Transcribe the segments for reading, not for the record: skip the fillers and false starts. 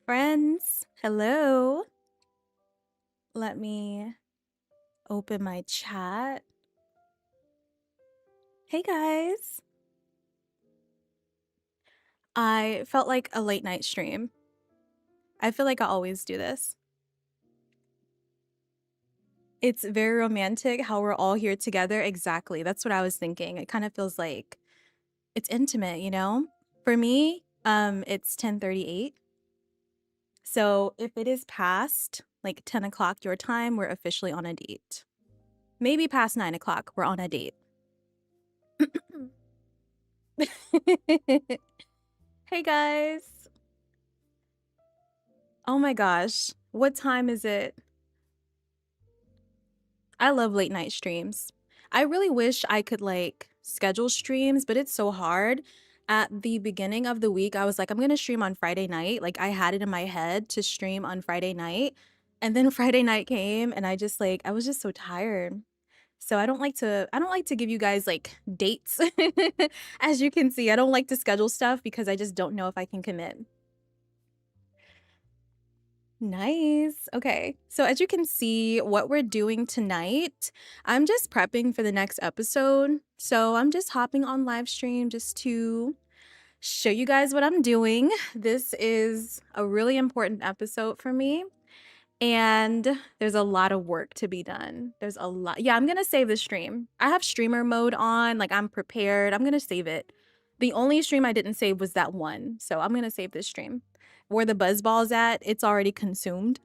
Friends, hello. Let me open my chat. Hey guys. I felt like a late night stream. I feel like I always do this. It's very romantic how we're all here together. Exactly. That's what I was thinking. It kind of feels like it's intimate, you know? For me, it's 10:38. So if it is past like 10 o'clock your time, we're officially on a date. Maybe past 9 o'clock, we're on a date. Hey guys. Oh my gosh. What time is it? I love late night streams. I really wish I could like schedule streams, but it's so hard. At the beginning of the week, I was like, I'm going to stream on Friday night. Like I had it in my head to stream on Friday night. And then Friday night came and I was just so tired. So I don't like to give you guys like dates. As you can see, I don't like to schedule stuff because I just don't know if I can commit. Nice. Okay. So as you can see, what we're doing tonight, I'm just prepping for the next episode. So I'm just hopping on live stream just to show you guys what I'm doing. This is a really important episode for me. And there's a lot of work to be done. There's a lot. Yeah, I'm going to save the stream. I have streamer mode on. Like I'm prepared. I'm going to save it. The only stream I didn't save was that one. So I'm going to save this stream. Where the buzz ball's at, it's already consumed.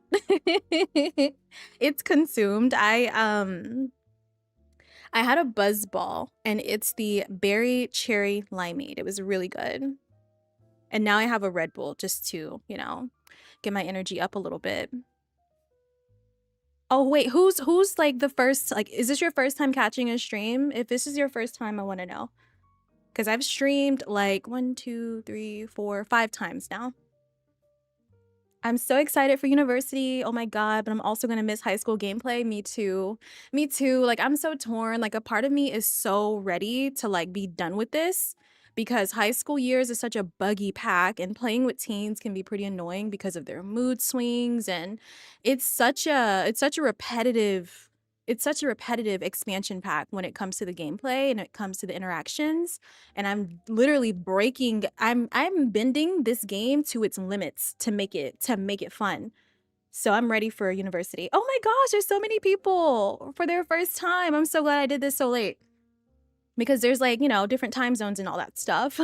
It's consumed. I had a buzz ball and it's the berry cherry limeade. It was really good. And now I have a Red Bull just to, you know, get my energy up a little bit. Oh wait, who's like the first, like, is this your first time catching a stream? If this is your first time, I want to know. Because I've streamed like 1, 2, 3, 4, 5 times now. I'm so excited for university. Oh my God, but I'm also gonna miss high school gameplay. Me too. Me too. Like I'm so torn. Like a part of me is so ready to like be done with this because high school years is such a buggy pack and playing with teens can be pretty annoying because of their mood swings and it's such a repetitive expansion pack when it comes to the gameplay and it comes to the interactions, and I'm literally I'm bending this game to its limits to make it fun. So I'm ready for university. Oh my gosh, there's so many people for their first time. I'm so glad I did this so late because there's like, you know, different time zones and all that stuff.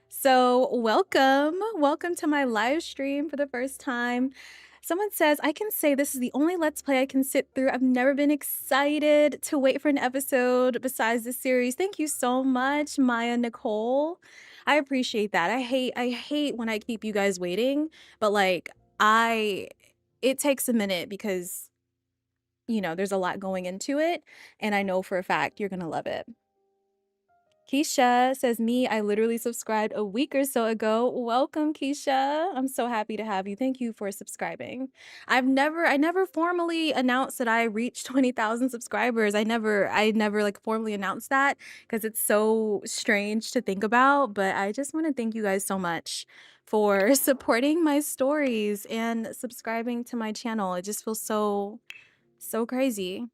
So welcome to my live stream for the first time. Someone says, I can say this is the only Let's Play I can sit through. I've never been excited to wait for an episode besides this series. Thank you so much, Maya Nicole. I appreciate that. I hate when I keep you guys waiting, but like it takes a minute because, you know, there's a lot going into it, and I know for a fact you're gonna love it. Keisha says, me, I literally subscribed a week or so ago. Welcome, Keisha. I'm so happy to have you. Thank you for subscribing. I never formally announced that I reached 20,000 subscribers. I never like formally announced that because it's so strange to think about. But I just want to thank you guys so much for supporting my stories and subscribing to my channel. It just feels so crazy.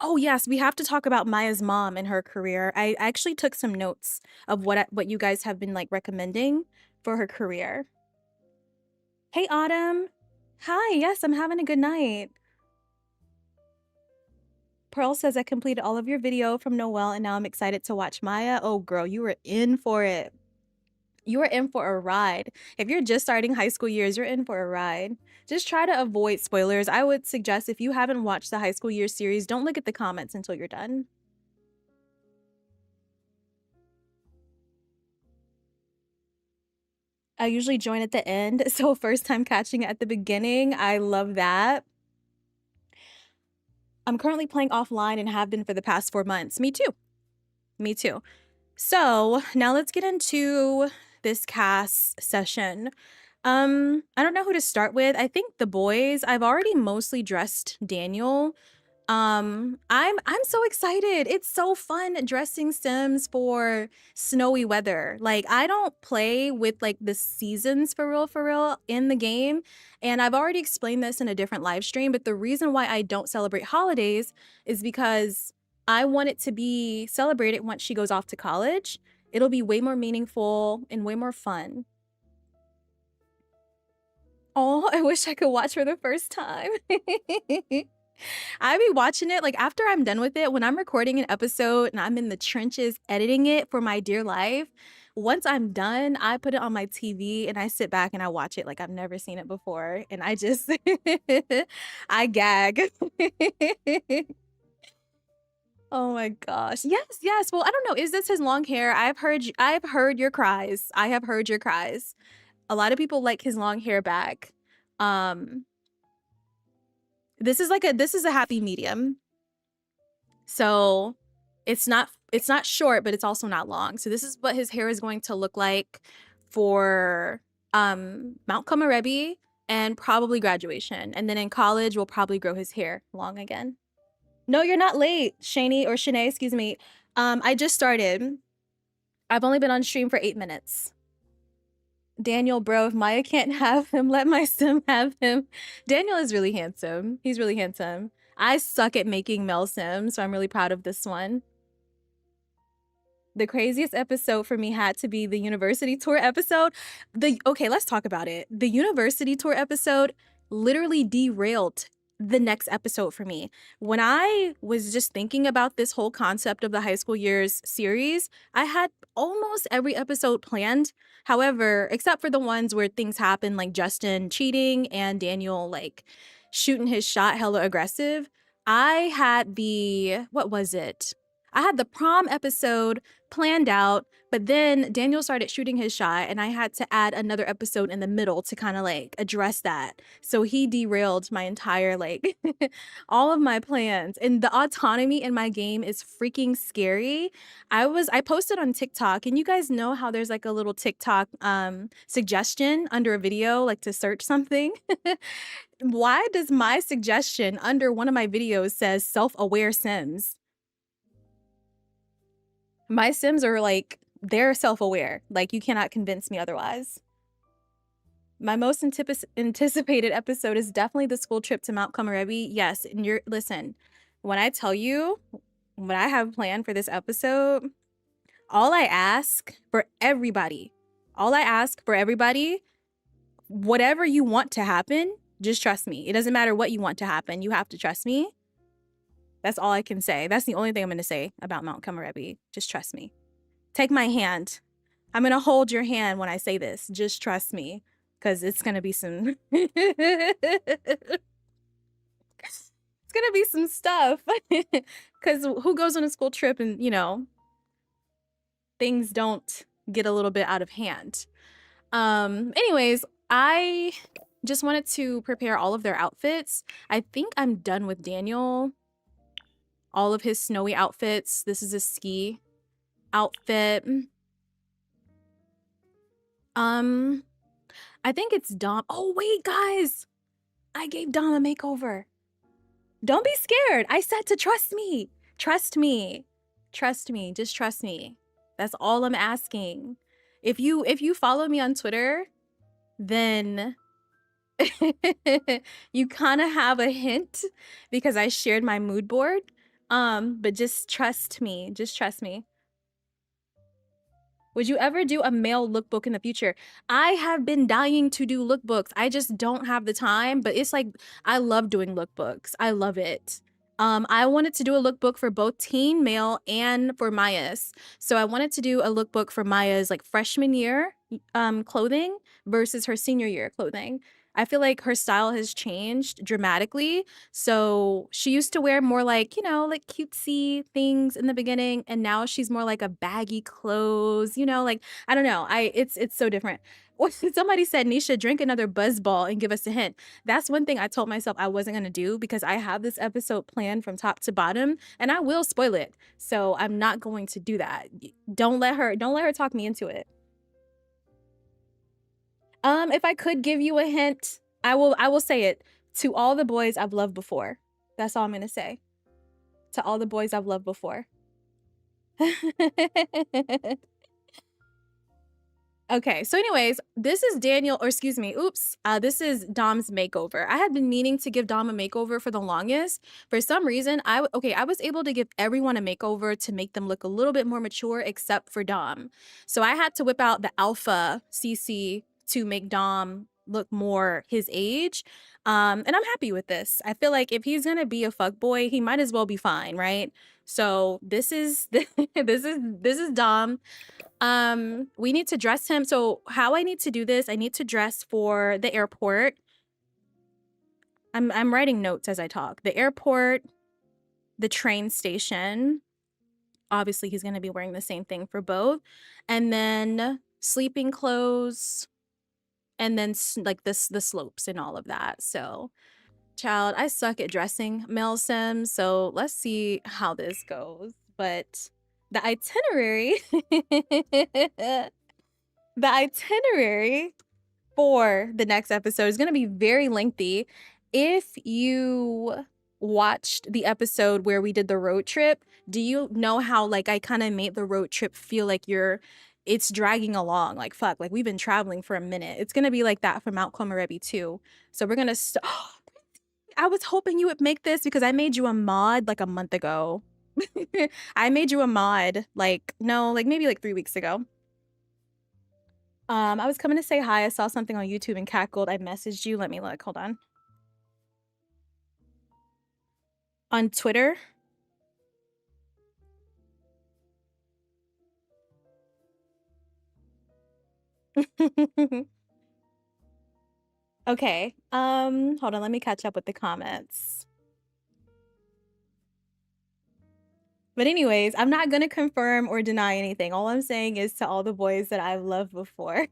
Oh, yes, we have to talk about Maya's mom and her career. I actually took some notes of what you guys have been like recommending for her career. Hey, Autumn. Hi, yes, I'm having a good night. Pearl says I completed all of your video from Noelle and now I'm excited to watch Maya. Oh, girl, you were in for it. You are in for a ride. If you're just starting high school years, you're in for a ride. Just try to avoid spoilers. I would suggest if you haven't watched the high school years series, don't look at the comments until you're done. I usually join at the end, so first time catching it at the beginning. I love that. I'm currently playing offline and have been for the past 4 months. Me too. Me too. So now let's get into this cast session. I don't know who to start with. I think the boys. I've already mostly dressed Daniel. I'm so excited. It's so fun dressing Sims for snowy weather. Like I don't play with like the seasons for real in the game. And I've already explained this in a different live stream, but the reason why I don't celebrate holidays is because I want it to be celebrated once she goes off to college. It'll be way more meaningful and way more fun. Oh, I wish I could watch for the first time. I be watching it like after I'm done with it, when I'm recording an episode and I'm in the trenches editing it for my dear life. Once I'm done, I put it on my TV and I sit back and I watch it like I've never seen it before. And I just, I gag. Oh my gosh. Yes, yes. Well, I don't know. Is this his long hair? I've heard your cries. I have heard your cries. A lot of people like his long hair back. This is a happy medium. So it's not short, but it's also not long. So this is what his hair is going to look like for Mount Komorebi and probably graduation. And then in college, we'll probably grow his hair long again. No, you're not late, Shani or Shanae, excuse me. I just started. I've only been on stream for 8 minutes. Daniel, bro, if Maya can't have him, let my sim have him. Daniel is really handsome. He's really handsome. I suck at making male sims, so I'm really proud of this one. The craziest episode for me had to be the university tour episode. Okay, let's talk about it. The university tour episode literally derailed the next episode for me. When I was just thinking about this whole concept of the high school years series, I had almost every episode planned. However, except for the ones where things happen like Justin cheating and Daniel like shooting his shot hella aggressive, I had what was it? I had the prom episode planned out, but then Daniel started shooting his shot and I had to add another episode in the middle to kind of like address that. So he derailed my entire like all of my plans. And the autonomy in my game is freaking scary. I posted on TikTok, and you guys know how there's like a little TikTok suggestion under a video like to search something. Why does my suggestion under one of my videos says self-aware Sims? My Sims are like, they're self-aware. Like you cannot convince me otherwise. My most anticipated episode is definitely the school trip to Mount Komorebi. Yes, and listen, when I tell you what I have planned for this episode, all I ask for everybody, whatever you want to happen, just trust me. It doesn't matter what you want to happen. You have to trust me. That's all I can say. That's the only thing I'm going to say about Mount Komorebi. Just trust me. Take my hand. I'm going to hold your hand when I say this. Just trust me, because it's going to be some... it's going to be some stuff. Because who goes on a school trip and, you know, things don't get a little bit out of hand. Anyways, I just wanted to prepare all of their outfits. I think I'm done with Daniel. All of his snowy outfits. This is a ski outfit. I think it's Dom. Oh, wait, guys. I gave Dom a makeover. Don't be scared. I said to trust me. Trust me. Trust me. Just trust me. That's all I'm asking. If you follow me on Twitter, then you kind of have a hint because I shared my mood board. But just trust me. Just trust me. Would you ever do a male lookbook in the future? I have been dying to do lookbooks. I just don't have the time, but it's like, I love doing lookbooks. I love it. I wanted to do a lookbook for both teen male and for Maya's. So I wanted to do a lookbook for Maya's like freshman year clothing versus her senior year clothing. I feel like her style has changed dramatically. So she used to wear more like, you know, like cutesy things in the beginning, and now she's more like a baggy clothes, you know, like I don't know. It's so different. Somebody said, Nisha, drink another buzz ball and give us a hint. That's one thing I told myself I wasn't gonna do because I have this episode planned from top to bottom and I will spoil it. So I'm not going to do that. Don't let her talk me into it. If I could give you a hint, I will say it. To all the boys I've loved before. That's all I'm gonna say. To all the boys I've loved before. Okay, so anyways, this is Daniel, or excuse me, oops. This is Dom's makeover. I had been meaning to give Dom a makeover for the longest. For some reason, I was able to give everyone a makeover to make them look a little bit more mature, except for Dom. So I had to whip out the Alpha CC to make Dom look more his age. And I'm happy with this. I feel like if he's gonna be a fuckboy, he might as well be fine, right? So this is this is Dom. We need to dress him. So how I need to do this, I need to dress for the airport. I'm writing notes as I talk. The airport, the train station. Obviously, he's going to be wearing the same thing for both. And then sleeping clothes, and then like the slopes and all of that. So, child, I suck at dressing male Sims. So let's see how this goes. But the itinerary, the itinerary for the next episode is going to be very lengthy. If you watched the episode where we did the road trip, do you know how like I kind of made the road trip feel like it's dragging along, like fuck, like we've been traveling for a minute. It's going to be like that for Mount Komorebi too. So we're going to I was hoping you would make this because I made you a mod like a month ago. I made you a mod like maybe like 3 weeks ago. I was coming to say hi. I saw something on YouTube and cackled. I messaged you. Let me look. Hold on. On Twitter. Okay. Hold on. Let me catch up with the comments. But anyways, I'm not going to confirm or deny anything. All I'm saying is to all the boys that I've loved before.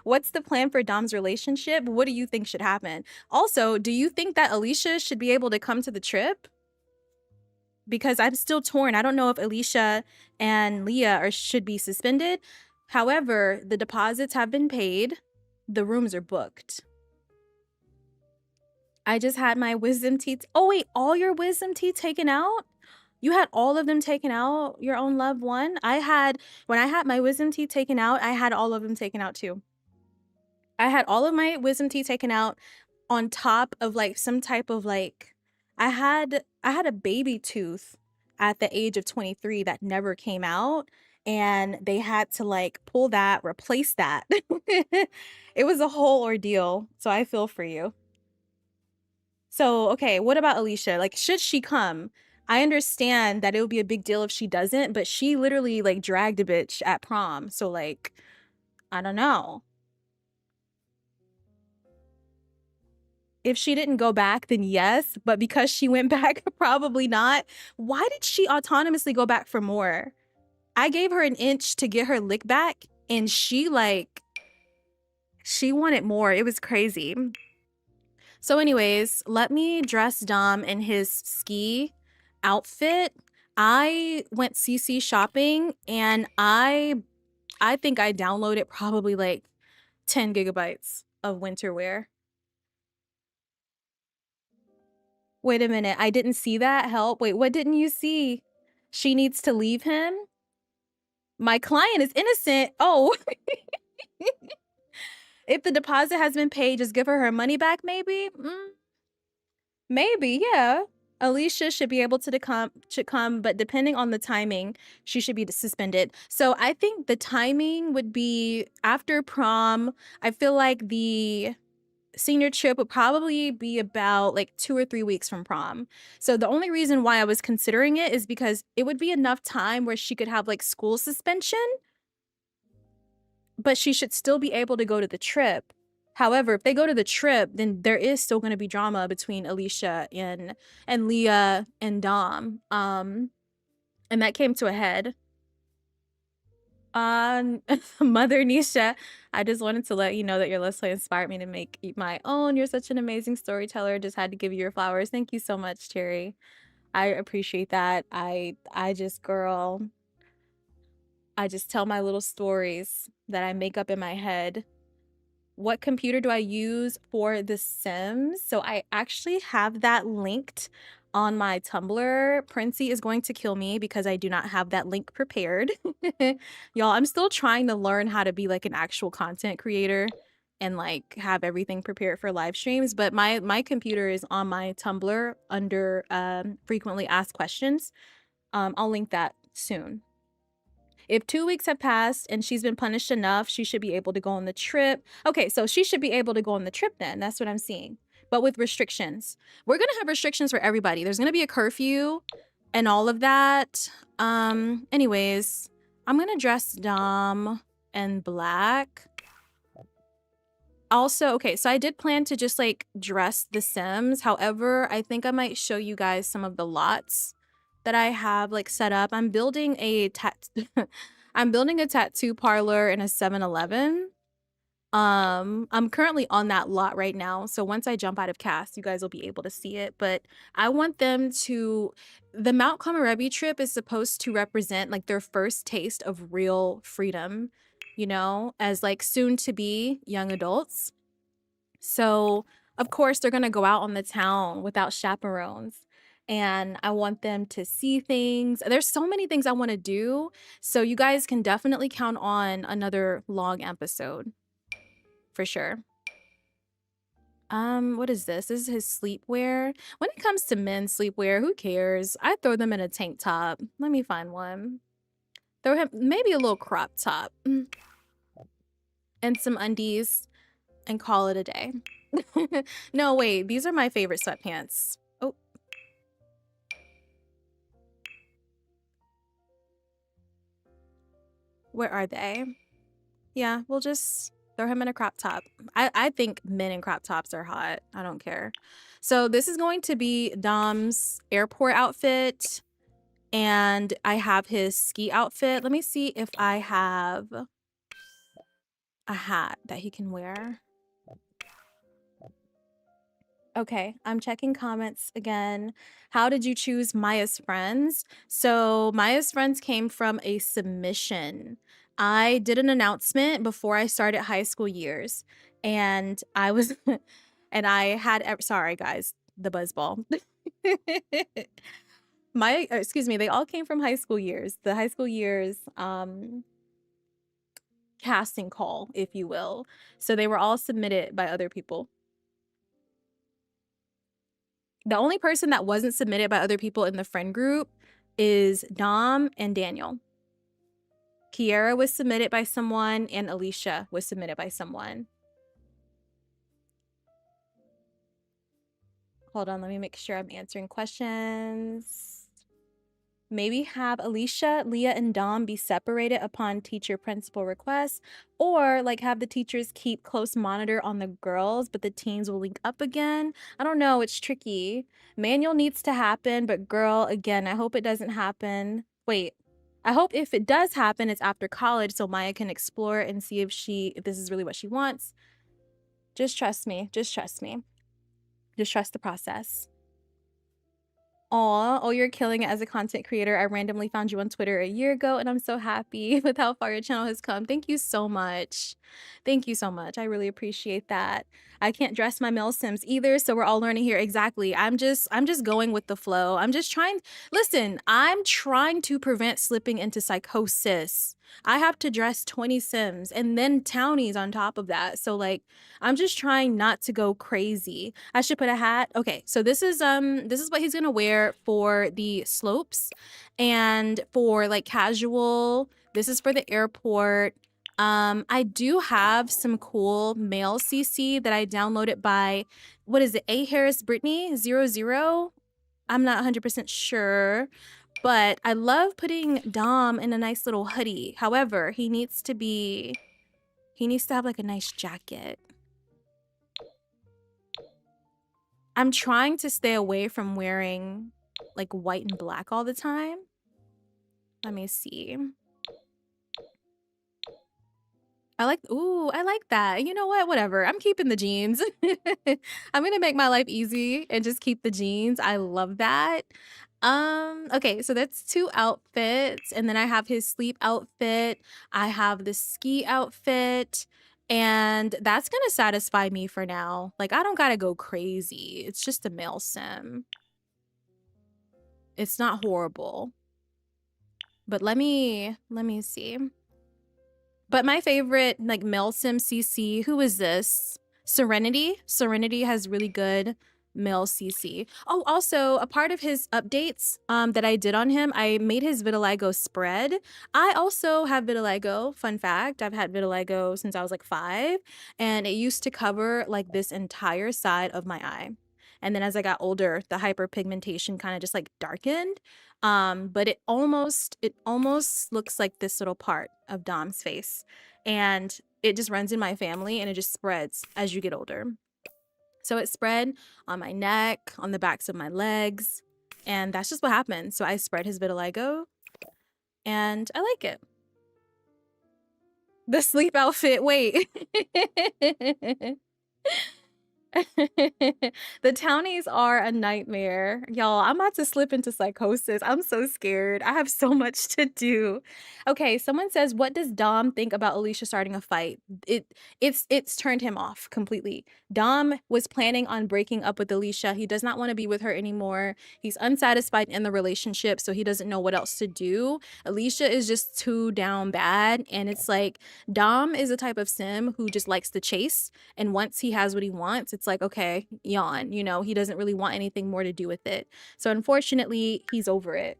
What's the plan for Dom's relationship? What do you think should happen? Also, do you think that Alicia should be able to come to the trip? Because I'm still torn. I don't know if Alicia and Leah should be suspended. However, the deposits have been paid. The rooms are booked. I just had my wisdom teeth. Oh, wait, all your wisdom teeth taken out? You had all of them taken out, your own loved one? When I had my wisdom teeth taken out, I had all of them taken out too. I had all of my wisdom teeth taken out on top of like some type of like, I had a baby tooth at the age of 23 that never came out. And they had to like pull that, replace that. It was a whole ordeal. So I feel for you. So, okay, what about Alicia? Like, should she come? I understand that it would be a big deal if she doesn't, but she literally like dragged a bitch at prom. So like, I don't know. If she didn't go back, then yes, but because she went back, probably not. Why did she autonomously go back for more? I gave her an inch to get her lick back, And she wanted more. It was crazy. So anyways, let me dress Dom in his ski outfit. I went CC shopping and I think I downloaded probably like 10 gigabytes of winter wear. Wait a minute, I didn't see that. Help. Wait, what didn't you see? She needs to leave him? My client is innocent. Oh. If the deposit has been paid, just give her money back, maybe? Maybe, yeah. Alicia should be able to come, but depending on the timing, she should be suspended. So I think the timing would be after prom. I feel like the senior trip would probably be about like 2 or 3 weeks from prom. So the only reason why I was considering it is because it would be enough time where she could have like school suspension, but she should still be able to go to the trip. However, if they go to the trip, then there is still going to be drama between Alicia and Leah and Dom. And that came to a head. Mother Nisha, I just wanted to let you know that your Let's Play inspired me to make my own. You're such an amazing storyteller. Just had to give you your flowers. Thank you so much, Cherry. I appreciate that. I just, girl, I just tell my little stories that I make up in my head. What computer do I use for The Sims? So I actually have that linked on my Tumblr. Princey is going to kill me because I do not have that link prepared. Y'all, I'm still trying to learn how to be like an actual content creator and like have everything prepared for live streams. But my computer is on my Tumblr under frequently asked questions. I'll link that soon. If 2 weeks have passed and she's been punished enough, she should be able to go on the trip. Okay, so she should be able to go on the trip then. That's what I'm seeing. But with restrictions. We're going to have restrictions for everybody. There's going to be a curfew and all of that. Anyways, I'm going to dress Dom in black. Also, okay, so I did plan to just like dress the Sims. However, I think I might show you guys some of the lots that I have like set up. I'm building a tattoo parlor and a 7-Eleven. I'm currently on that lot right now. So once I jump out of cast, you guys will be able to see it. But I want them to, the Mount Komorebi trip is supposed to represent like their first taste of real freedom, you know, as like soon to be young adults. So of course they're gonna go out on the town without chaperones. And I want them to see things. There's so many things I want to do. So you guys can definitely count on another long episode. For sure. What is this? This is his sleepwear. When it comes to men's sleepwear, who cares? I throw them in a tank top. Let me find one. Throw him maybe a little crop top. And some undies and call it a day. No, wait, these are my favorite sweatpants. Oh. Where are they? Yeah, we'll just throw him in a crop top. I think men in crop tops are hot. I don't care. So this is going to be Dom's airport outfit. And I have his ski outfit. Let me see if I have a hat that he can wear. Okay, I'm checking comments again. How did you choose Maya's friends? So Maya's friends came from a submission. I did an announcement before I started high school years, and I was, and I had, sorry guys, the buzzball. Excuse me, they all came from high school years. The high school years, casting call, if you will. So they were all submitted by other people. The only person that wasn't submitted by other people in the friend group is Dom and Daniel. Kiera was submitted by someone and Alicia was submitted by someone. Hold on, let me make sure I'm answering questions. Maybe have Alicia, Leah, and Dom be separated upon teacher principal requests, or like have the teachers keep close monitor on the girls, but the teens will link up again. I don't know, it's tricky. Manual needs to happen, but girl, again, I hope it doesn't happen. Wait, I hope if it does happen, it's after college so Maya can explore and see if this is really what she wants. Just trust me. Just trust me. Just trust the process. Aw, oh, you're killing it as a content creator. I randomly found you on Twitter a year ago, and I'm so happy with how far your channel has come. Thank you so much. Thank you so much. I really appreciate that. I can't dress my male Sims either, so we're all learning here. Exactly. I'm just going with the flow. I'm just trying. Listen, I'm trying to prevent slipping into psychosis. I have to dress 20 Sims and then townies on top of that. So like, I'm just trying not to go crazy. I should put a hat. Okay, so this is what he's gonna wear for the slopes, and for like casual, this is for the airport. I do have some cool male CC that I downloaded by, what is it, A Harris Brittany 00? I'm not 100% sure, but I love putting Dom in a nice little hoodie. However, he needs to have like a nice jacket. I'm trying to stay away from wearing like white and black all the time. Let me see. I like that. You know what? Whatever. I'm keeping the jeans. I'm gonna make my life easy and just keep the jeans. I love that. Okay, so that's 2 outfits, and then I have his sleep outfit. I have the ski outfit, and that's gonna satisfy me for now. Like, I don't gotta go crazy. It's just a male sim. It's not horrible. But let me see. But my favorite, like, male sim CC, who is this? Serenity. Serenity has really good male CC. Oh, also, a part of his updates that I did on him, I made his vitiligo spread. I also have vitiligo. Fun fact, I've had vitiligo since I was like 5, and it used to cover like this entire side of my eye. And then as I got older, the hyperpigmentation kind of just like darkened. But it almost looks like this little part of Dom's face, and it just runs in my family, and it just spreads as you get older. So it spread on my neck, on the backs of my legs, and that's just what happened. So I spread his vitiligo, and I like it. The sleep outfit, wait. The townies are a nightmare. Y'all, I'm about to slip into psychosis. I'm so scared. I have so much to do. Okay, someone says, what does Dom think about Alicia starting a fight? It's turned him off completely. Dom was planning on breaking up with Alicia. He does not want to be with her anymore. He's unsatisfied in the relationship, so he doesn't know what else to do. Alicia is just too down bad, and it's like Dom is a type of sim who just likes to chase, and once he has what he wants, it's like, okay, yawn, you know, he doesn't really want anything more to do with it. So unfortunately, he's over it.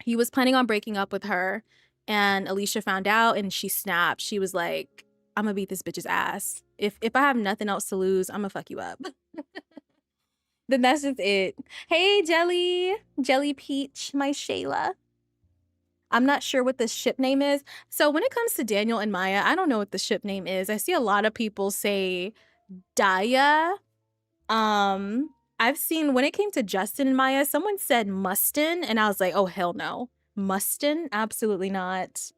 He was planning on breaking up with her, and Alicia found out, and she snapped. She was like, I'm gonna beat this bitch's ass. If I have nothing else to lose, I'm gonna fuck you up. Then that's just it. Hey, Jelly Peach, my Shayla. I'm not sure what the ship name is. So when it comes to Daniel and Maya, I don't know what the ship name is. I see a lot of people say Daya. I've seen, when it came to Justin and Maya, someone said Mustin, and I was like, oh, hell no. Mustin? Absolutely not.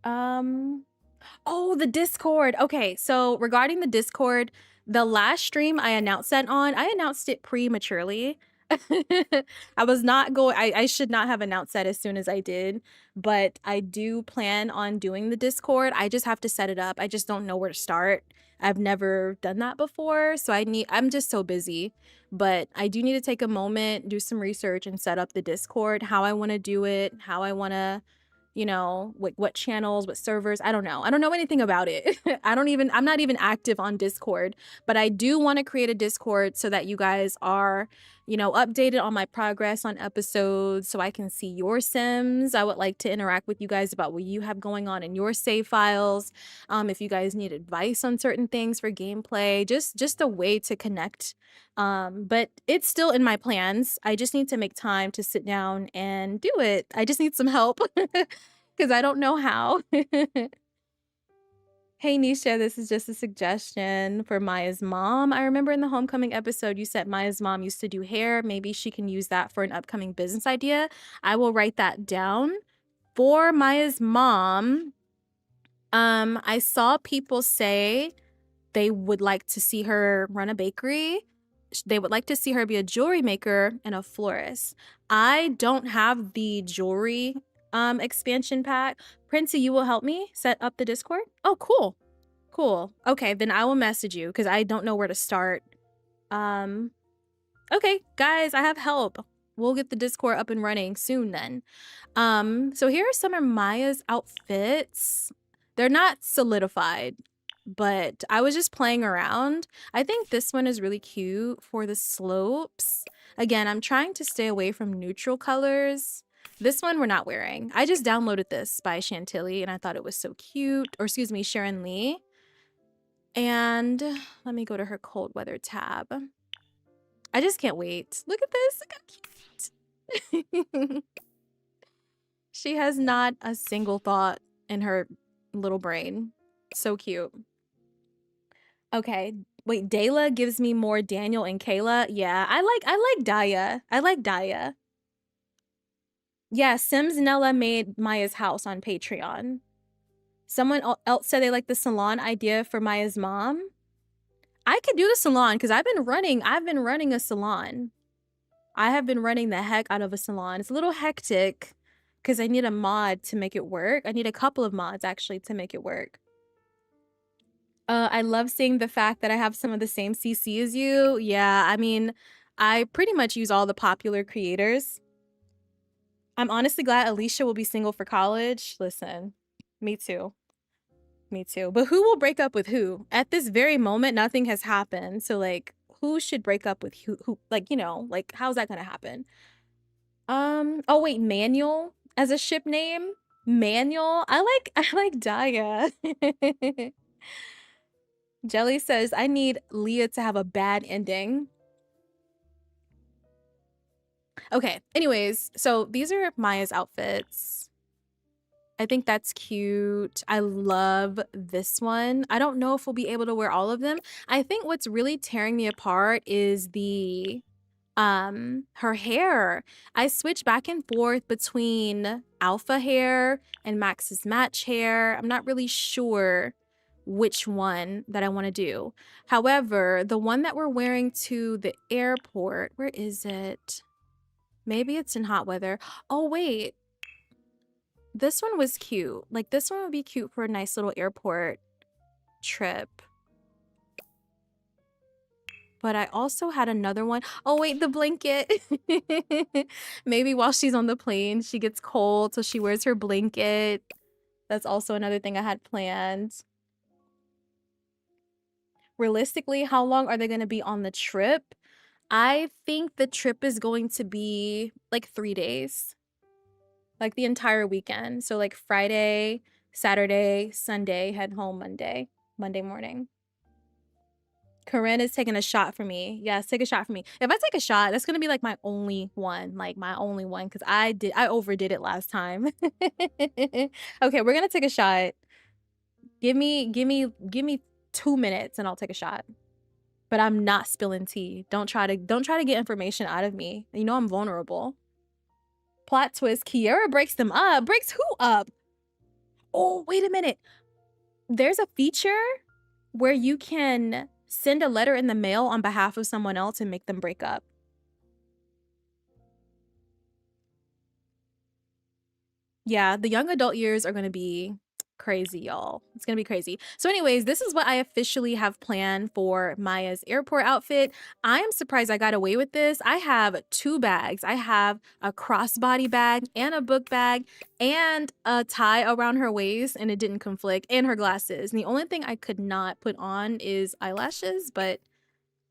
Oh, the Discord. Okay, so regarding the Discord, the last stream I announced that on, I announced it prematurely. I was not going, I should not have announced that as soon as I did, but I do plan on doing the Discord. I just have to set it up. I just don't know where to start. I've never done that before, so I'm just so busy. But I do need to take a moment, do some research, and set up the Discord, how I want to do it, how I want to, you know, what channels, what servers. I don't know anything about it. I'm not even active on Discord, but I do want to create a Discord so that you guys are, you know, updated on my progress on episodes, so I can see your Sims. I would like to interact with you guys about what you have going on in your save files. If you guys need advice on certain things for gameplay, just a way to connect. But it's still in my plans. I just need to make time to sit down and do it. I just need some help because I don't know how. Hey Nisha, this is just a suggestion for Maya's mom. I remember in the homecoming episode you said Maya's mom used to do hair. Maybe she can use that for an upcoming business idea. I will write that down. For Maya's mom, I saw people say they would like to see her run a bakery. They would like to see her be a jewelry maker and a florist. I don't have the jewelry expansion pack. Princey, you will help me set up the Discord? Oh, cool. Cool. Okay, then I will message you because I don't know where to start. Okay, guys, I have help. We'll get the Discord up and running soon then. So here are some of Maya's outfits. They're not solidified, but I was just playing around. I think this one is really cute for the slopes. Again, I'm trying to stay away from neutral colors. This one we're not wearing. I just downloaded this by Chantilly and I thought it was so cute. Or excuse me, Sharon Lee. And let me go to her cold weather tab. I just can't wait. Look at this. Look how cute. She has not a single thought in her little brain. So cute. Okay. Wait, Dayla gives me more Daniel and Kayla. Yeah, I like Daya. I like Daya. Yeah, Sims Nella made Maya's house on Patreon. Someone else said they like the salon idea for Maya's mom. I could do the salon because I've been running a salon. I have been running the heck out of a salon. It's a little hectic because I need a mod to make it work. I need a couple of mods actually to make it work. I love seeing the fact that I have some of the same CC as you. Yeah, I mean, I pretty much use all the popular creators. I'm honestly glad Alicia will be single for college. Listen, me too. Me too. But who will break up with who? At this very moment, nothing has happened. So like, who should break up with who? Like, you know, like how's that gonna happen? Oh wait, Manuel as a ship name? Manuel? I like Daya. Jelly says, I need Leah to have a bad ending. Okay, anyways, so these are Maya's outfits. I think that's cute. I love this one. I don't know if we'll be able to wear all of them. I think what's really tearing me apart is the her hair. I switch back and forth between alpha hair and Max's match hair. I'm not really sure which one that I want to do. However, the one that we're wearing to the airport, where is it? Maybe it's in hot weather. Oh, wait. This one was cute. Like, this one would be cute for a nice little airport trip. But I also had another one. Oh, wait, the blanket. Maybe while she's on the plane, she gets cold, so she wears her blanket. That's also another thing I had planned. Realistically, how long are they going to be on the trip? I think the trip is going to be like 3 days. Like the entire weekend. So like Friday, Saturday, Sunday, head home Monday morning. Corinne is taking a shot for me. Yes, take a shot for me. If I take a shot, that's gonna be like my only one, because I overdid it last time. Okay, we're gonna take a shot. Give me 2 minutes and I'll take a shot. But I'm not spilling tea. Don't try to get information out of me. You know I'm vulnerable. Plot twist, Kiera breaks them up. Breaks who up? Oh, wait a minute. There's a feature where you can send a letter in the mail on behalf of someone else and make them break up. Yeah, the young adult years are going to be crazy, y'all. It's gonna be crazy. So anyways, this is what I officially have planned for Maya's airport outfit. I am surprised I got away with this. I have 2 bags. I have a crossbody bag and a book bag and a tie around her waist, and it didn't conflict, and her glasses. And the only thing I could not put on is eyelashes, but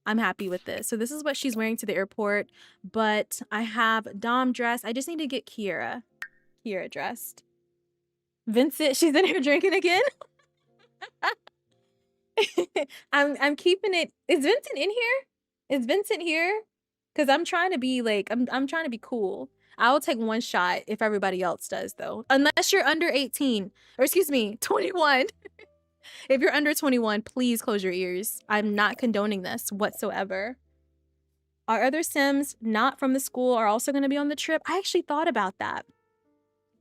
I'm happy with this. So this is what she's wearing to the airport, but I have Dom dressed. I just need to get Kiera dressed. Vincent, she's in here drinking again. I'm keeping it. Is Vincent in here? Is Vincent here? Because I'm trying to be like, I'm trying to be cool. I'll take 1 shot if everybody else does though. Unless you're under 18. Or excuse me, 21. If you're under 21, please close your ears. I'm not condoning this whatsoever. Our other Sims not from the school are also going to be on the trip. I actually thought about that.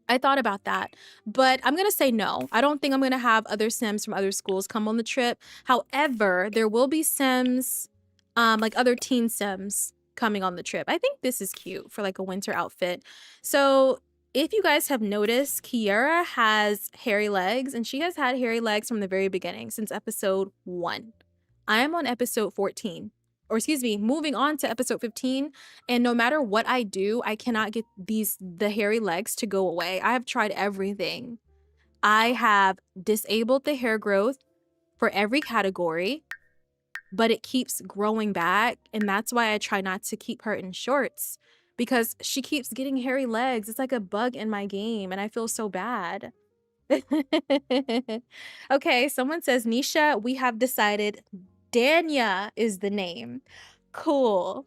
But I'm going to say no. I don't think I'm going to have other Sims from other schools come on the trip. However, there will be Sims, like other teen Sims coming on the trip. I think this is cute for like a winter outfit. So if you guys have noticed, Kiara has hairy legs, and she has had hairy legs from the very beginning, since episode 1. I am on episode 14. Or excuse me, moving on to episode 15, and no matter what I do, I cannot get the hairy legs to go away. I have tried everything. I have disabled the hair growth for every category, but it keeps growing back, and that's why I try not to keep her in shorts, because she keeps getting hairy legs. It's like a bug in my game, and I feel so bad. Okay, someone says, Nisha, we have decided Danya is the name. Cool.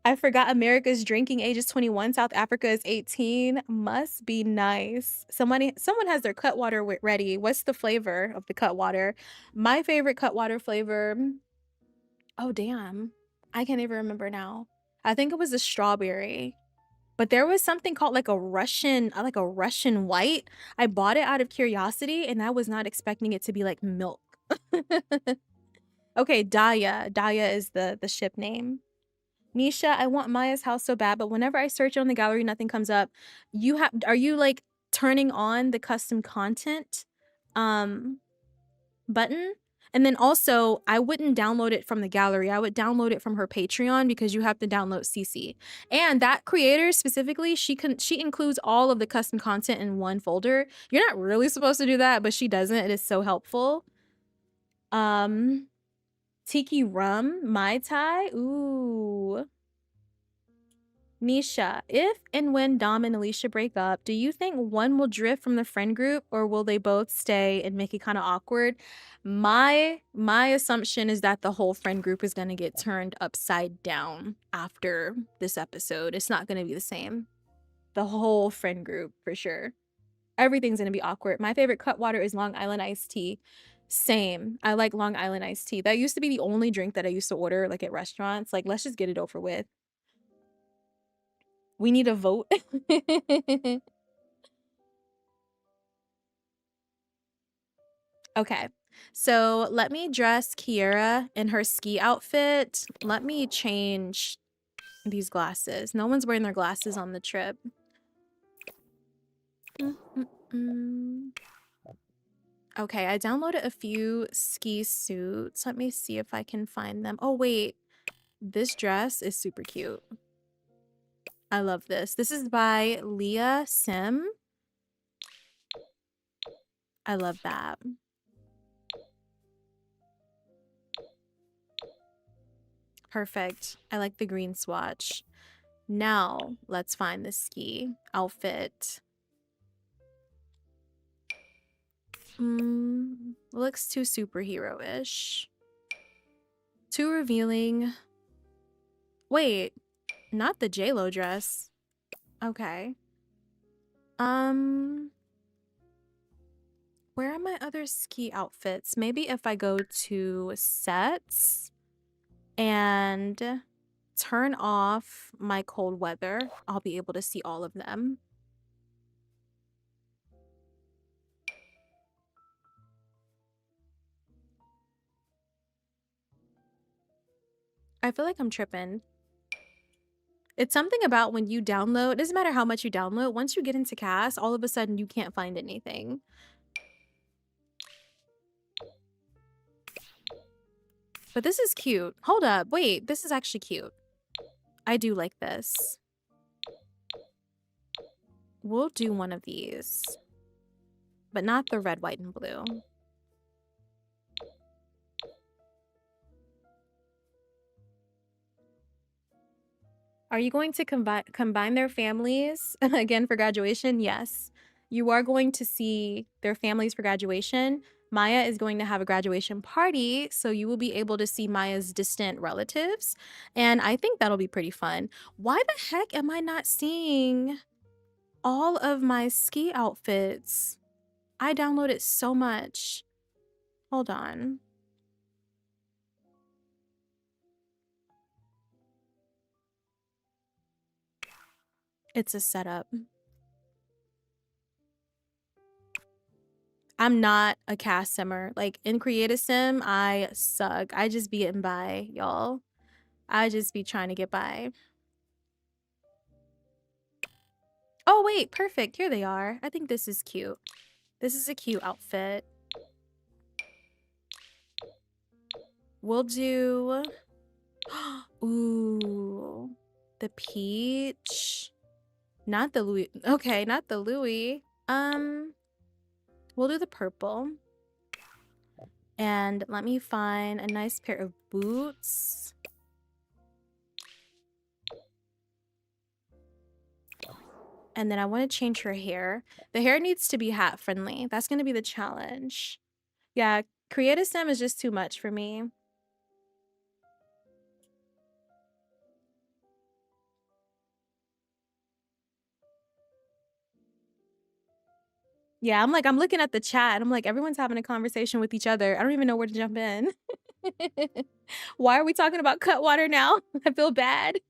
I forgot America's drinking age is 21. South Africa is 18. Must be nice. Someone has their Cutwater ready. What's the flavor of the Cutwater? My favorite Cutwater flavor. Oh, damn. I can't even remember now. I think it was a strawberry. But there was something called like a Russian white. I bought it out of curiosity, and I was not expecting it to be like milk. Okay, Daya. Daya is the ship name. Nisha, I want Maya's house so bad, but whenever I search on the gallery, nothing comes up. Are you like turning on the custom content button? And then also, I wouldn't download it from the gallery. I would download it from her Patreon, because you have to download CC. And that creator specifically, she includes all of the custom content in one folder. You're not really supposed to do that, but she doesn't. It is so helpful. Tiki rum, Mai Tai. Ooh. Nisha, if and when Dom and Alicia break up, do you think one will drift from the friend group, or will they both stay and make it kind of awkward? My assumption is that the whole friend group is going to get turned upside down after this episode. It's not going to be the same. The whole friend group, for sure. Everything's going to be awkward. My favorite Cutwater is Long Island iced tea. Same. I like Long Island iced tea. That used to be the only drink that I used to order like at restaurants. Like, let's just get it over with. We need a vote. Okay, so let me dress Kiara in her ski outfit. Let me change these glasses. No one's wearing their glasses on the trip. Okay, I downloaded a few ski suits. Let me see if I can find them. Oh, wait. This dress is super cute. I love this. This is by Leah Sim. I love that. Perfect. I like the green swatch. Now, let's find the ski outfit. Looks too superhero-ish. Too revealing. Wait, not the JLo dress. Okay. Where are my other ski outfits? Maybe if I go to sets and turn off my cold weather, I'll be able to see all of them. I feel like I'm tripping. It's something about when you download, it doesn't matter how much you download, once you get into CAS, all of a sudden you can't find anything. But this is cute. Hold up, wait, this is actually cute. I do like this. We'll do one of these, but not the red, white, and blue. Are you going to combine their families again for graduation? Yes. You are going to see their families for graduation. Maya is going to have a graduation party, so you will be able to see Maya's distant relatives, and I think that'll be pretty fun. Why the heck am I not seeing all of my ski outfits? I downloaded so much. Hold on. It's a setup. I'm not a cast simmer. Like in Create Sim, I suck. I just be getting by, y'all. I just be trying to get by. Oh, wait, perfect. Here they are. I think this is cute. This is a cute outfit. We'll do... Ooh, the peach. Not the Louis. Okay, not the Louis. We'll do the purple. And let me find a nice pair of boots. And then I want to change her hair. The hair needs to be hat friendly. That's going to be the challenge. Yeah, Create Sim is just too much for me. Yeah, I'm looking at the chat and I'm like, everyone's having a conversation with each other. I don't even know where to jump in. Why are we talking about Cutwater now? I feel bad.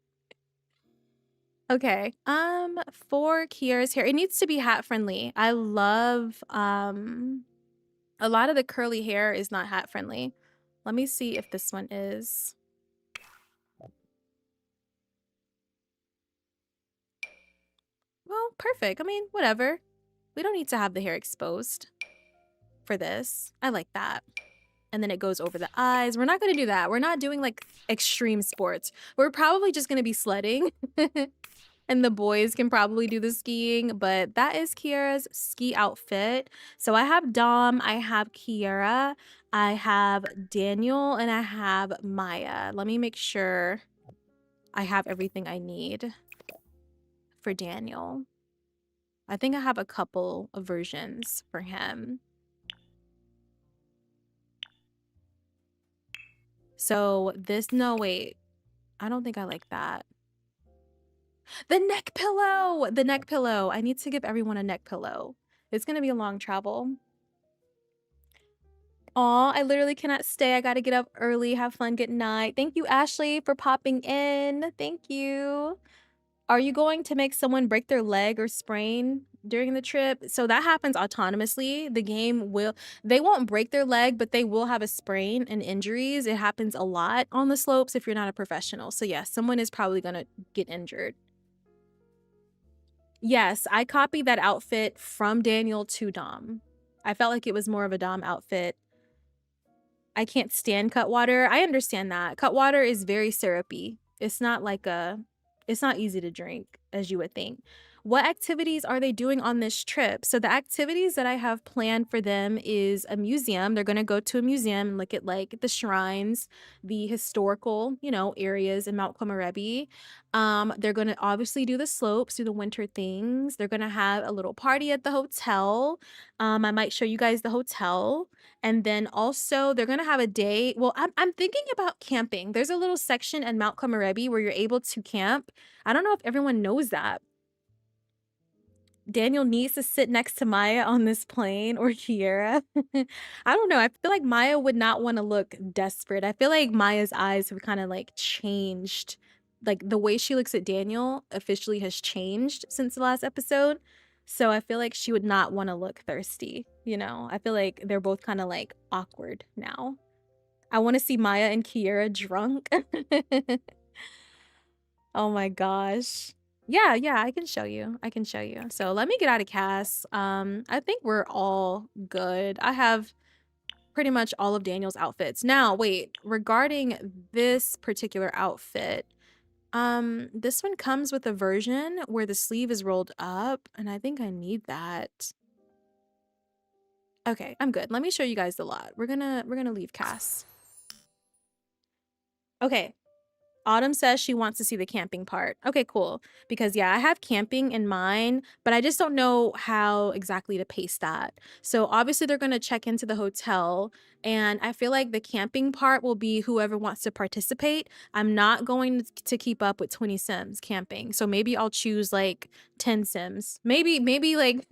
Okay. For Kiara's hair, it needs to be hat friendly. I love a lot of the curly hair is not hat friendly. Let me see if this one is. Well, perfect. I mean, whatever. We don't need to have the hair exposed for this. I like that. And then it goes over the eyes. We're not going to do that. We're not doing like extreme sports. We're probably just going to be sledding. And the boys can probably do the skiing, but that is Kiara's ski outfit. So I have Dom, I have Kiara, I have Daniel, and I have Maya. Let me make sure I have everything I need for Daniel. I think I have a couple of versions for him. So this, no, wait. I don't think I like that. The neck pillow! The neck pillow. I need to give everyone a neck pillow. It's going to be a long travel. Aw, I literally cannot stay. I gotta get up early. Have fun. Good night. Thank you, Ashley, for popping in. Thank you. Are you going to make someone break their leg or sprain during the trip? So that happens autonomously. The game will, they won't break their leg, but they will have a sprain and injuries. It happens a lot on the slopes if you're not a professional. So yes, someone is probably gonna get injured. Yes, I copied that outfit from Daniel to Dom. I felt like it was more of a Dom outfit. I can't stand Cutwater. I understand that. Cutwater is very syrupy. It's not like it's not easy to drink as you would think. What activities are they doing on this trip? So the activities that I have planned for them is a museum. They're going to go to a museum and look at like the shrines, the historical, you know, areas in Mount Komorebi. They're going to obviously do the slopes, do the winter things. They're going to have a little party at the hotel. I might show you guys the hotel. And then also they're going to have a day. Well, I'm thinking about camping. There's a little section in Mount Komorebi where you're able to camp. I don't know if everyone knows that. Daniel needs to sit next to Maya on this plane, or Kiara. I don't know. I feel like Maya would not want to look desperate. I feel like Maya's eyes have kind of like changed. Like the way she looks at Daniel officially has changed since the last episode. So I feel like she would not want to look thirsty, you know? I feel like they're both kind of like awkward now. I want to see Maya and Kiara drunk. Oh my gosh. Yeah, I can show you. I can show you. So let me get out of cast. I think we're all good. I have pretty much all of Daniel's outfits. Now, wait, regarding this particular outfit, this one comes with a version where the sleeve is rolled up, and I think I need that. Okay, I'm good. Let me show you guys the lot. We're gonna leave cast. Okay. Autumn says she wants to see the camping part. Okay, cool. Because yeah, I have camping in mind, but I just don't know how exactly to pace that. So obviously they're going to check into the hotel, and I feel like the camping part will be whoever wants to participate. I'm not going to keep up with 20 Sims camping. So maybe I'll choose like 10 Sims. Maybe like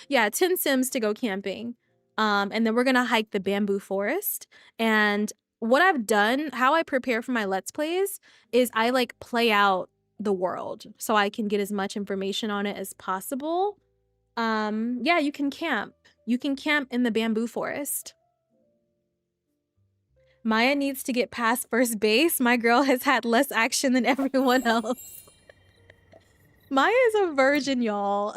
yeah, 10 Sims to go camping. And then we're going to hike the bamboo forest, and what I've done, how I prepare for my Let's Plays is I like play out the world so I can get as much information on it as possible. Yeah, you can camp. You can camp in the bamboo forest. Maya needs to get past first base. My girl has had less action than everyone else. Maya is a virgin, y'all.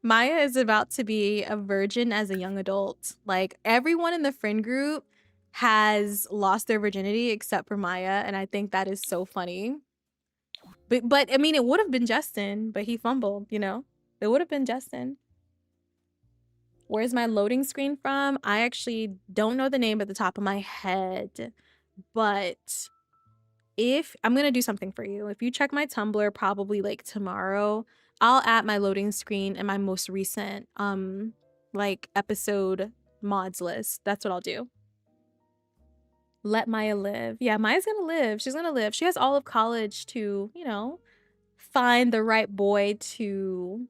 Maya is about to be a virgin as a young adult. Like, everyone in the friend group has lost their virginity except for Maya, and I think that is so funny. But I mean, it would have been Justin, but he fumbled, you know? It would have been Justin. Where's my loading screen from? I actually don't know the name at the top of my head, but if I'm gonna do something for you, if you check my Tumblr probably like tomorrow, I'll add my loading screen and my most recent like episode mods list. That's what I'll do. Let Maya live. Yeah, Maya's gonna live. She's gonna live. She has all of college to, you know, find the right boy to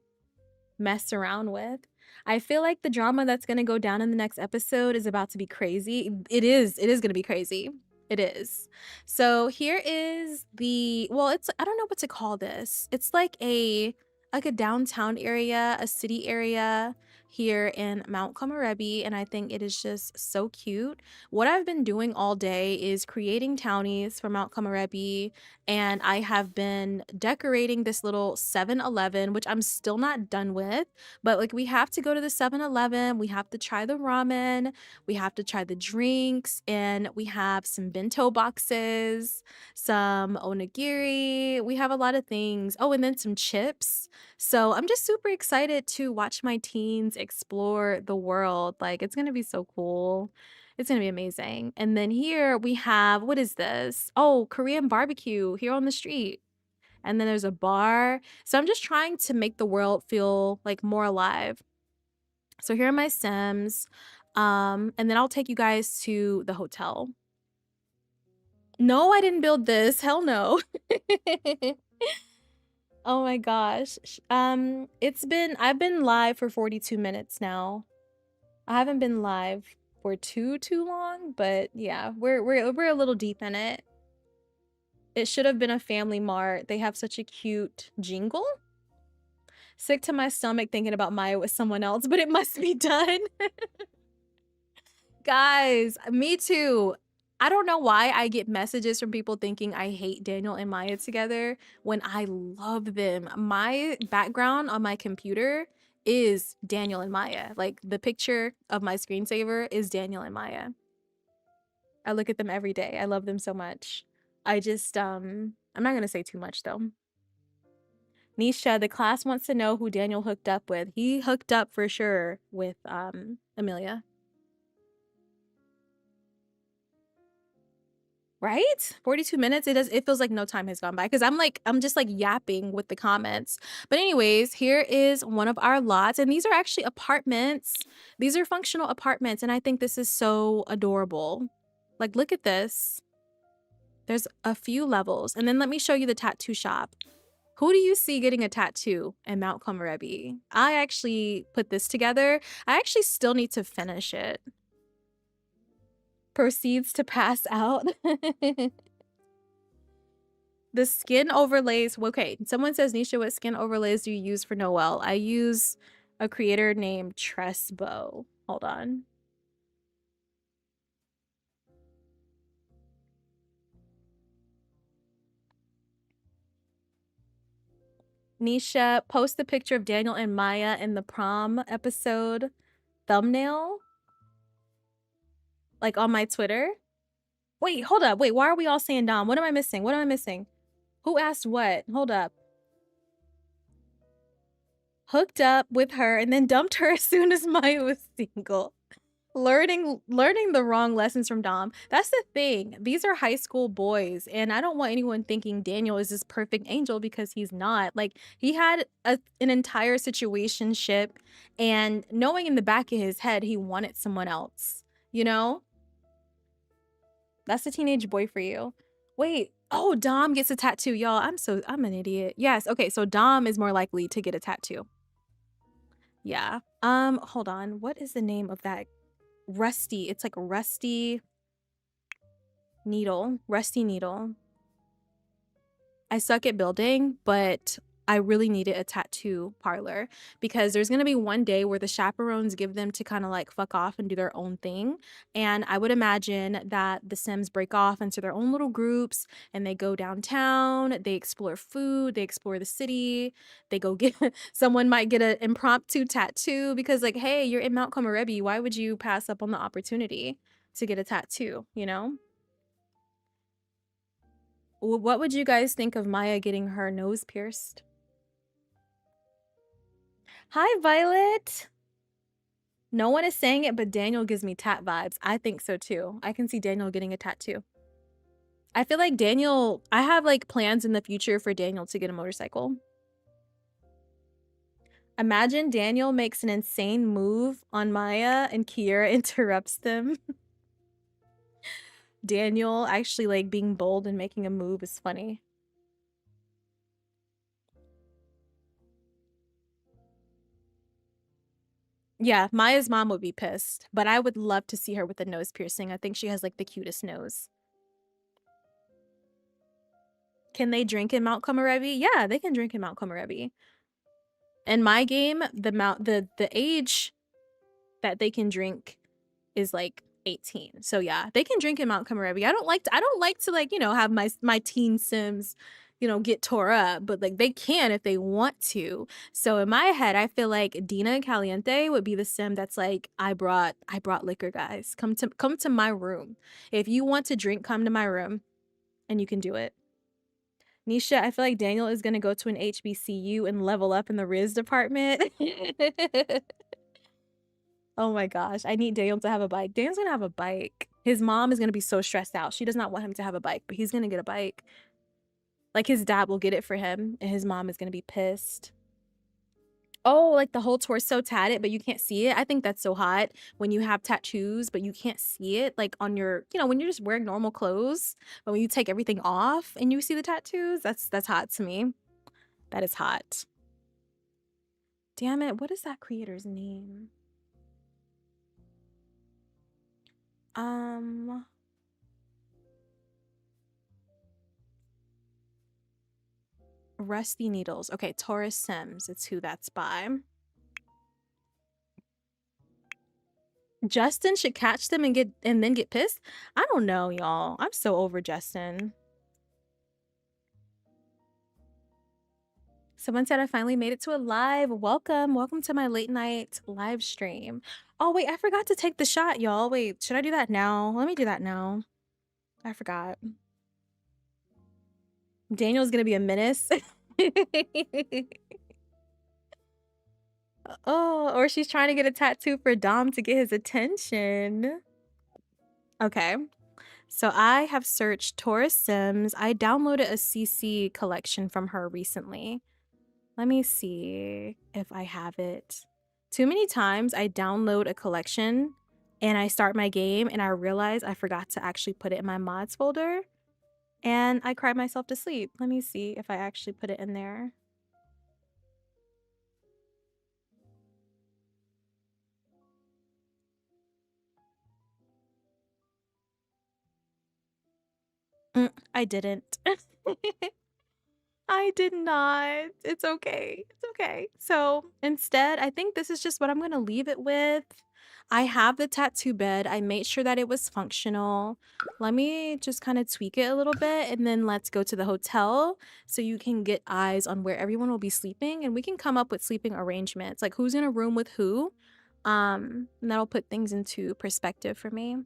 mess around with. I feel like the drama that's gonna go down in the next episode is about to be crazy. It is gonna be crazy. It is. So here is the, well, it's, I don't know what to call this. It's like a downtown area, a city area here in Mount Komorebi, and I think it is just so cute. What I've been doing all day is creating townies for Mount Komorebi, and I have been decorating this little 7-Eleven, which I'm still not done with, but like we have to go to the 7-Eleven, we have to try the ramen, we have to try the drinks, and we have some bento boxes, some onigiri. We have a lot of things. Oh, and then some chips. So I'm just super excited to watch my teens explore the world. Like, it's going to be so cool. It's going to be amazing. And then here we have, what is this? Oh, Korean barbecue here on the street. And then there's a bar. So I'm just trying to make the world feel like more alive. So here are my Sims. And then I'll take you guys to the hotel. No, I didn't build this. Hell no. Oh my gosh. I've been live for 42 minutes now. I haven't been live for too long, but yeah, we're a little deep in it. It should have been a Family Mart. They have such a cute jingle. Sick to my stomach thinking about Maya with someone else, but it must be done. Guys, me too. I don't know why I get messages from people thinking I hate Daniel and Maya together when I love them. My background on my computer is Daniel and Maya. Like, the picture of my screensaver is Daniel and Maya. I look at them every day. I love them so much. I just, I'm not gonna say too much though. Nisha, the class wants to know who Daniel hooked up with. He hooked up for sure with Amelia. Right? 42 minutes. It feels like no time has gone by because I'm just like yapping with the comments. But anyways, here is one of our lots, and these are actually apartments. These are functional apartments, and I think this is so adorable. Like, look at this. There's a few levels. And then let me show you the tattoo shop. Who do you see getting a tattoo in Mount Komorebi? I actually put this together. I actually still need to finish it. Proceeds to pass out. The skin overlays. Okay, someone says, Nisha, what skin overlays do you use for Noelle? I use a creator named Tresbo. Hold on. Nisha, post the picture of Daniel and Maya in the prom episode thumbnail. Like on my Twitter. Wait, hold up. Wait, why are we all saying Dom? What am I missing? What am I missing? Who asked what? Hold up. Hooked up with her and then dumped her as soon as Maya was single. Learning the wrong lessons from Dom. That's the thing. These are high school boys, and I don't want anyone thinking Daniel is this perfect angel because he's not. Like he had an entire situationship, and knowing in the back of his head he wanted someone else. You know? That's the teenage boy for you. Wait. Oh, Dom gets a tattoo, y'all. I'm an idiot. Yes. Okay, so Dom is more likely to get a tattoo. Yeah. Hold on. What is the name of that? Rusty. It's like Rusty Needle. Rusty Needle. I suck at building, but I really needed a tattoo parlor because there's going to be one day where the chaperones give them to kind of like fuck off and do their own thing. And I would imagine that the Sims break off into their own little groups and they go downtown, they explore food, they explore the city, they go get someone might get an impromptu tattoo because like, hey, you're in Mount Komorebi. Why would you pass up on the opportunity to get a tattoo, you know? What would you guys think of Maya getting her nose pierced? Hi, Violet. No one is saying it, but Daniel gives me tat vibes. I think so too. I can see Daniel getting a tattoo. I feel like Daniel, I have like plans in the future for Daniel to get a motorcycle. Imagine Daniel makes an insane move on Maya and Kiera interrupts them. Daniel actually like being bold and making a move is funny. Yeah, Maya's mom would be pissed, but I would love to see her with a nose piercing. I think she has like the cutest nose. Can they drink in Mount Komorebi? Yeah, they can drink in Mount Komorebi. In my game, the age that they can drink is like 18. So yeah, they can drink in Mount Komorebi. I don't like to like, you know, have my teen Sims, you know, get tore up, but like they can if they want to. So in my head, I feel like Dina Caliente would be the Sim that's like, I brought liquor, guys. Come to my room. If you want to drink, come to my room and you can do it. Nisha, I feel like Daniel is gonna go to an HBCU and level up in the Riz department. Oh my gosh, I need Daniel to have a bike. Daniel's gonna have a bike. His mom is gonna be so stressed out. She does not want him to have a bike, but he's gonna get a bike. Like his dad will get it for him, and his mom is gonna be pissed. Oh, like the whole torso tatted, but you can't see it. I think that's so hot when you have tattoos, but you can't see it, like on your, you know, when you're just wearing normal clothes, but when you take everything off and you see the tattoos, that's hot to me. That is hot. Damn it, what is that creator's name? Rusty Needles. Okay, Taurus Sims. It's who that's by. Justin should catch them and then get pissed. I don't know, y'all. I'm so over Justin. Someone said I finally made it to a live. Welcome to my late night live stream. Oh wait, I forgot to take the shot, y'all. Wait, should I do that now? Let me do that now. I forgot. Daniel's gonna be a menace. Oh, or she's trying to get a tattoo for Dom to get his attention. Okay. So I have searched Taurus Sims. I downloaded a CC collection from her recently. Let me see if I have it. Too many times I download a collection and I start my game and I realize I forgot to actually put it in my mods folder and I cry myself to sleep. Let me see if I actually put it in there. I didn't. I did not. It's okay. It's okay. So instead, I think this is just what I'm going to leave it with. I have the tattoo bed. I made sure that it was functional. Let me just kind of tweak it a little bit and then let's go to the hotel so you can get eyes on where everyone will be sleeping and we can come up with sleeping arrangements, like who's in a room with who. And that'll put things into perspective for me.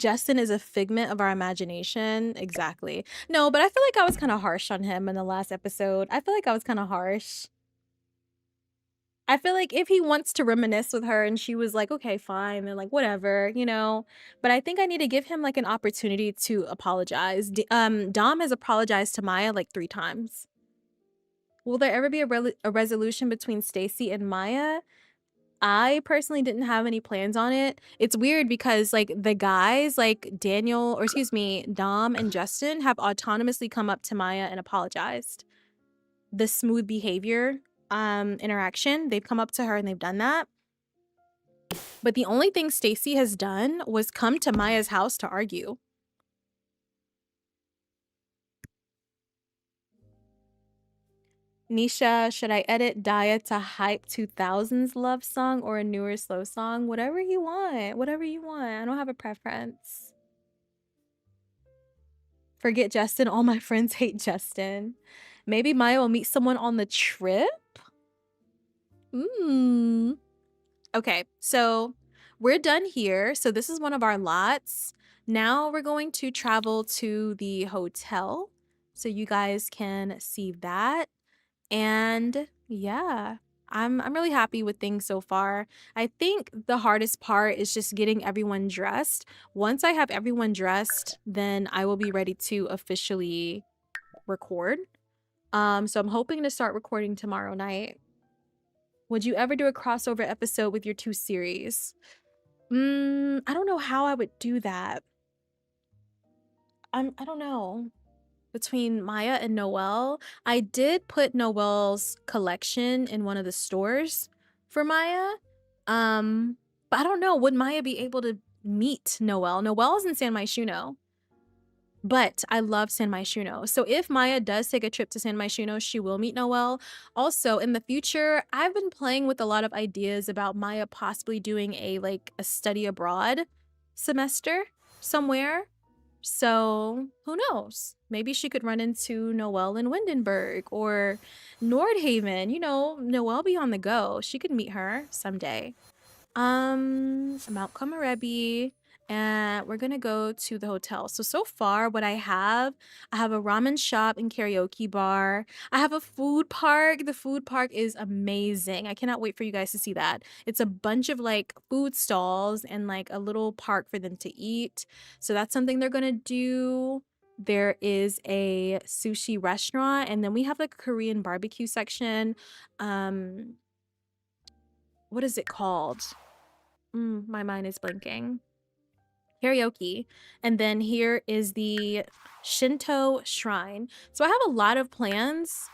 Justin is a figment of our imagination. Exactly. No, but I feel like I was kind of harsh on him in the last episode. I feel like I was kind of harsh. I feel like if he wants to reminisce with her and she was like, okay, fine, then like whatever, you know. But I think I need to give him like an opportunity to apologize. Dom has apologized to Maya like 3 times. Will there ever be a resolution between Stacy and Maya? I personally didn't have any plans on it. It's weird because like the guys like Daniel, or excuse me, Dom and Justin have autonomously come up to Maya and apologized. The smooth behavior interaction, they've come up to her and they've done that. But the only thing Stacy has done was come to Maya's house to argue. Nisha, should I edit Daya to hype 2000s love song or a newer slow song? Whatever you want. Whatever you want. I don't have a preference. Forget Justin. All my friends hate Justin. Maybe Maya will meet someone on the trip? Okay, so we're done here. So this is one of our lots. Now we're going to travel to the hotel so you guys can see that. And yeah, I'm really happy with things so far. I think the hardest part is just getting everyone dressed. Once I have everyone dressed, then I will be ready to officially record. So I'm hoping to start recording tomorrow night. Would you ever do a crossover episode with your 2 series? I don't know how I would do that. I don't know. Between Maya and Noelle, I did put Noelle's collection in one of the stores for Maya. But I don't know, would Maya be able to meet Noelle? Noelle's in San Myshuno. But I love San Myshuno. So if Maya does take a trip to San Myshuno, she will meet Noelle. Also, in the future, I've been playing with a lot of ideas about Maya possibly doing a study abroad semester somewhere. So who knows? Maybe she could run into Noelle in Windenburg or Nordhaven. You know, Noelle be on the go. She could meet her someday. Mount Komorebi, and we're gonna go to the hotel. So far what I have a ramen shop and karaoke bar. I have a food park. The food park is amazing. I cannot wait for you guys to see that. It's a bunch of like food stalls and like a little park for them to eat. So that's something they're gonna do. There is a sushi restaurant, and then we have like a Korean barbecue section. What is it called? My mind is blanking. Karaoke. And then here is the Shinto shrine. So I have a lot of plans.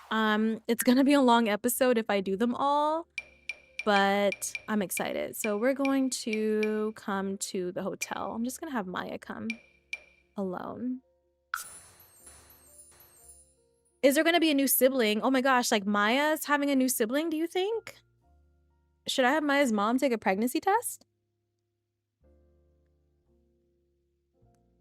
It's gonna be a long episode if I do them all, but I'm excited. So we're going to come to the hotel. I'm just gonna have Maya come alone. Is there gonna be a new sibling? Oh my gosh, like Maya's having a new sibling, do you think? Should I have Maya's mom take a pregnancy test?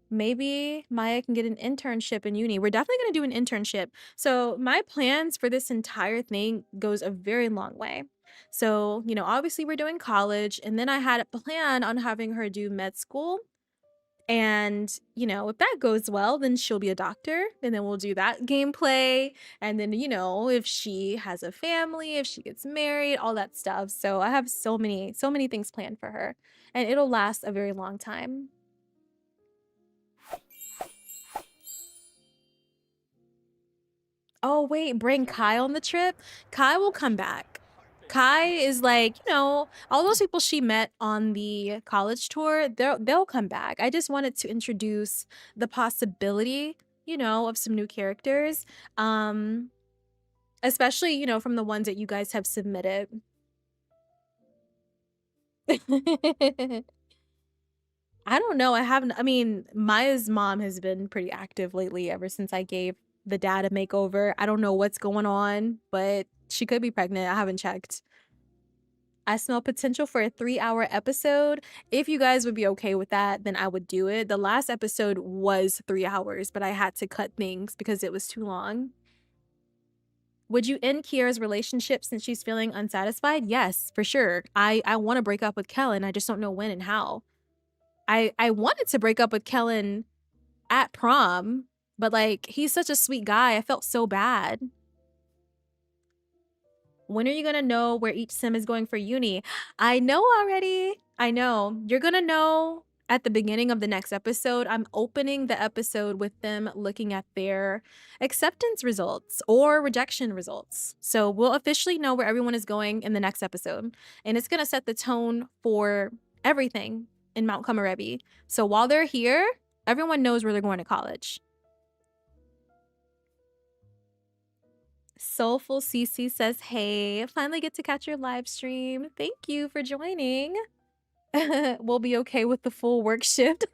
Maybe Maya can get an internship in uni. We're definitely going to do an internship. So my plans for this entire thing goes a very long way. So, you know, obviously we're doing college, and then I had a plan on having her do med school. And, you know, if that goes well, then she'll be a doctor, and then we'll do that gameplay. And then, you know, if she has a family, if she gets married, all that stuff. So I have so many things planned for her, and it'll last a very long time. Oh, wait, bring Kai on the trip? Kai will come back. Kai is like, you know, all those people she met on the college tour, they'll come back. I just wanted to introduce the possibility, you know, of some new characters. Especially, you know, from the ones that you guys have submitted. I don't know. I mean, Maya's mom has been pretty active lately ever since I gave the dad a makeover. I don't know what's going on, but she could be pregnant. I haven't checked. I smell potential for a 3-hour episode. If you guys would be okay with that, then I would do it. The last episode was 3 hours, but I had to cut things because it was too long. Would you end Kiera's relationship since she's feeling unsatisfied? Yes, for sure. I want to break up with Kellen. I just don't know when and how. I wanted to break up with Kellen at prom, but like he's such a sweet guy. I felt so bad. When are you gonna know where each sim is going for uni? I know already. I know. You're gonna know at the beginning of the next episode. I'm opening the episode with them looking at their acceptance results or rejection results. So we'll officially know where everyone is going in the next episode. And it's gonna set the tone for everything in Mount Komorebi. So while they're here, everyone knows where they're going to college. Soulful CC says, hey, finally get to catch your live stream. Thank you for joining. We'll be okay with the full work shift.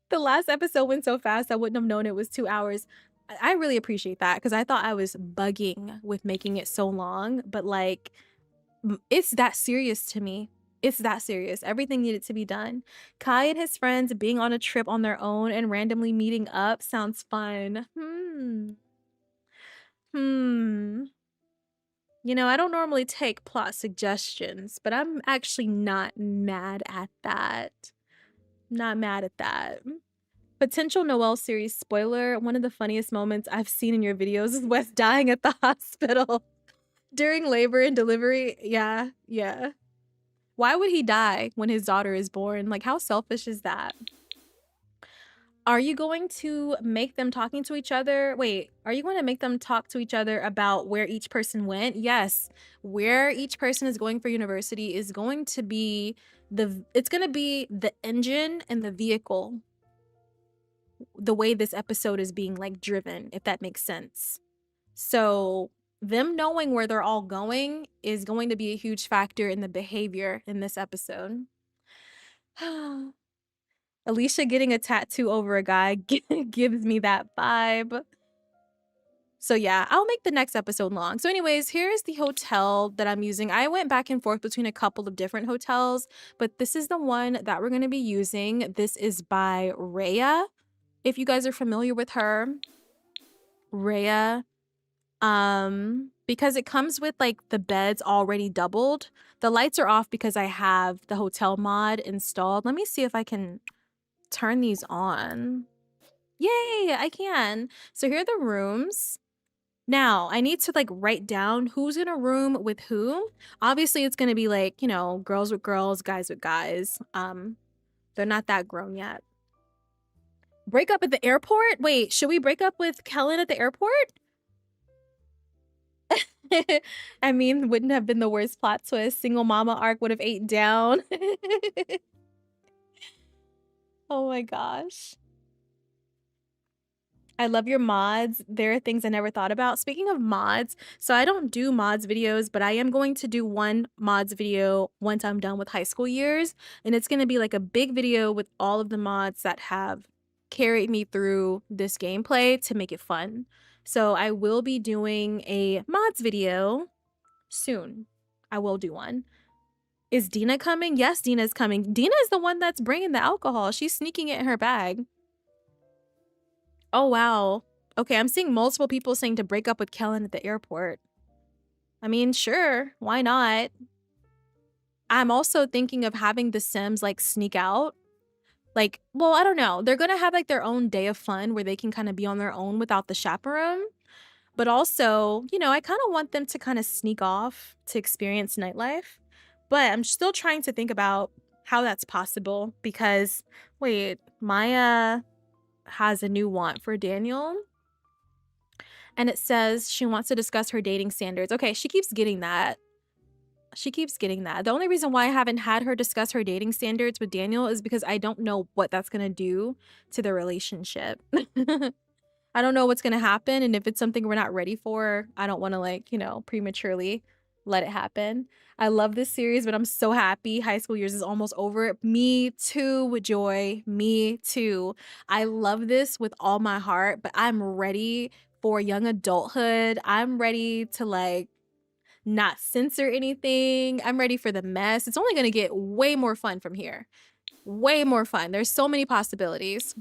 The last episode went so fast, I wouldn't have known it was 2 hours. I really appreciate that because I thought I was bugging with making it so long, but like, it's that serious to me. It's that serious. Everything needed to be done. Kai and his friends being on a trip on their own and randomly meeting up sounds fun. You know, I don't normally take plot suggestions, but I'm actually not mad at that. Not mad at that. Potential Noelle series spoiler, one of the funniest moments I've seen in your videos is Wes dying at the hospital during labor and delivery. Yeah. Why would he die when his daughter is born? Like, how selfish is that? Are you going to make them talking to each other? Wait, are you going to make them talk to each other about where each person went? Yes. Where each person is going for university is going to be it's going to be the engine and the vehicle. The way this episode is being like driven, if that makes sense. So them knowing where they're all going is going to be a huge factor in the behavior in this episode. Alicia getting a tattoo over a guy gives me that vibe. So yeah, I'll make the next episode long. So anyways, here's the hotel that I'm using. I went back and forth between a couple of different hotels, but this is the one that we're going to be using. This is by Rhea. If you guys are familiar with her, Rhea, because it comes with like the beds already doubled. The lights are off because I have the hotel mod installed. Let me see if I can turn these on. Yay, I can. So here are the rooms. Now I need to like write down who's in a room with whom. Obviously it's going to be like, you know, girls with girls, guys with guys. They're not that grown yet. Break up at the airport? Wait, should we break up with Kellen at the airport? I mean, wouldn't have been the worst plot twist. Single mama arc would have ate down. Oh my gosh. I love your mods. There are things I never thought about. Speaking of mods, so I don't do mods videos, but I am going to do one mods video once I'm done with high school years. And it's going to be like a big video with all of the mods that have carried me through this gameplay to make it fun. So I will be doing a mods video soon. I will do one. Is Dina coming? Yes, Dina's coming. Dina is the one that's bringing the alcohol. She's sneaking it in her bag. Oh, wow. Okay, I'm seeing multiple people saying to break up with Kellen at the airport. I mean, sure, why not? I'm also thinking of having the Sims like sneak out. Like, well, I don't know. They're gonna have like their own day of fun where they can kind of be on their own without the chaperone. But also, you know, I kind of want them to kind of sneak off to experience nightlife. But I'm still trying to think about how that's possible because, wait, Maya has a new want for Daniel. And it says she wants to discuss her dating standards. Okay, she keeps getting that. She keeps getting that. The only reason why I haven't had her discuss her dating standards with Daniel is because I don't know what that's going to do to the relationship. I don't know what's going to happen. And if it's something we're not ready for, I don't want to like, you know, prematurely let it happen. I love this series, but I'm so happy high school years is almost over. Me too, Joy. Me too. I love this with all my heart, but I'm ready for young adulthood. I'm ready to like not censor anything. I'm ready for the mess. It's only going to get way more fun from here. Way more fun. There's so many possibilities.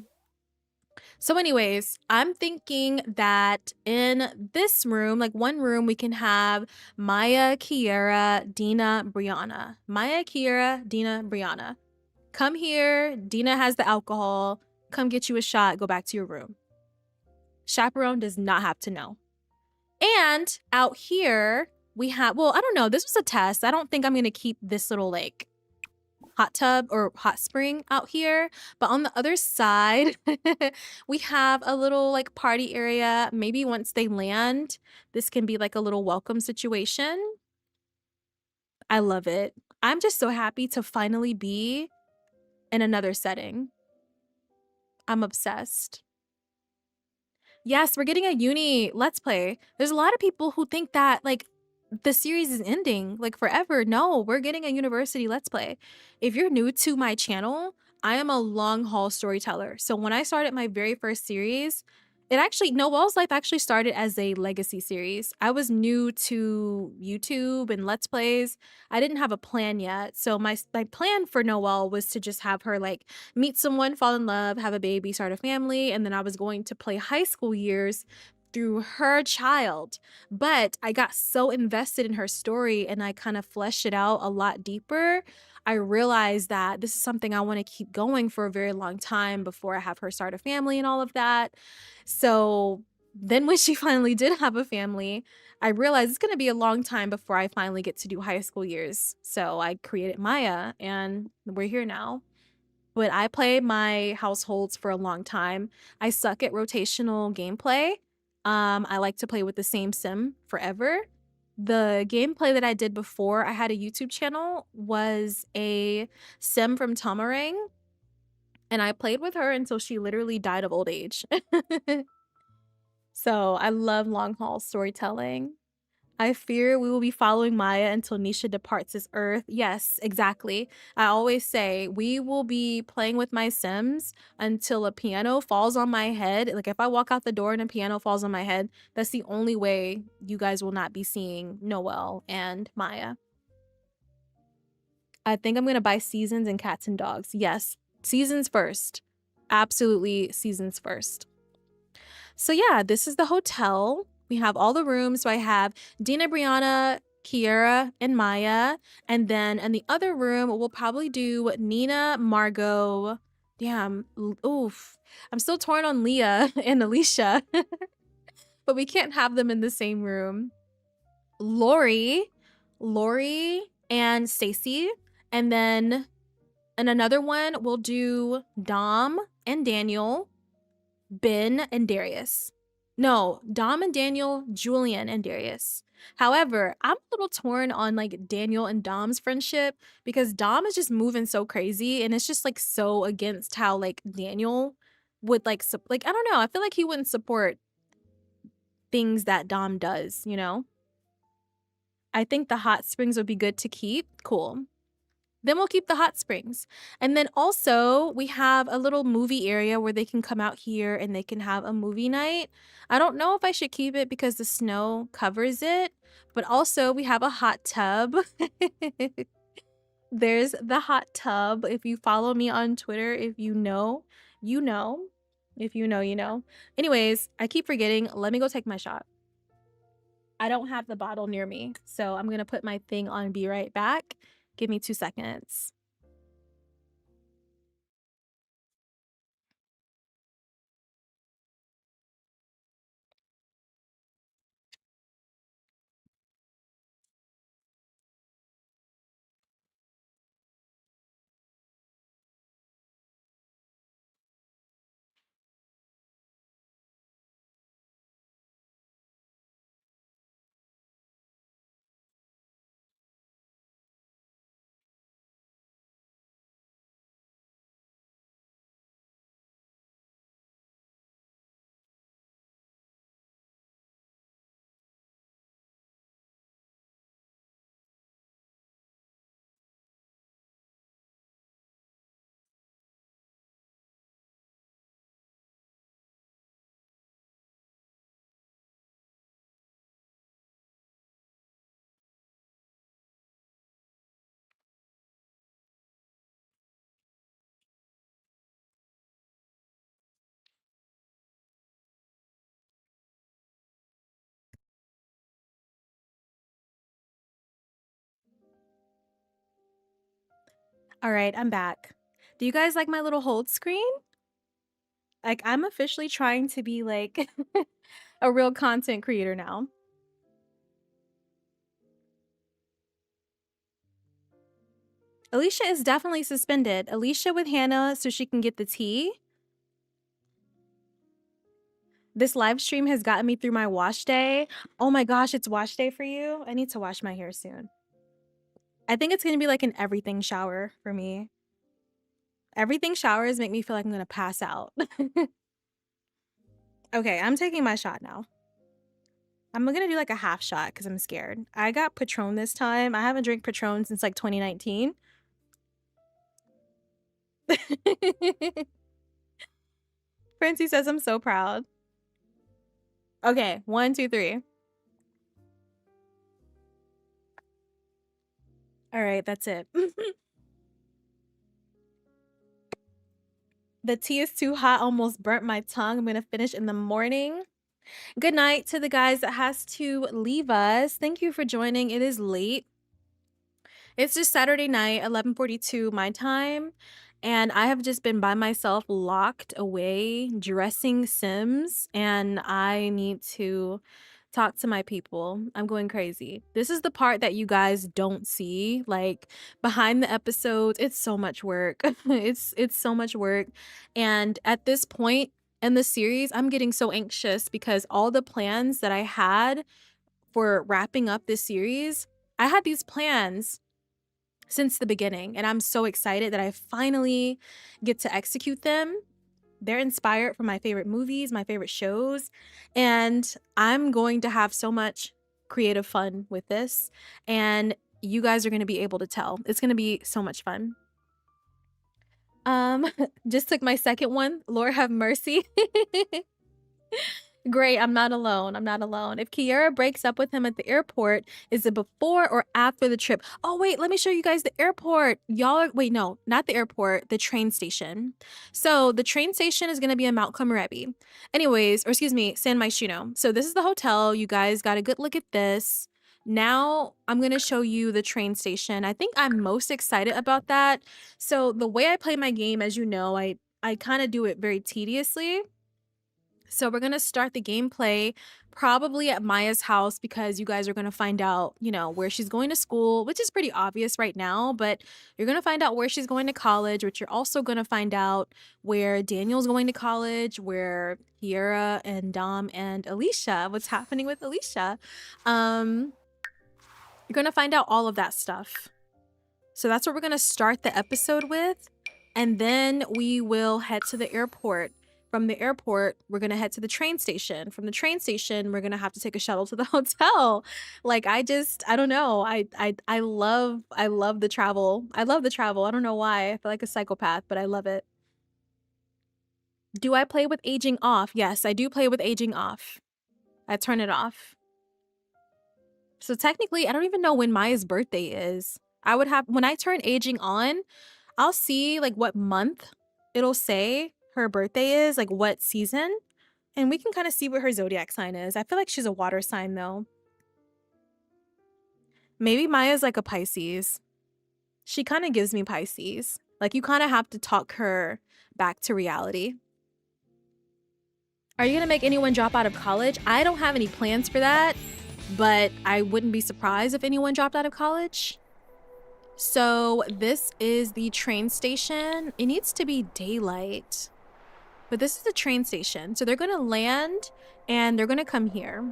So anyways, I'm thinking that in this room, like one room, we can have Maya, Kiera, Dina, Brianna. Maya, Kiera, Dina, Brianna. Come here. Dina has the alcohol. Come get you a shot. Go back to your room. Chaperone does not have to know. And out here, we have, well, I don't know. This was a test. I don't think I'm going to keep this little like hot tub or hot spring out here. But on the other side, we have a little like party area. Maybe once they land, this can be like a little welcome situation. I love it. I'm just so happy to finally be in another setting. I'm obsessed. Yes, we're getting a uni Let's Play. There's a lot of people who think that like the series is ending like forever. No, we're getting a university Let's Play. If you're new to my channel, I am a long haul storyteller. So when I started my very first series, it actually, Noelle's Life actually started as a legacy series. I was new to YouTube and Let's Plays. I didn't have a plan yet. So my plan for Noelle was to just have her like meet someone, fall in love, have a baby, start a family, and then I was going to play high school years through her child. But I got so invested in her story and I kind of fleshed it out a lot deeper. I realized that this is something I want to keep going for a very long time before I have her start a family and all of that. So then when she finally did have a family, I realized it's going to be a long time before I finally get to do high school years. So I created Maya and we're here now. But I play my households for a long time. I suck at rotational gameplay. I like to play with the same sim forever. The gameplay that I did before I had a YouTube channel was a sim from Tamarang, and I played with her until she literally died of old age. So I love long haul storytelling. I fear we will be following Maya until Nisha departs this earth. Yes, exactly. I always say we will be playing with my Sims until a piano falls on my head. Like if I walk out the door and a piano falls on my head, that's the only way you guys will not be seeing Noelle and Maya. I think I'm going to buy seasons and cats and dogs. Yes, seasons first. Absolutely seasons first. So yeah, this is the hotel. We have all the rooms. So I have Dina, Brianna, Kiera, and Maya. And then in the other room, we'll probably do Nina, Margot. Damn, oof. I'm still torn on Leah and Alicia, but we can't have them in the same room. Lori, and Stacy. And then in another one, we'll do Dom and Daniel, Ben and Darius. No, Dom and Daniel, Julian and Darius. However, I'm a little torn on like Daniel and Dom's friendship because Dom is just moving so crazy and it's just like so against how like Daniel would like like I don't know, I feel like he wouldn't support things that Dom does, you know? I think the hot springs would be good to keep. Cool. Then we'll keep the hot springs. And then also we have a little movie area where they can come out here and they can have a movie night. I don't know if I should keep it because the snow covers it, but also we have a hot tub. There's the hot tub. If you follow me on Twitter, if you know, you know. If you know, you know. Anyways, I keep forgetting. Let me go take my shot. I don't have the bottle near me, so I'm going to put my thing on Be Right Back. Give me 2 seconds. All right, I'm back. Do you guys like my little hold screen? Like, I'm officially trying to be like a real content creator now. Alicia is definitely suspended. Alicia with Hannah so she can get the tea. This live stream has gotten me through my wash day. Oh my gosh, it's wash day for you? I need to wash my hair soon. I think it's going to be like an everything shower for me. Everything showers make me feel like I'm going to pass out. Okay, I'm taking my shot now. I'm going to do like a half shot because I'm scared. I got Patron this time. I haven't drank Patron since like 2019. Francie says I'm so proud. Okay, 1, 2, 3. All right, that's it. The tea is too hot, almost burnt my tongue. I'm going to finish in the morning. Good night to the guys that has to leave us. Thank you for joining. It is late. It's just Saturday night, 11:42 my time, and I have just been by myself, locked away, dressing Sims, and I need to talk to my people. I'm going crazy. This is the part that you guys don't see, like behind the episodes. It's so much work. It's so much work, and at this point in the series, I'm getting so anxious because all the plans that I had for wrapping up this series, I had these plans since the beginning, and I'm so excited that I finally get to execute them. They're inspired from my favorite movies, my favorite shows, and I'm going to have so much creative fun with this, and you guys are going to be able to tell. It's going to be so much fun. Just took my second one. Lord have mercy. Great, I'm not alone. I'm not alone. If Kiera breaks up with him at the airport, is it before or after the trip? Oh, wait, let me show you guys the airport. Y'all are, wait, no, not the airport, the train station. So the train station is going to be in Mount Komorebi. Anyways, or excuse me, San Myshuno. So this is the hotel. You guys got a good look at this. Now I'm going to show you the train station. I think I'm most excited about that. So the way I play my game, as you know, I kind of do it very tediously. So we're going to start the gameplay probably at Maya's house because you guys are going to find out, you know, where she's going to school, which is pretty obvious right now, but you're going to find out where she's going to college, which you're also going to find out where Daniel's going to college, where Kiera and Dom and Alicia, what's happening with Alicia. You're going to find out all of that stuff. So that's what we're going to start the episode with. And then we will head to the airport. From the airport, we're going to head to the train station. From the train station, we're going to have to take a shuttle to the hotel. Like, I don't know. I love the travel. I love the travel. I don't know why. I feel like a psychopath, but I love it. Do I play with aging off? Yes, I do play with aging off. I turn it off. So technically, I don't even know when Maya's birthday is. I would have, when I turn aging on, I'll see like what month it'll say her birthday is, like what season, and we can kind of see what her zodiac sign is. I feel like she's a water sign though. Maybe Maya's like a Pisces. She kind of gives me Pisces. Like you kind of have to talk her back to reality. Are you gonna make anyone drop out of college? I don't have any plans for that, but I wouldn't be surprised if anyone dropped out of college. So this is the train station. It needs to be daylight. But this is the train station. So they're going to land and they're going to come here.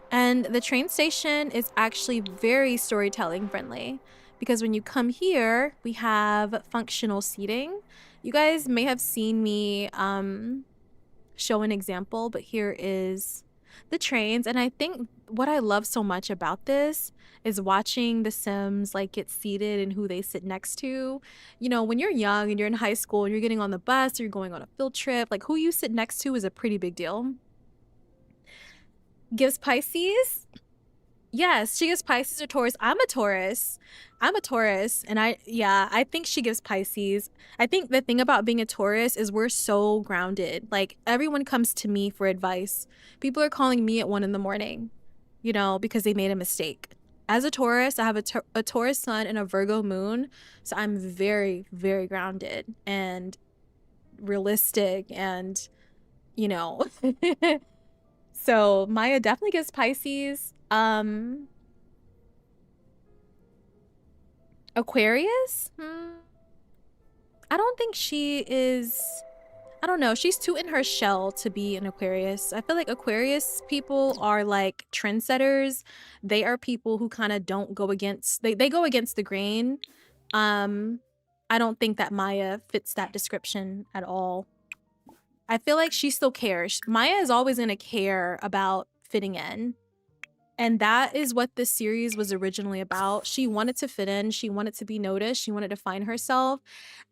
And the train station is actually very storytelling friendly because when you come here, we have functional seating. You guys may have seen me show an example, but here is the trains. And I think what I love so much about this is watching the Sims like get seated and who they sit next to. You know, when you're young and you're in high school and you're getting on the bus or you're going on a field trip, like who you sit next to is a pretty big deal. Gives Pisces? Yes, she gives Pisces or Taurus. I'm a Taurus. And I think she gives Pisces. I think the thing about being a Taurus is we're so grounded. Like everyone comes to me for advice. People are calling me at 1 in the morning, you know, because they made a mistake. As a Taurus, I have a Taurus sun and a Virgo moon. So I'm very, very grounded and realistic and, you know. So Maya definitely gets Pisces. Aquarius? I don't think she is, I don't know. She's too in her shell to be an Aquarius. I feel like Aquarius people are like trendsetters. They are people who kind of don't go against, they go against the grain. I don't think that Maya fits that description at all. I feel like she still cares. Maya is always going to care about fitting in. And that is what this series was originally about. She wanted to fit in. She wanted to be noticed. She wanted to find herself.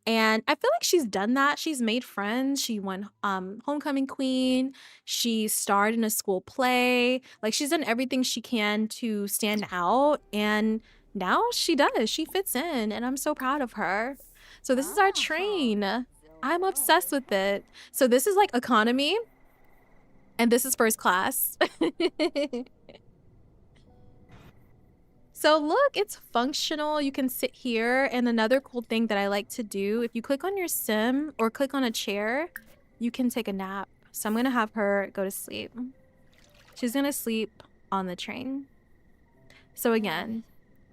And I feel like she's done that. She's made friends. She won Homecoming Queen. She starred in a school play. Like, she's done everything she can to stand out. And now she does. She fits in. And I'm so proud of her. So this is our train. I'm obsessed with it. So this is like economy. And this is first class. So look, it's functional. You can sit here. And another cool thing that I like to do, if you click on your sim or click on a chair, you can take a nap. So I'm going to have her go to sleep. She's going to sleep on the train. So again,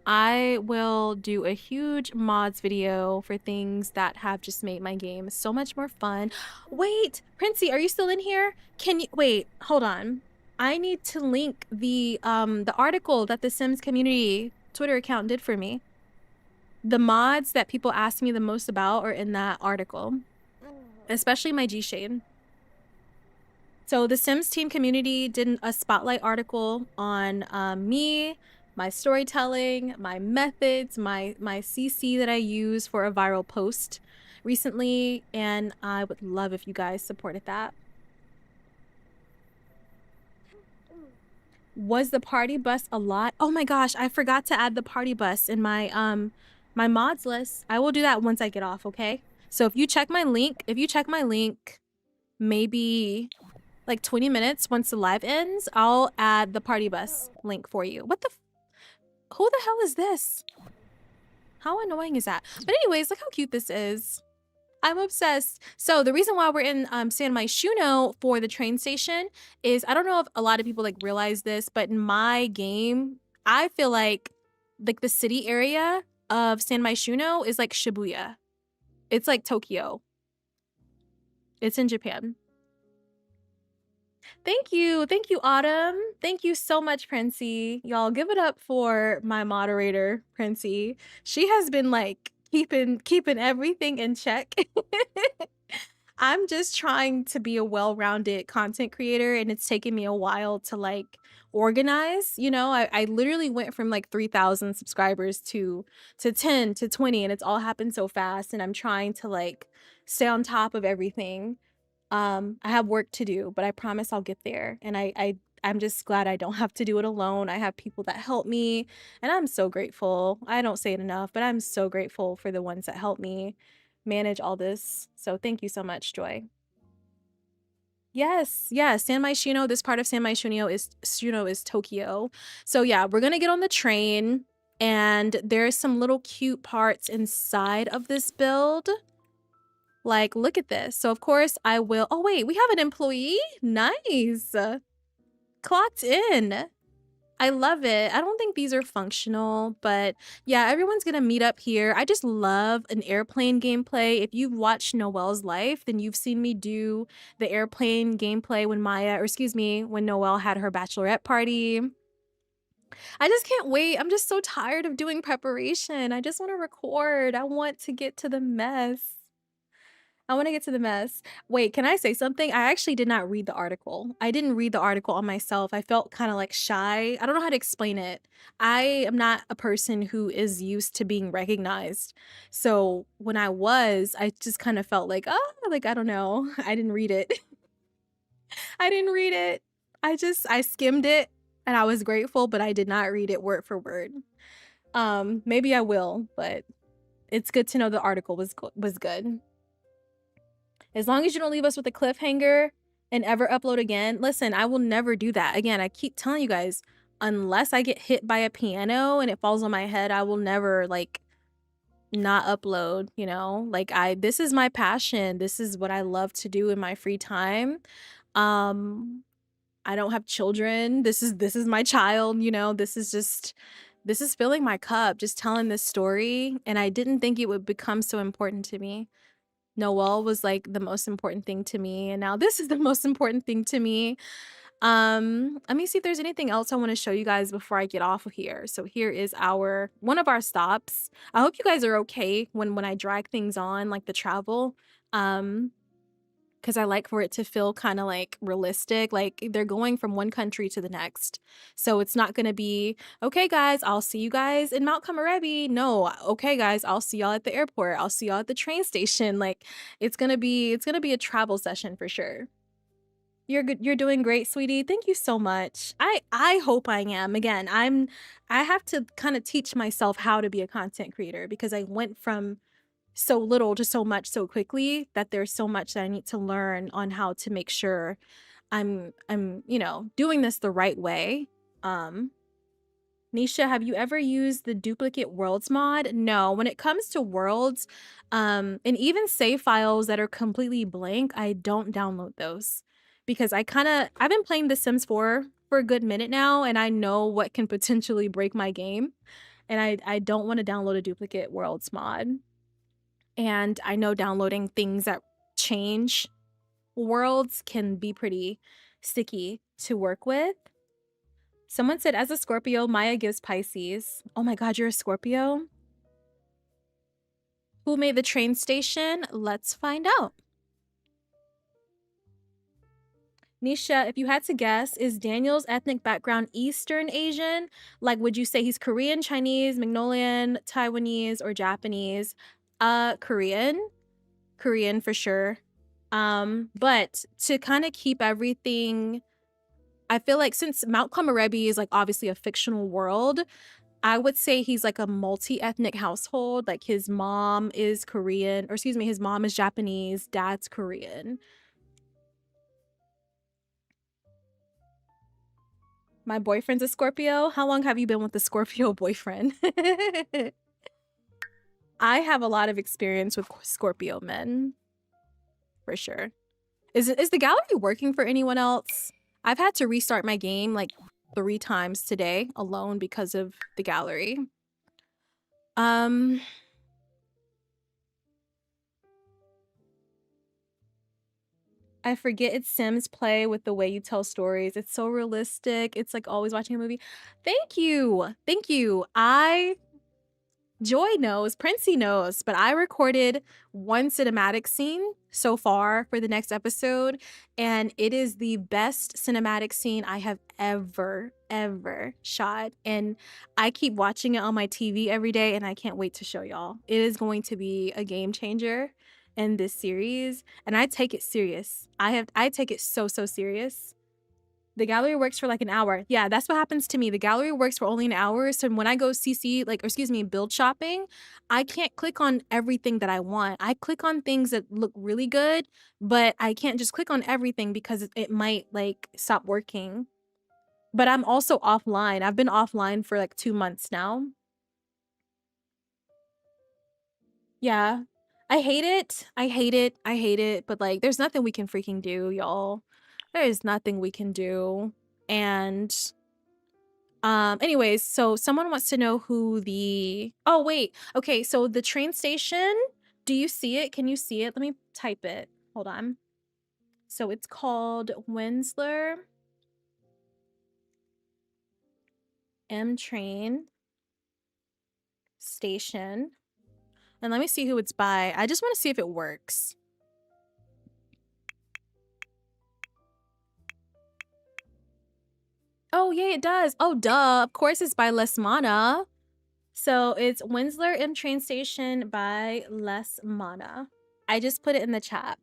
I will do a huge mods video for things that have just made my game so much more fun. Wait, Princey, are you still in here? Can you, wait, hold on. I need to link the article that the Sims community Twitter account did for me. The mods that people ask me the most about are in that article, especially my G-Shade. So the Sims team community did a spotlight article on me, my storytelling, my methods, my CC that I use for a viral post recently, and I would love if you guys supported that. Was the party bus a lot? Oh my gosh, I forgot to add the party bus in my my mods list. I will do that once I get off, okay? So if you check my link, maybe like 20 minutes once the live ends, I'll add the party bus link for you. What the who the hell is this? How annoying is that? But anyways, look how cute this is. I'm obsessed. So the reason why we're in San Myshuno for the train station is, I don't know if a lot of people like realize this, but in my game, I feel like the city area of San Myshuno is like Shibuya. It's like Tokyo. It's in Japan. Thank you, Autumn. Thank you so much, Princey. Y'all give it up for my moderator, Princey. She has been like keeping everything in check. I'm just trying to be a well-rounded content creator, and it's taken me a while to like organize. You know, I literally went from like 3,000 subscribers to 10 to 20, and it's all happened so fast, and I'm trying to like stay on top of everything. I have work to do, but I promise I'll get there. And I'm just glad I don't have to do it alone. I have people that help me, and I'm so grateful. I don't say it enough, but I'm so grateful for the ones that help me manage all this. So thank you so much, Joy. Yes, San Myshuno, this part of San Myshuno is Tokyo. So yeah, we're gonna get on the train, and there's some little cute parts inside of this build. Like, look at this. So of course I will, oh wait, we have an employee? Nice. Clocked in. I love it. I don't think these are functional, but yeah, everyone's gonna meet up here. I just love an airplane gameplay. If you've watched Noelle's life, then you've seen me do the airplane gameplay when when Noelle had her bachelorette party. I just can't wait. I'm just so tired of doing preparation. I just want to record. I want to get to the mess. Wait, can I say something? I actually did not read the article. I didn't read the article on myself. I felt kind of like shy. I don't know how to explain it. I am not a person who is used to being recognized. So when I just kind of felt like, oh, like, I don't know. I didn't read it. I didn't read it. I skimmed it, and I was grateful, but I did not read it word for word. Maybe I will, but it's good to know the article was good. As long as you don't leave us with a cliffhanger and ever upload again. Listen, I will never do that. Again, I keep telling you guys, unless I get hit by a piano and it falls on my head, I will never like not upload, you know? Like this is my passion. This is what I love to do in my free time. Um I don't have children. This is my child, you know. This is filling my cup, just telling this story, and I didn't think it would become so important to me. Noelle was like the most important thing to me, and now this is the most important thing to me. Let me see if there's anything else I want to show you guys before I get off of here. So here is our one of our stops. I hope you guys are okay when I drag things on, like the travel. Um, because I like for it to feel kind of like realistic. Like they're going from one country to the next. So it's not going to be, okay, guys, I'll see you guys in Mount Kamarebi. No, okay, guys, I'll see y'all at the airport. I'll see y'all at the train station. Like it's going to be a travel session for sure. You're good. You're doing great, sweetie. Thank you so much. I hope I am. Again, I have to kind of teach myself how to be a content creator because I went from so little to so much so quickly that there's so much that I need to learn on how to make sure I'm, you know, doing this the right way. Um Nisha, have you ever used the duplicate worlds mod? No. When it comes to worlds, and even save files that are completely blank, I don't download those because I've been playing The Sims 4 for a good minute now, and I know what can potentially break my game, and I don't want to download a duplicate worlds mod. And I know downloading things that change worlds can be pretty sticky to work with. Someone said, as a Scorpio, Maya gives Pisces. Oh my God, you're a Scorpio? Who made the train station? Let's find out. Nisha, if you had to guess, is Daniel's ethnic background Eastern Asian? Like, would you say he's Korean, Chinese, Magnolian, Taiwanese, or Japanese? Korean. Korean for sure. But to kind of keep everything, I feel like since Mount Kamarebi is like obviously a fictional world, I would say he's like a multi-ethnic household. Like his mom is Korean, or excuse me, his mom is Japanese, dad's Korean. My boyfriend's a Scorpio. How long have you been with a Scorpio boyfriend? I have a lot of experience with Scorpio men, for sure. Is the gallery working for anyone else? I've had to restart my game like 3 times today alone because of the gallery. I forget it's Sims play with the way you tell stories. It's so realistic. It's like always watching a movie. Thank you. Thank you. Joy knows, Princey knows, but I recorded one cinematic scene so far for the next episode, and it is the best cinematic scene I have ever shot. And I keep watching it on my TV every day, and I can't wait to show y'all. It is going to be a game changer in this series, and I take it serious. I take it so serious. The gallery works for like an hour. Yeah, that's what happens to me. The gallery works for only an hour. So when I go CC, like, or excuse me, build shopping, I can't click on everything that I want. I click on things that look really good, but I can't just click on everything because it might like stop working. But I'm also offline. I've been offline for like 2 months now. Yeah. I hate it. I hate it. I hate it. But like, there's nothing we can freaking do, y'all. There is nothing we can do. And anyways, so someone wants to know who the oh wait, okay, so the train station, do you see it? Can you see it? Let me type it. Hold on. So it's called Windsor M Train Station. And let me see who it's by. I just want to see if it works. Oh yeah, it does. Oh duh. Of course it's by Lesmana. So it's Windsor M Train Station by Lesmana. I just put it in the chat.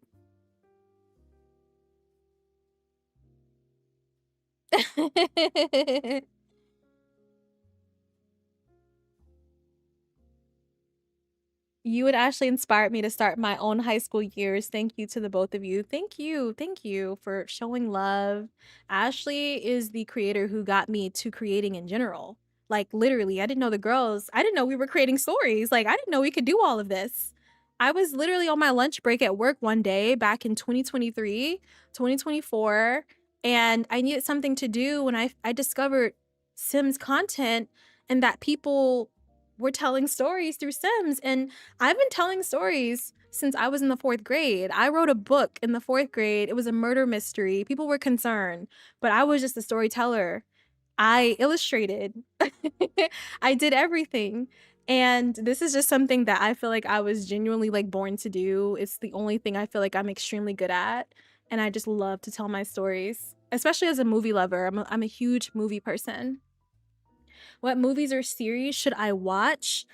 You and Ashley inspired me to start my own high school years. Thank you to the both of you. Thank you. Thank you for showing love. Ashley is the creator who got me to creating in general. Like, literally, I didn't know the girls, I didn't know we were creating stories. Like, I didn't know we could do all of this. I was literally on my lunch break at work one day back in 2023, 2024, and I needed something to do when I discovered Sims content and that people were telling stories through Sims. And I've been telling stories since I was in the 4th grade. I wrote a book in the 4th grade. It was a murder mystery. People were concerned, but I was just a storyteller. I illustrated. I did everything. And this is just something that I feel like I was genuinely like born to do. It's the only thing I feel like I'm extremely good at. And I just love to tell my stories, especially as a movie lover. I'm a huge movie person. What movies or series should I watch?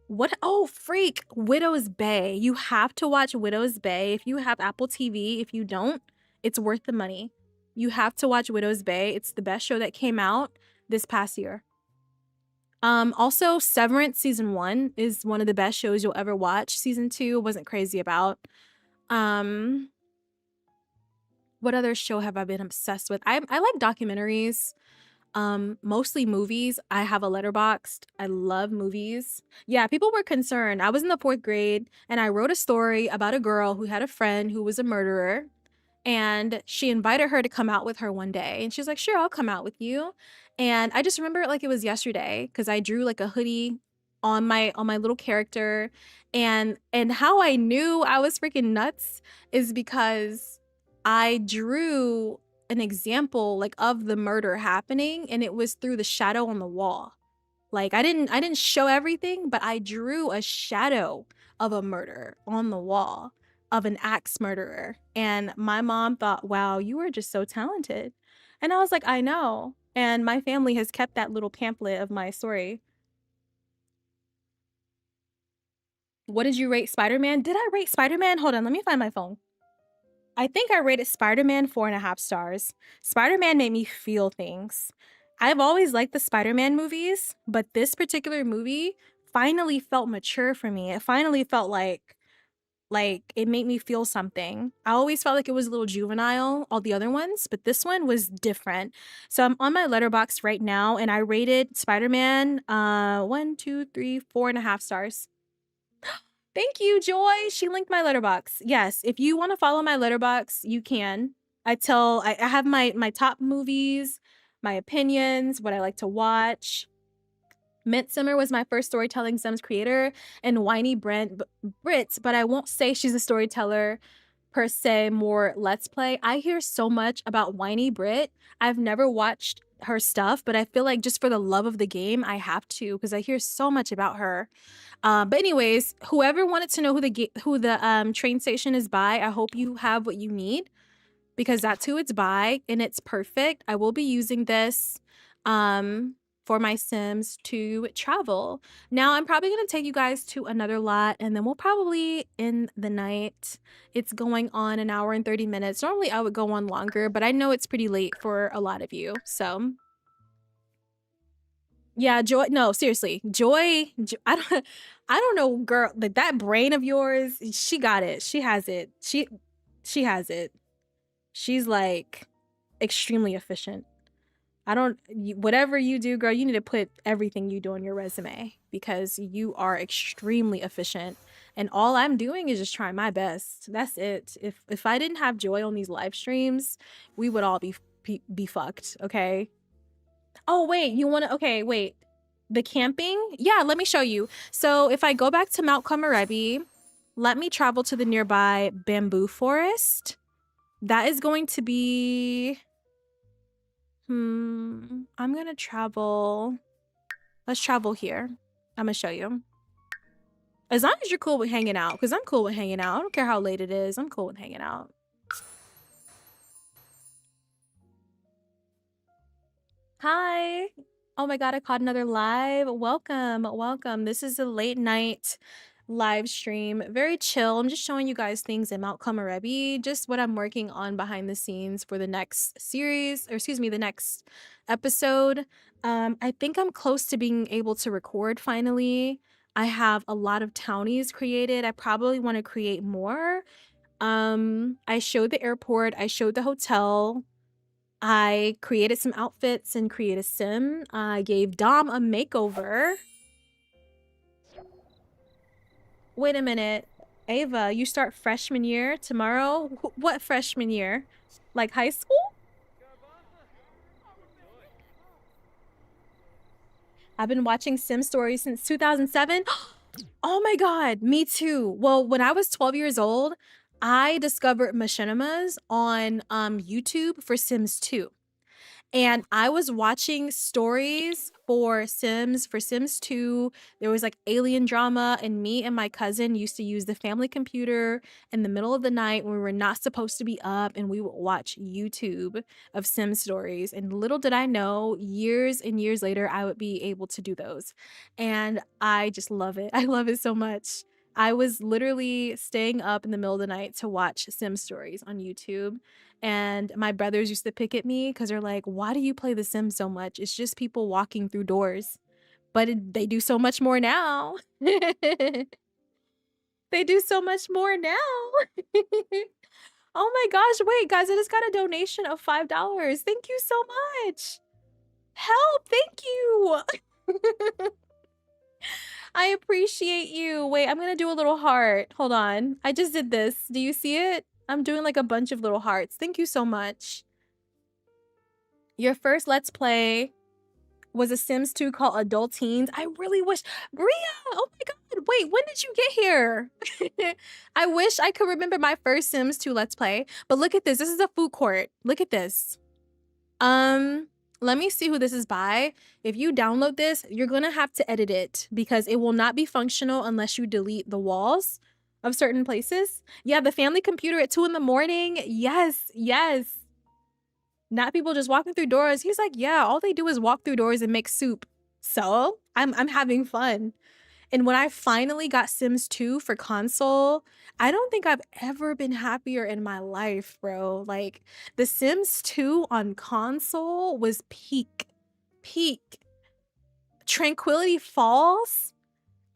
What? Oh, freak! Widow's Bay. You have to watch Widow's Bay. If you have Apple TV, if you don't, it's worth the money. You have to watch Widow's Bay. It's the best show that came out this past year. Also, Severance season 1 is one of the best shows you'll ever watch. Season 2 wasn't crazy about. What other show have I been obsessed with? I like documentaries. Mostly movies. I have a Letterboxd. I love movies. Yeah, people were concerned. I was in the 4th grade and I wrote a story about a girl who had a friend who was a murderer, and she invited her to come out with her one day. And she's like, "Sure, I'll come out with you." And I just remember it like it was yesterday because I drew like a hoodie on my little character. And how I knew I was freaking nuts is because I drew an example like of the murder happening, and it was through the shadow on the wall. Like I didn't show everything, but I drew a shadow of a murder on the wall of an axe murderer. And my mom thought, "Wow, you are just so talented." And I was like, "I know." And my family has kept that little pamphlet of my story. What did you rate Spider-Man? Did I rate Spider-Man? Hold on, let me find my phone. I think I rated Spider-Man 4.5 stars. Spider-Man made me feel things. I've always liked the Spider-Man movies, but this particular movie finally felt mature for me. It finally felt like it made me feel something. I always felt like it was a little juvenile, all the other ones, but this one was different. So I'm on my letterbox right now, and I rated Spider-Man 1, 2, 3, 4.5 stars. Thank you, Joy. She linked my letterbox. Yes, if you want to follow my letterbox, you can. I have my top movies, my opinions, what I like to watch. Mint Simmer was my first storytelling Sims creator, and Whiny Brit, but I won't say she's a storyteller per se, more Let's Play. I hear so much about Whiny Brit. I've never watched her stuff, but I feel like just for the love of the game, I have to because I hear so much about her. But anyways, whoever wanted to know who the train station is by, I hope you have what you need because that's who it's by and it's perfect. I will be using this for my Sims to travel. Now I'm probably going to take you guys to another lot and then we'll probably end the night. It's going on an hour and 30 minutes. Normally I would go on longer, but I know it's pretty late for a lot of you. So yeah, Joy. No, seriously, I don't know, girl. Like that brain of yours, she got it. She has it. She has it. She's like extremely efficient. Whatever you do, girl, you need to put everything you do on your resume because you are extremely efficient. And all I'm doing is just trying my best. That's it. If I didn't have Joy on these live streams, we would all be fucked. Okay. Oh, wait, you want to, okay, wait. The camping? Yeah, let me show you. So if I go back to Mount Komorebi, let me travel to the nearby bamboo forest. That is going to be, I'm going to travel. Let's travel here. I'm going to show you. As long as you're cool with hanging out, because I'm cool with hanging out. I don't care how late it is. I'm cool with hanging out. Hi. Oh my God, I caught another live. Welcome, welcome. This is a late night live stream. Very chill. I'm just showing you guys things in Mount Komorebi, just what I'm working on behind the scenes for the next series, or excuse me, the next episode. I think I'm close to being able to record finally. I have a lot of townies created. I probably want to create more. I showed the airport, I showed the hotel, I created some outfits and created a sim. I gave Dom a makeover. Wait a minute. Ava, you start freshman year tomorrow? What freshman year? Like high school? I've been watching Sim Stories since 2007. Oh my god, me too. Well, when I was 12 years old, I discovered machinimas on YouTube for Sims 2. And I was watching stories for Sims 2. There was like alien drama, and me and my cousin used to use the family computer in the middle of the night when we were not supposed to be up, and we would watch YouTube of Sim stories. And little did I know, years and years later, I would be able to do those. And I just love it. I love it so much. I was literally staying up in the middle of the night to watch Sim stories on YouTube. And my brothers used to pick at me because they're like, why do you play The Sims so much? It's just people walking through doors. But they do so much more now. They do so much more now. Oh my gosh, wait, guys, I just got a donation of $5. Thank you so much. Help, thank you. I appreciate you. Wait, I'm gonna do a little heart. Hold on. I just did this. Do you see it? I'm doing like a bunch of little hearts. Thank you so much. Your first Let's Play was a Sims 2 called Adult Teens. I really wish... Bria! Oh my god, wait, when did you get here? I wish I could remember my first Sims 2 Let's Play. But look at this. This is a food court. Look at this. Let me see who this is by. If you download this, you're gonna have to edit it because it will not be functional unless you delete the walls of certain places. Yeah, the family computer at 2 in the morning. Yes, yes. Not people just walking through doors. He's like, yeah, all they do is walk through doors and make soup. So I'm having fun. And when I finally got Sims 2 for console, I don't think I've ever been happier in my life, bro. Like, The Sims 2 on console was peak. Peak. Tranquility Falls.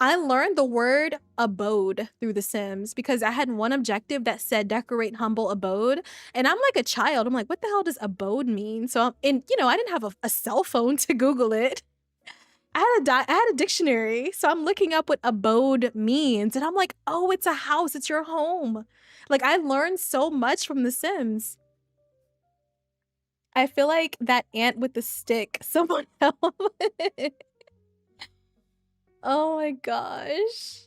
I learned the word abode through The Sims because I had one objective that said decorate humble abode. And I'm like a child. I'm like, what the hell does abode mean? So, and you know, I didn't have a cell phone to Google it. I had a dictionary, so I'm looking up what abode means, and I'm like, oh, it's a house, it's your home. Like, I learned so much from The Sims. I feel like that ant with the stick, someone help. Oh my gosh.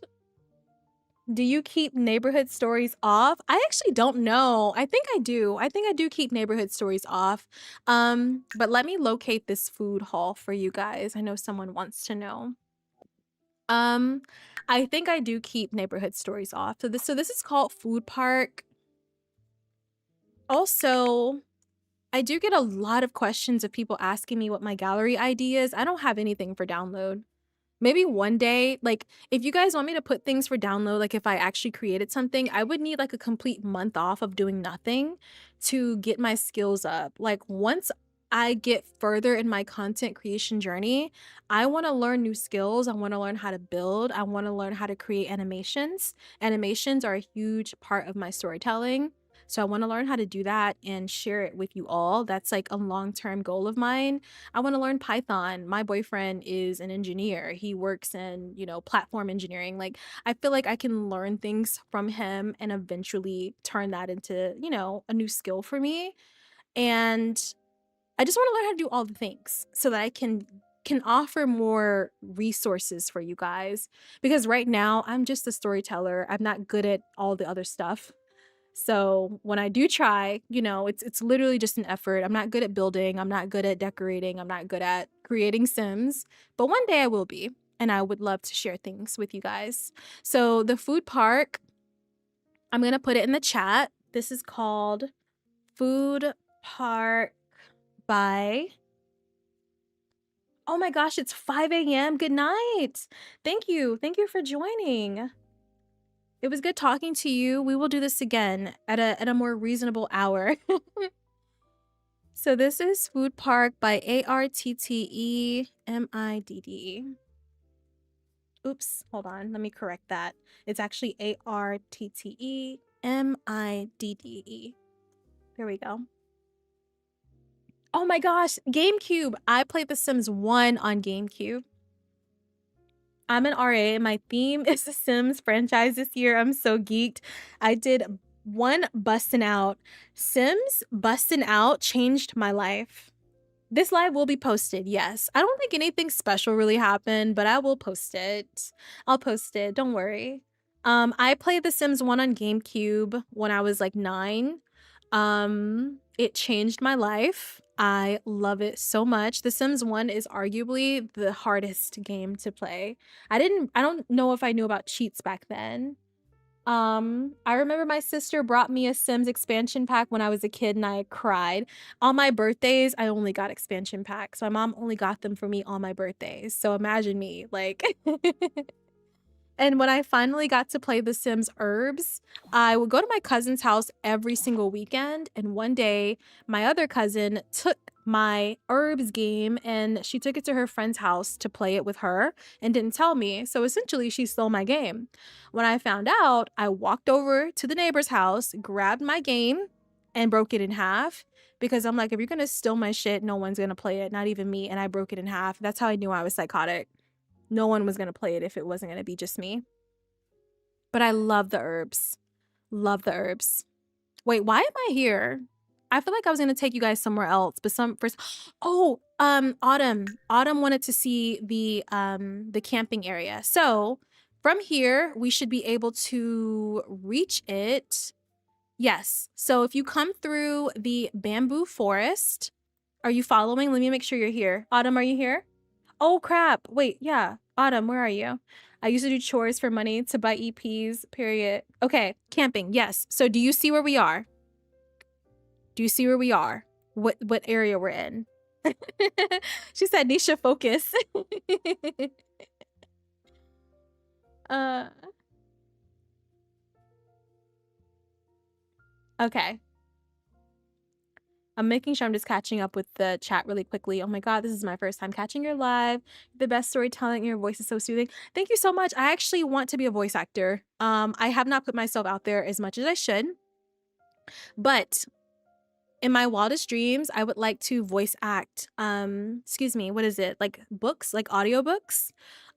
Do you keep neighborhood stories off? I actually don't know. I think I do. I think I do keep neighborhood stories off. But let me locate this food haul for you guys. I know someone wants to know. I think I do keep neighborhood stories off. So this is called Food Park. Also, I do get a lot of questions of people asking me what my gallery ID is. I don't have anything for download. Maybe one day, like, if you guys want me to put things for download, like if I actually created something, I would need like a complete month off of doing nothing to get my skills up. Like, once I get further in my content creation journey, I want to learn new skills. I want to learn how to build. I want to learn how to create animations. Animations are a huge part of my storytelling. So I want to learn how to do that and share it with you all. That's like a long-term goal of mine. I want to learn Python. My boyfriend is an engineer. He works in, you know, platform engineering. Like, I feel like I can learn things from him and eventually turn that into, you know, a new skill for me. And I just want to learn how to do all the things so that I can offer more resources for you guys, because right now I'm just a storyteller. I'm not good at all the other stuff. So when I do try, you know, it's literally just an effort. I'm not good at building. I'm not good at decorating. I'm not good at creating Sims, but one day I will be, and I would love to share things with you guys. So the food park, I'm going to put it in the chat. This is called Food Park by... Oh my gosh, it's 5 a.m. Good night. Thank you. Thank you for joining. It was good talking to you. We will do this again at a more reasonable hour. So this is Food Park by ARTTEMIDD. Oops, hold on. Let me correct that. It's actually Arttemiddle. There we go. Oh my gosh, GameCube. I played The Sims 1 on GameCube. I'm an RA. My theme is the Sims franchise this year. I'm so geeked. I did one busting out. Sims busting out changed my life. This live will be posted, yes. I don't think anything special really happened, but I will post it. I'll post it, don't worry. I played The Sims 1 on GameCube when I was like 9. It changed my life. I love it so much. The Sims 1 is arguably the hardest game to play. I don't know if I knew about cheats back then. I remember my sister brought me a Sims expansion pack when I was a kid and I cried. On my birthdays, I only got expansion packs. My mom only got them for me on my birthdays. So imagine me, like And when I finally got to play The Sims Urbs, I would go to my cousin's house every single weekend. And one day, my other cousin took my Urbs game and she took it to her friend's house to play it with her and didn't tell me. So essentially, she stole my game. When I found out, I walked over to the neighbor's house, grabbed my game, and broke it in half. Because I'm like, if you're going to steal my shit, no one's going to play it, not even me. And I broke it in half. That's how I knew I was psychotic. No one was going to play it if it wasn't going to be just me. But I love the Urbs. Love the Urbs. Wait, why am I here? I feel like I was going to take you guys somewhere else, but oh, Autumn. Autumn wanted to see the camping area. So from here, we should be able to reach it. Yes. So if you come through the bamboo forest, are you following? Let me make sure you're here. Autumn, are you here? Oh crap. Wait, yeah. Autumn, where are you? I used to do chores for money to buy EPs, period. Okay, camping, yes. So do you see where we are? Do you see where we are? What area we're in? She said, Nisha, focus. Okay. I'm making sure I'm just catching up with the chat really quickly. Oh my God, this is my first time catching your live. The best storytelling, your voice is so soothing. Thank you so much. I actually want to be a voice actor. I have not put myself out there as much as I should, but in my wildest dreams, I would like to voice act, excuse me, what is it? Like books, like audiobooks.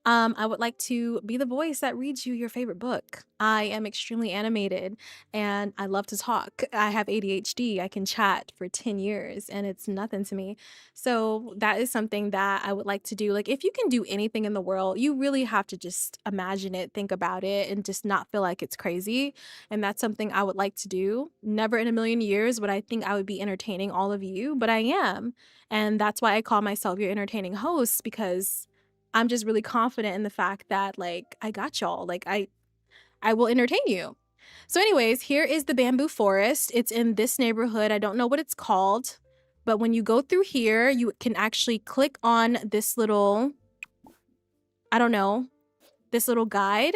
I would like to be the voice that reads you your favorite book. I am extremely animated and I love to talk. I have ADHD. I can chat for 10 years and it's nothing to me. So that is something that I would like to do. Like if you can do anything in the world, you really have to just imagine it, think about it, and just not feel like it's crazy. And that's something I would like to do. Never in a million years would I think I would be entertaining all of you, but I am. And that's why I call myself your entertaining host, because I'm just really confident in the fact that like I got y'all. Like I will entertain you. So anyways, here is the bamboo forest. It's in this neighborhood. I don't know what it's called, but when you go through here, you can actually click on this little, I don't know, this little guide.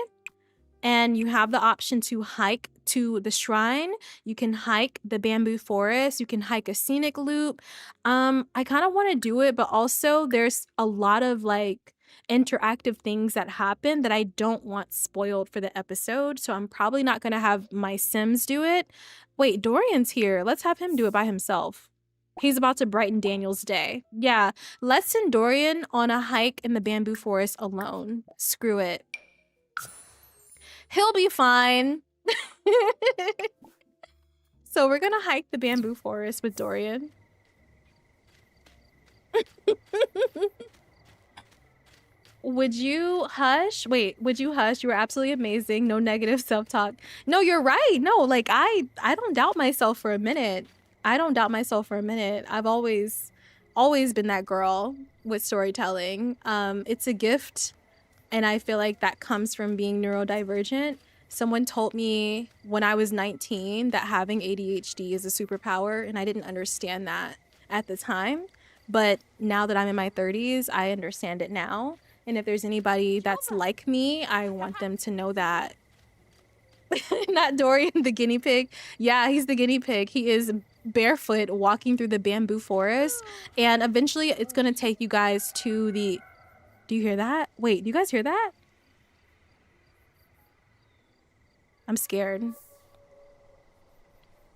And you have the option to hike to the shrine. You can hike the bamboo forest. You can hike a scenic loop. I kind of want to do it, but also there's a lot of like interactive things that happen that I don't want spoiled for the episode. So I'm probably not going to have my Sims do it. Wait, Dorian's here. Let's have him do it by himself. He's about to brighten Daniel's day. Yeah, let's send Dorian on a hike in the bamboo forest alone. Screw it. He'll be fine. So we're gonna hike the bamboo forest with Dorian. Would you hush? Wait, would you hush? You were absolutely amazing. No negative self-talk. No, you're right. No, like I don't doubt myself for a minute. I don't doubt myself for a minute. I've always been that girl with storytelling. It's a gift, and I feel like that comes from being neurodivergent. Someone told me when I was 19 that having ADHD is a superpower, and I didn't understand that at the time. But now that I'm in my 30s, I understand it now. And if there's anybody that's like me, I want them to know that. Not Dorian, the guinea pig. Yeah, he's the guinea pig. He is barefoot walking through the bamboo forest. And eventually it's going to take you guys to the... Do you hear that? Wait, do you guys hear that? I'm scared.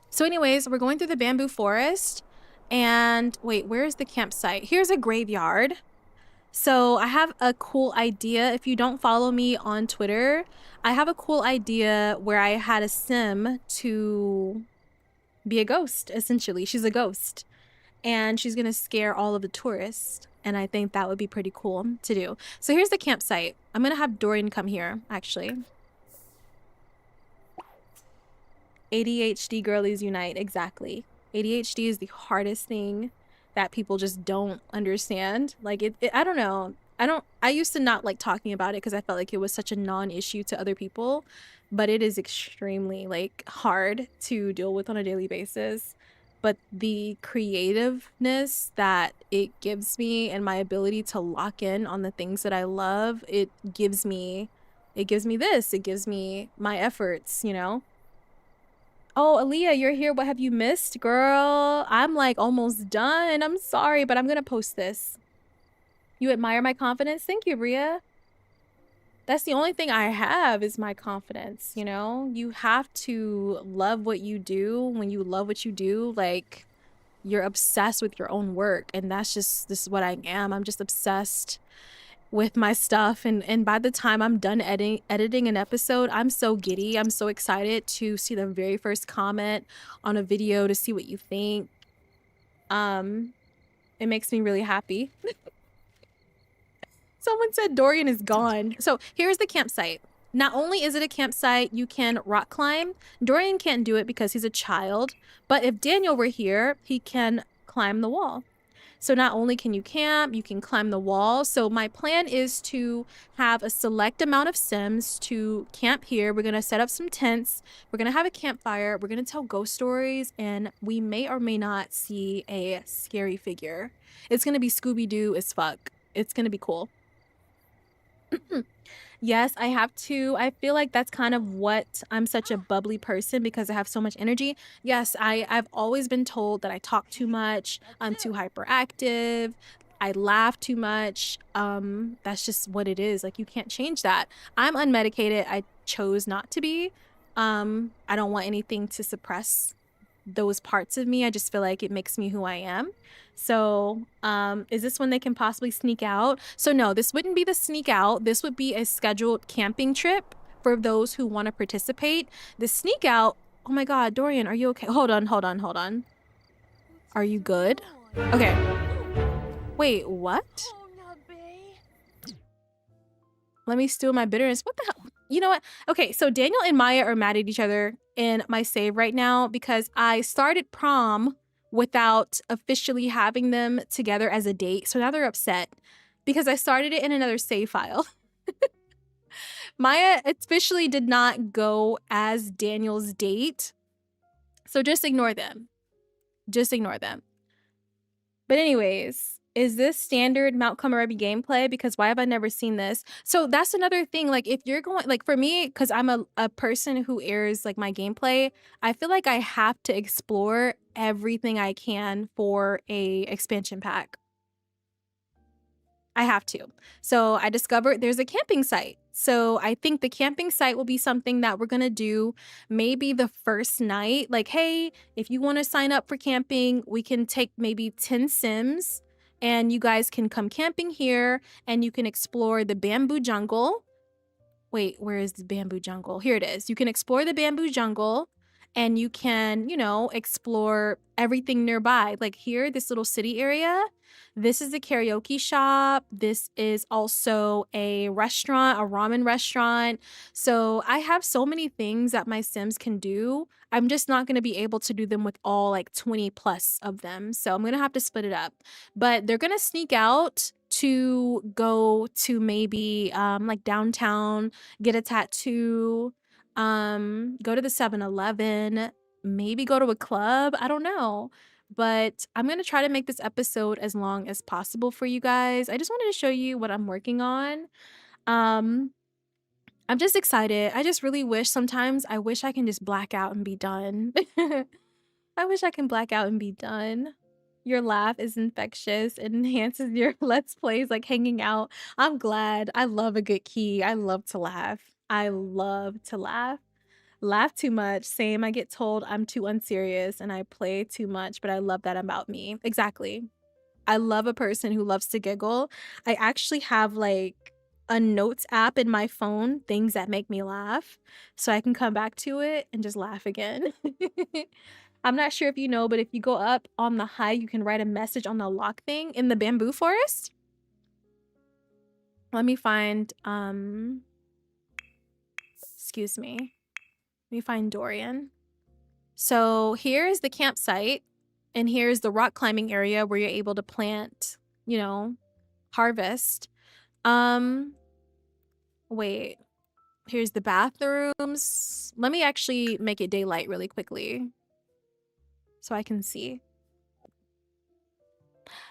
So anyways, we're going through the bamboo forest. And wait, where's the campsite? Here's a graveyard. So I have a cool idea. If you don't follow me on Twitter, I have a cool idea where I had a sim to be a ghost, essentially. She's a ghost. And she's going to scare all of the tourists. And I think that would be pretty cool to do. So here's the campsite. I'm going to have Dorian come here, actually. ADHD girlies unite. Exactly. ADHD is the hardest thing that people just don't understand. Like I don't know. I used to not like talking about it because I felt like it was such a non-issue to other people, but it is extremely like hard to deal with on a daily basis. But the creativeness that it gives me and my ability to lock in on the things that I love, it gives me this. It gives me my efforts, you know? Oh, Aaliyah, you're here. What have you missed, girl? I'm like almost done. I'm sorry, but I'm gonna post this. You admire my confidence? Thank you, Bria. That's the only thing I have is my confidence, you know? You have to love what you do. When you love what you do, like you're obsessed with your own work. And this is what I am. I'm just obsessed with my stuff. And by the time I'm done editing an episode, I'm so giddy. I'm so excited to see the very first comment on a video, to see what you think. It makes me really happy. Someone said Dorian is gone. So here's the campsite. Not only is it a campsite you can rock climb, Dorian can't do it because he's a child, but if Daniel were here, he can climb the wall. So not only can you camp, you can climb the wall. So my plan is to have a select amount of Sims to camp here. We're going to set up some tents. We're going to have a campfire. We're going to tell ghost stories, and we may or may not see a scary figure. It's going to be Scooby-Doo as fuck. It's going to be cool. Yes, I have to. I feel like that's kind of what I'm such a bubbly person because I have so much energy. Yes, I've always been told that I talk too much. I'm too hyperactive. I laugh too much. That's just what it is. Like you can't change that. I'm unmedicated. I chose not to be. I don't want anything to suppress those parts of me. I just feel like it makes me who I am. So is this when they can possibly sneak out? So no, this wouldn't be the sneak out. This would be a scheduled camping trip for those who want to participate. The sneak out, oh my God, Dorian, are you okay? Hold on. Are you good? Okay. Wait, what? Let me steal my bitterness. What the hell? You know what? Okay, so Daniel and Maya are mad at each other in my save right now because I started prom without officially having them together as a date. So now they're upset because I started it in another save file. Maya officially did not go as Daniel's date. So just ignore them. Just ignore them. But anyways, is this standard Mount Komorebi gameplay? Because why have I never seen this? So that's another thing. Like if you're going, like for me, because I'm a person who airs like my gameplay, I feel like I have to explore everything I can for a expansion pack. I have to. So I discovered there's a camping site. So I think the camping site will be something that we're going to do maybe the first night. Like, hey, if you want to sign up for camping, we can take maybe 10 Sims and you guys can come camping here and you can explore the bamboo jungle. Wait, where is the bamboo jungle? Here it is. You can explore the bamboo jungle and you can, you know, explore everything nearby. Like here, this little city area. This is a karaoke shop. This is also a restaurant, a ramen restaurant. So I have so many things that my Sims can do. I'm just not going to be able to do them with all like 20 plus of them. So I'm going to have to split it up. But they're going to sneak out to go to maybe like downtown, get a tattoo, go to the 7-Eleven, maybe go to a club. I don't know. But I'm going to try to make this episode as long as possible for you guys. I just wanted to show you what I'm working on. I'm just excited. I just really wish sometimes I wish I can just black out and be done. I wish I can black out and be done. Your laugh is infectious. It enhances your Let's Plays, like hanging out. I'm glad. I love a good key. I love to laugh. I love to laugh. Laugh too much. Same. I get told I'm too unserious and I play too much, but I love that about me. Exactly. I love a person who loves to giggle. I actually have like a notes app in my phone, things that make me laugh, so I can come back to it and just laugh again. I'm not sure if you know, but if you go up on the high, you can write a message on the lock thing in the bamboo forest. Let me find, excuse me. Let me find Dorian. So here's the campsite, and here's the rock climbing area where you're able to plant, you know, harvest. Wait. Here's the bathrooms. Let me actually make it daylight really quickly so I can see.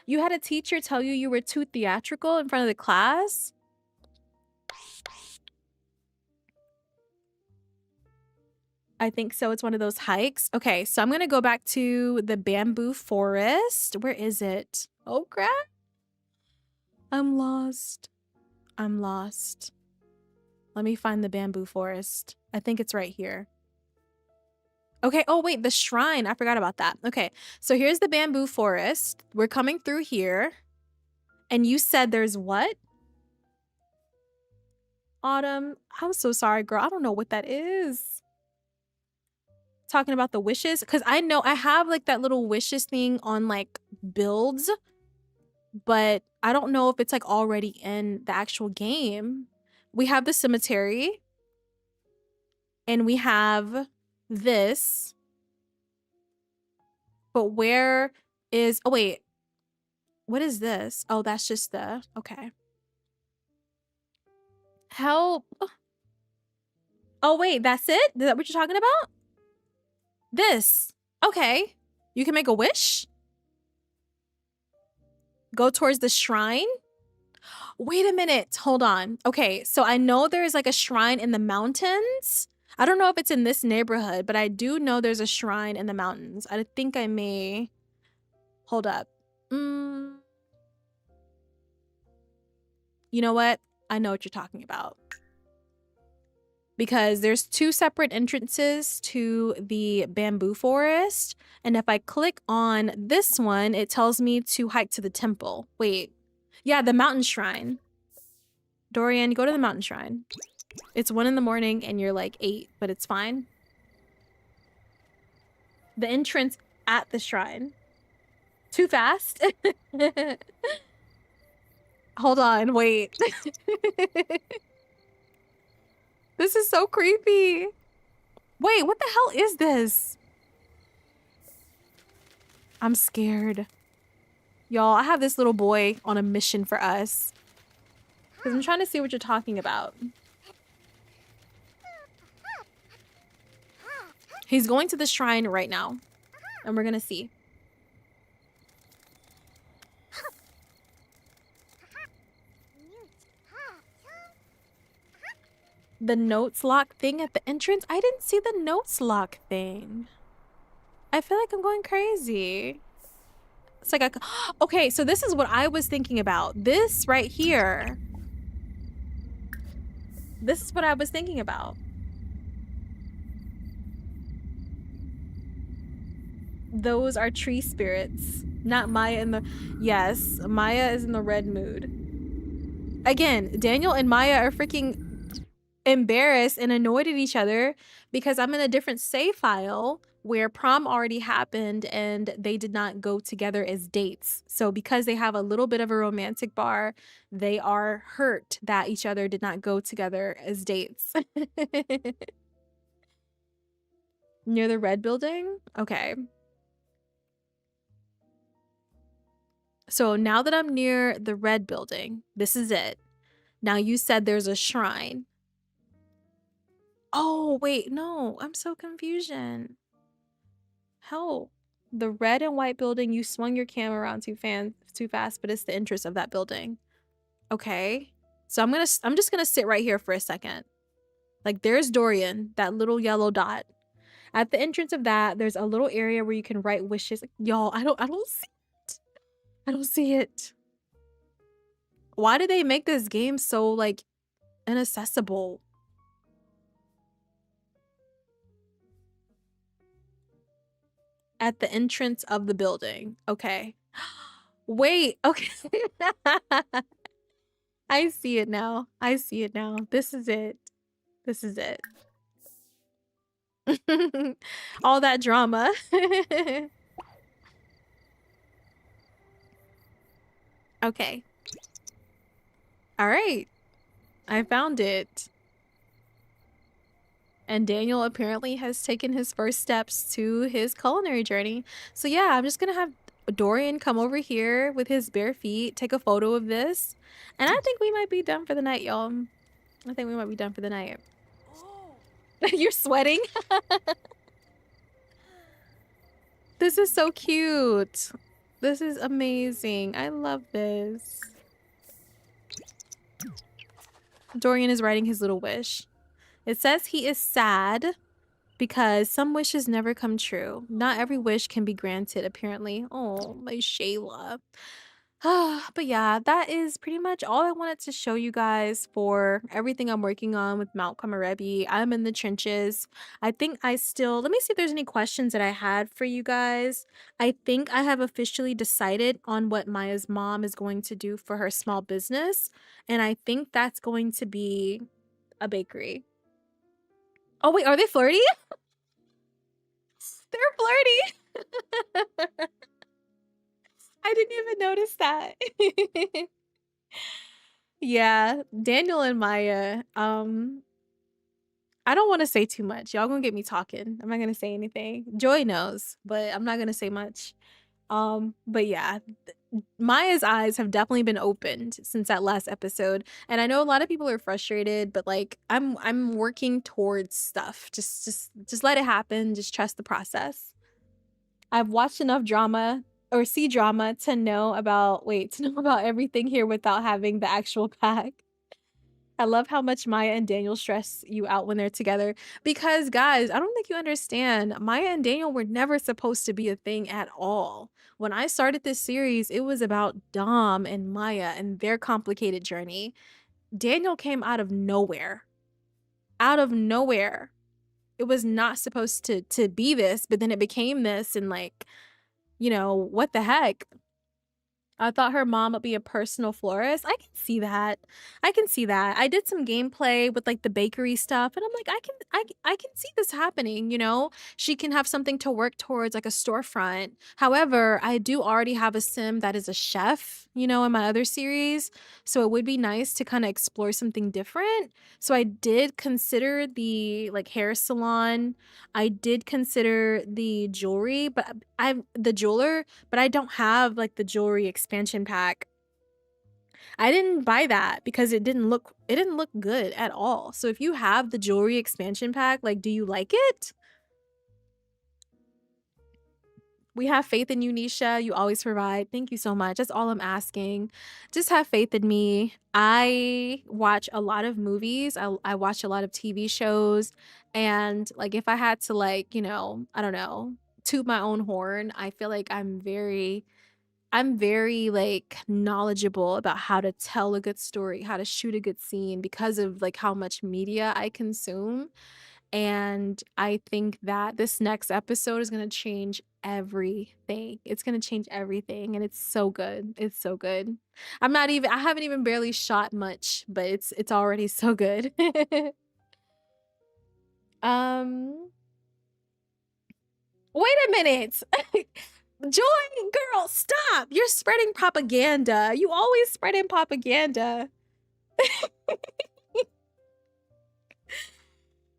You had a teacher tell you you were too theatrical in front of the class? I think so. It's one of those hikes. Okay, so I'm going to go back to the bamboo forest. Where is it? Oh, crap. I'm lost. I'm lost. Let me find the bamboo forest. I think it's right here. Okay. Oh, wait, the shrine. I forgot about that. Okay, so here's the bamboo forest. We're coming through here. And you said there's what? Autumn. I'm so sorry, girl. I don't know what that is. Talking about the wishes? Because I know I have like that little wishes thing on like builds, but I don't know if it's like already in the actual game. We have the cemetery. And we have this. But where is... Oh, wait. What is this? Oh, that's just the... Okay. Help. Oh, wait. That's it? Is that what you're talking about? This. Okay. You can make a wish? Go towards the shrine? Wait a minute. Hold on. Okay, so I know there's like a shrine in the mountains. I don't know if it's in this neighborhood, but I do know there's a shrine in the mountains. I think I may... Hold up. You know what? I know what you're talking about. Because there's 2 separate entrances to the bamboo forest. And if I click on this one, it tells me to hike to the temple. Wait. Yeah, the mountain shrine. Dorian, go to the mountain shrine. It's 1 in the morning and you're like 8, but it's fine. The entrance at the shrine. Too fast? Hold on, wait. This is so creepy. Wait, what the hell is this? I'm scared. Y'all, I have this little boy on a mission for us. Because I'm trying to see what you're talking about. He's going to the shrine right now. And we're going to see. The notes lock thing at the entrance? I didn't see the notes lock thing. I feel like I'm going crazy. It's like okay, so this is what I was thinking about. This right here. This is what I was thinking about. Those are tree spirits, not Maya in the... Yes, Maya is in the red mood. Again, Daniel and Maya are freaking embarrassed and annoyed at each other because I'm in a different save file where prom already happened and they did not go together as dates. So because they have a little bit of a romantic bar, they are hurt that each other did not go together as dates. Near the red building? Okay. So now that I'm near the red building, this is it. Now you said there's a shrine. Oh, wait, no, I'm so confusion. Help. The red and white building, you swung your camera around too fast, but it's the entrance of that building. Okay. So I'm just gonna sit right here for a second. Like there's Dorian, that little yellow dot. At the entrance of that, there's a little area where you can write wishes. Y'all, I don't see it. I don't see it. Why did they make this game so like inaccessible? At the entrance of the building. Okay. Wait, okay. I see it now. I see it now. This is it. This is it. All that drama. Okay. All right. I found it. And Daniel apparently has taken his first steps to his culinary journey. So yeah, I'm just gonna have Dorian come over here with his bare feet, take a photo of this, and I think we might be done for the night, y'all. I think we might be done for the night. You're sweating? This is so cute. This is amazing. I love this. Dorian is writing his little wish. It says he is sad because some wishes never come true. Not every wish can be granted, apparently. Oh, my Shayla. But yeah, that is pretty much all I wanted to show you guys for everything I'm working on with Mount Komorebi. I'm in the trenches. I think I still, let me see if there's any questions that I had for you guys. I think I have officially decided on what Maya's mom is going to do for her small business. And I think that's going to be a bakery. Oh, wait, are they flirty? They're flirty. I didn't even notice that. Yeah, Daniel and Maya. I don't want to say too much. Y'all gonna get me talking. I'm not gonna say anything. Joy knows, but I'm not gonna say much. But yeah, Maya's eyes have definitely been opened since that last episode, and I know a lot of people are frustrated, but like I'm working towards stuff. Just let it happen. Just trust the process. I've watched enough drama or see drama to know about to know about everything here without having the actual pack. I love how much Maya and Daniel stress you out when they're together. Because, guys, I don't think you understand. Maya and Daniel were never supposed to be a thing at all. When I started this series, it was about Dom and Maya and their complicated journey. Daniel came out of nowhere. Out of nowhere. It was not supposed to be this, but then it became this, and like, you know, what the heck? I thought her mom would be a personal florist. I can see that. I can see that. I did some gameplay with like the bakery stuff, and I'm like, I can see this happening, you know? She can have something to work towards, like a storefront. However, I do already have a sim that is a chef, you know, in my other series. So it would be nice to kind of explore something different. So I did consider the like hair salon. I did consider the jewelry, but I'm the jeweler, but I don't have like the jewelry expansion pack. I didn't buy that because it didn't look good at all. So if you have the jewelry expansion pack, like, do you like it? We have faith in you, Nisha. You always provide. Thank you so much. That's all I'm asking. Just have faith in me. I watch a lot of movies. I watch a lot of TV shows. And like if I had to like, you know, I don't know, toot my own horn, I feel like I'm very like knowledgeable about how to tell a good story, how to shoot a good scene because of like how much media I consume. And I think that this next episode is going to change everything. It's going to change everything, and it's so good. It's so good. I haven't even barely shot much, but it's already so good. um Wait a minute. Joy, girl, stop. You're spreading propaganda. You always spreading propaganda.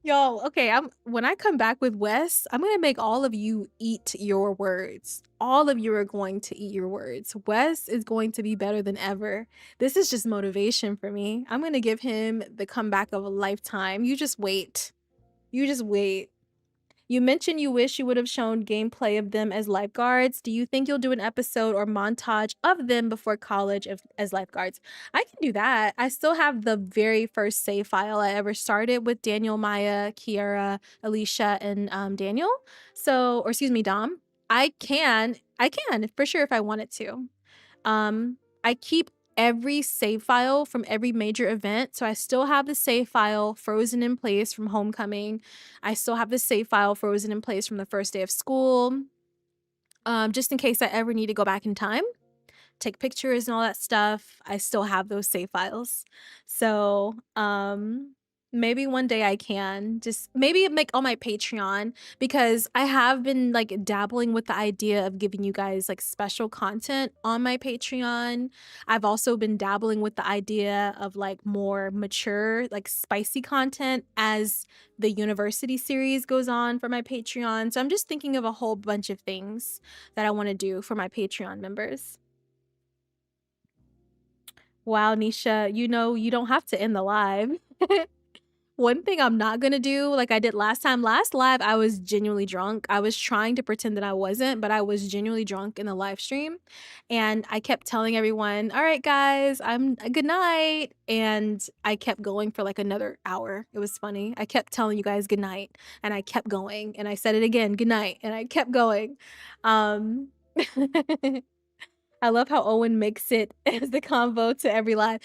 Y'all, okay, when I come back with Wes, I'm gonna make all of you eat your words. All of you are going to eat your words. Wes is going to be better than ever. This is just motivation for me. I'm gonna give him the comeback of a lifetime. You just wait. You just wait. You mentioned you wish you would have shown gameplay of them as lifeguards. Do you think you'll do an episode or montage of them before college as lifeguards? I can do that. I still have the very first save file I ever started with Daniel, Maya, Kiara, Alicia, and Daniel. So, or excuse me, Dom. I can for sure if I wanted to. I keep every save file from every major event. So I still have the save file frozen in place from homecoming. I still have the save file frozen in place from the first day of school. just in case I ever need to go back in time, take pictures and all that stuff. I still have those save files. So, maybe one day I can just maybe make on my Patreon because I have been like dabbling with the idea of giving you guys like special content on my Patreon. I've also been dabbling with the idea of like more mature, like spicy content as the university series goes on for my Patreon. So I'm just thinking of a whole bunch of things that I want to do for my Patreon members. Wow, Nisha, you know, you don't have to end the live. One thing I'm not gonna do, like I did last time, last live, I was genuinely drunk. I was trying to pretend that I wasn't, but I was genuinely drunk in the live stream. And I kept telling everyone, all right, guys, I'm good night. And I kept going for like another hour. It was funny. I kept telling you guys good night and I kept going and I said it again, good night, and I kept going. Um, I love how Owen makes it as the convo to every live.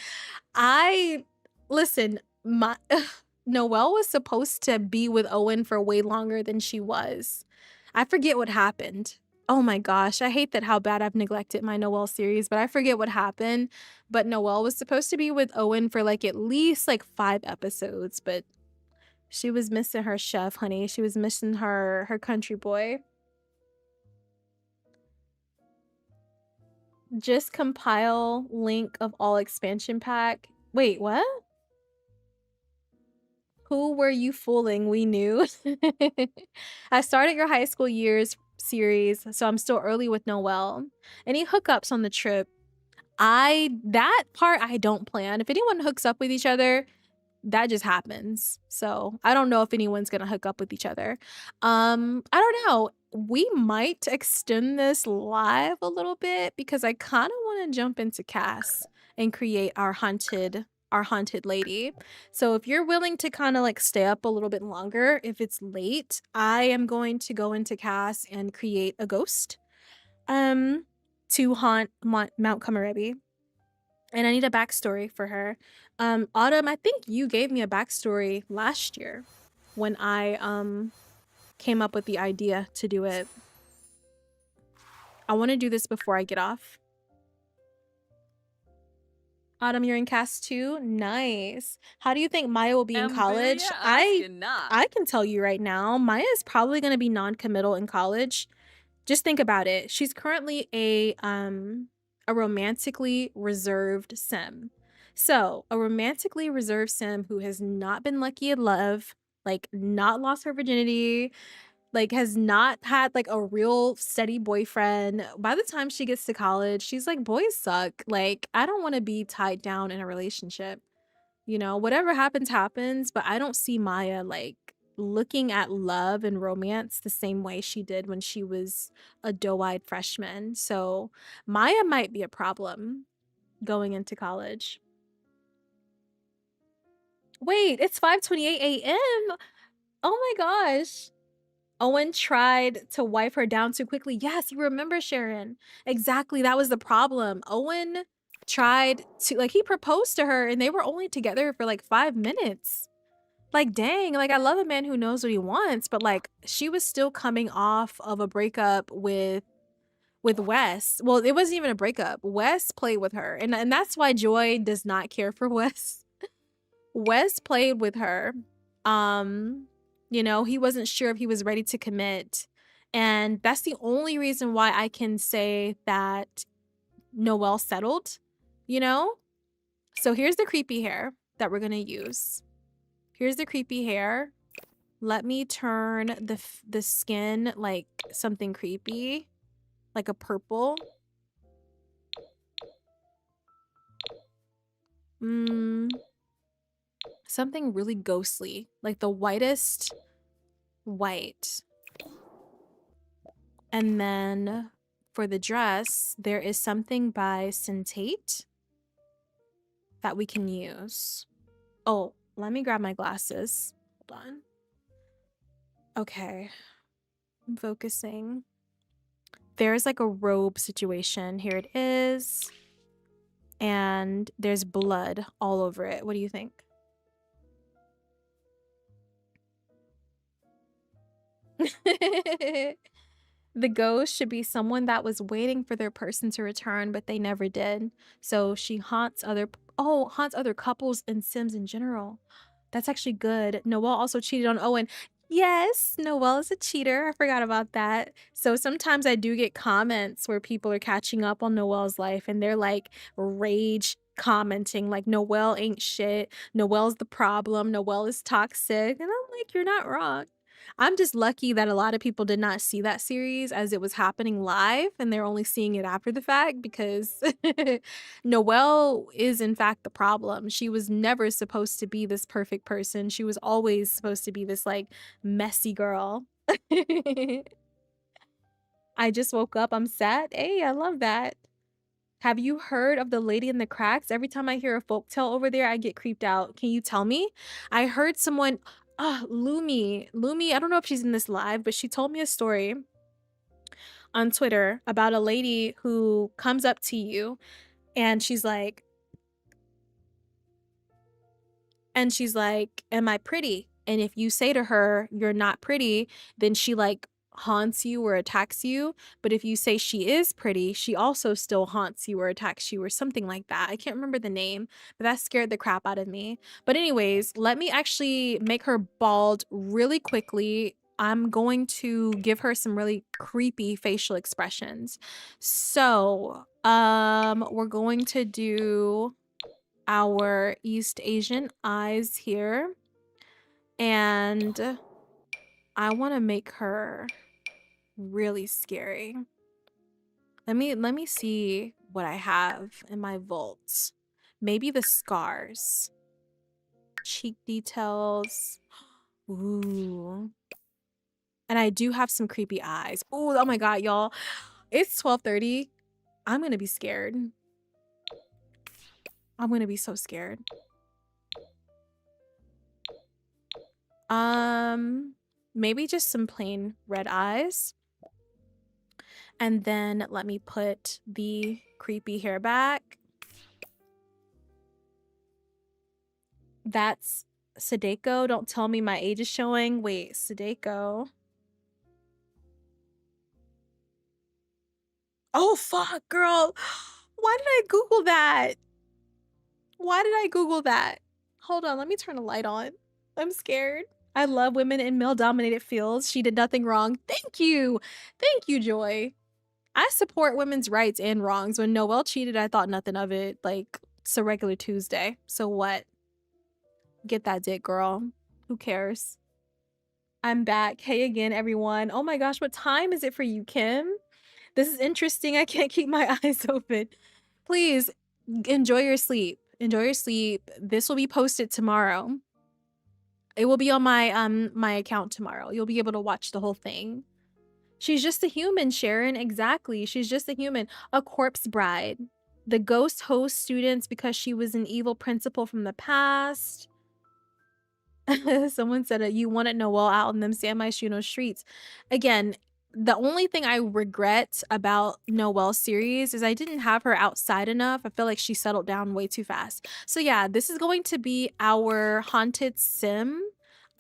I listen, my Noelle was supposed to be with Owen for way longer than she was. I forget what happened. Oh my gosh, I hate that how bad I've neglected my Noelle series, but I forget what happened. But Noelle was supposed to be with Owen for like at least like 5 episodes, but she was missing her chef, honey. She was missing her country boy. Just compile link of all expansion pack. Wait, what? Who were you fooling? We knew. I started your high school years series, so I'm still early with Noelle. Any hookups on the trip? That part I don't plan. If anyone hooks up with each other, that just happens. So I don't know if anyone's gonna hook up with each other. I don't know. We might extend this live a little bit because I kind of want to jump into Cass and create our haunted lady. So if you're willing to kind of like stay up a little bit longer, if it's late, I am going to go into Cass and create a ghost to haunt Mount Kamarebi. And I need a backstory for her. Autumn, I think you gave me a backstory last year when I came up with the idea to do it. I want to do this before I get off. Autumn, you're in cast 2? Nice. How do you think Maya will be in college? I can tell you right now, Maya is probably going to be non-committal in college. Just think about it. She's currently a romantically reserved sim. So, a romantically reserved sim who has not been lucky in love, like not lost her virginity, like has not had like a real steady boyfriend. By the time she gets to college, she's like, boys suck. Like, I don't want to be tied down in a relationship. You know, whatever happens, happens. But I don't see Maya like looking at love and romance the same way she did when she was a doe-eyed freshman. So Maya might be a problem going into college. Wait, it's 5:28 a.m. Oh my gosh. Owen tried to wipe her down too quickly. Yes, you remember, Sharon. Exactly. That was the problem. Owen tried to, like, he proposed to her and they were only together for like 5 minutes. Like, dang, like, I love a man who knows what he wants, but like, she was still coming off of a breakup with Wes. Well, it wasn't even a breakup. Wes played with her. And that's why Joy does not care for Wes. Wes played with her. You know, he wasn't sure if he was ready to commit. And that's the only reason why I can say that Noelle settled, you know? So here's the creepy hair that we're going to use. Here's the creepy hair. Let me turn the skin like something creepy, like a purple. Something really ghostly, like the whitest white. And then for the dress, there is something by Syntate that we can use. Oh, let me grab my glasses. Hold on. Okay. I'm focusing. There's like a robe situation. Here it is. And there's blood all over it. What do you think? The ghost should be someone that was waiting for their person to return, but they never did. So she haunts haunts other couples in Sims in general. That's actually good. Noelle also cheated on Owen. Yes, Noelle is a cheater. I forgot about that. So sometimes I do get comments where people are catching up on Noelle's life and they're like rage commenting like Noelle ain't shit. Noelle's the problem. Noelle is toxic. And I'm like, you're not wrong. I'm just lucky that a lot of people did not see that series as it was happening live and they're only seeing it after the fact because Noelle is in fact the problem. She was never supposed to be this perfect person. She was always supposed to be this like messy girl. I just woke up. I'm sad. Hey, I love that. Have you heard of the Lady in the Cracks? Every time I hear a folktale over there, I get creeped out. Can you tell me? I heard someone, Lumi. Lumi, I don't know if she's in this live, but she told me a story on Twitter about a lady who comes up to you and she's like, am I pretty? And if you say to her, you're not pretty, then she like haunts you or attacks you. But if you say she is pretty, she also still haunts you or attacks you or something like that. I can't remember the name, but that scared the crap out of me. But anyways, let me actually make her bald really quickly. I'm going to give her some really creepy facial expressions. So, we're going to do our East Asian eyes here. And I want to make her really scary. Let me see what I have in my vaults. Maybe the scars. Cheek details. Ooh. And I do have some creepy eyes. Ooh, oh my god, y'all. It's 12:30. I'm going to be scared. I'm going to be so scared. Maybe just some plain red eyes. And then let me put the creepy hair back. That's Sadeko. Don't tell me my age is showing. Wait, Sadeko. Oh, fuck, girl. Why did I Google that? Why did I Google that? Hold on, let me turn the light on. I'm scared. I love women in male-dominated fields. She did nothing wrong. Thank you. Thank you, Joy. I support women's rights and wrongs. When Noelle cheated, I thought nothing of it. Like, it's a regular Tuesday. So what? Get that dick, girl. Who cares? I'm back. Hey again, everyone. Oh my gosh, what time is it for you, Kim? This is interesting. I can't keep my eyes open. Please enjoy your sleep. Enjoy your sleep. This will be posted tomorrow. It will be on my account tomorrow. You'll be able to watch the whole thing. She's just a human, Sharon. Exactly. She's just a human. A corpse bride. The ghost hosts students because she was an evil principal from the past. Someone said you wanted Noelle out in them San Myshuno streets. Again, the only thing I regret about Noelle's series is I didn't have her outside enough. I feel like she settled down way too fast. So yeah, this is going to be our haunted sim.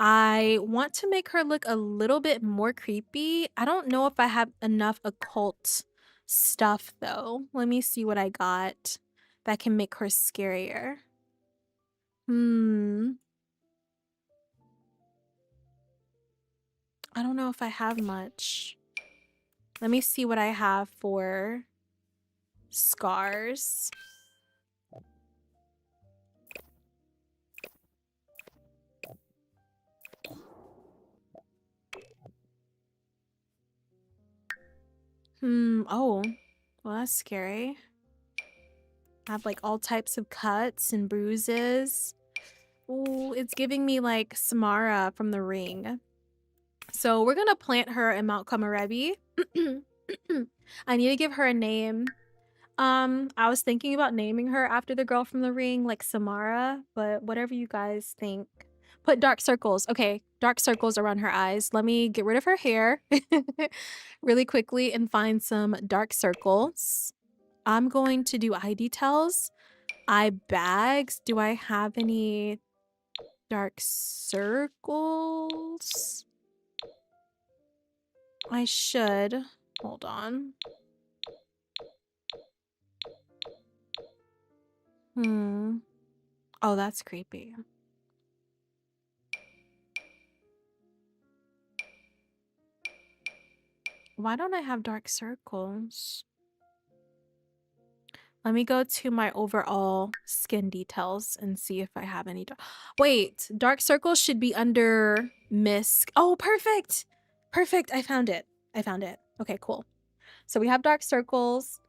I want to make her look a little bit more creepy. I don't know if I have enough occult stuff though. Let me see what I got that can make her scarier. I don't know if I have much. Let me see what I have for scars. Oh, well, that's scary. I have like all types of cuts and bruises. Ooh, it's giving me like Samara from The Ring. So we're gonna plant her in Mount Komorebi. I need to give her a name. I was thinking about naming her after the girl from The Ring, like Samara, but whatever you guys think. Put dark circles. Okay, dark circles around her eyes. Let me get rid of her hair really quickly and find some dark circles. I'm going to do eye details. Eye bags. Do I have any dark circles? I should. Hold on. Oh, that's creepy. Why don't I have dark circles? Let me go to my overall skin details and see if I have any. Wait, dark circles should be under Misk. Oh, perfect. Perfect. I found it. I found it. Okay, cool. So we have dark circles.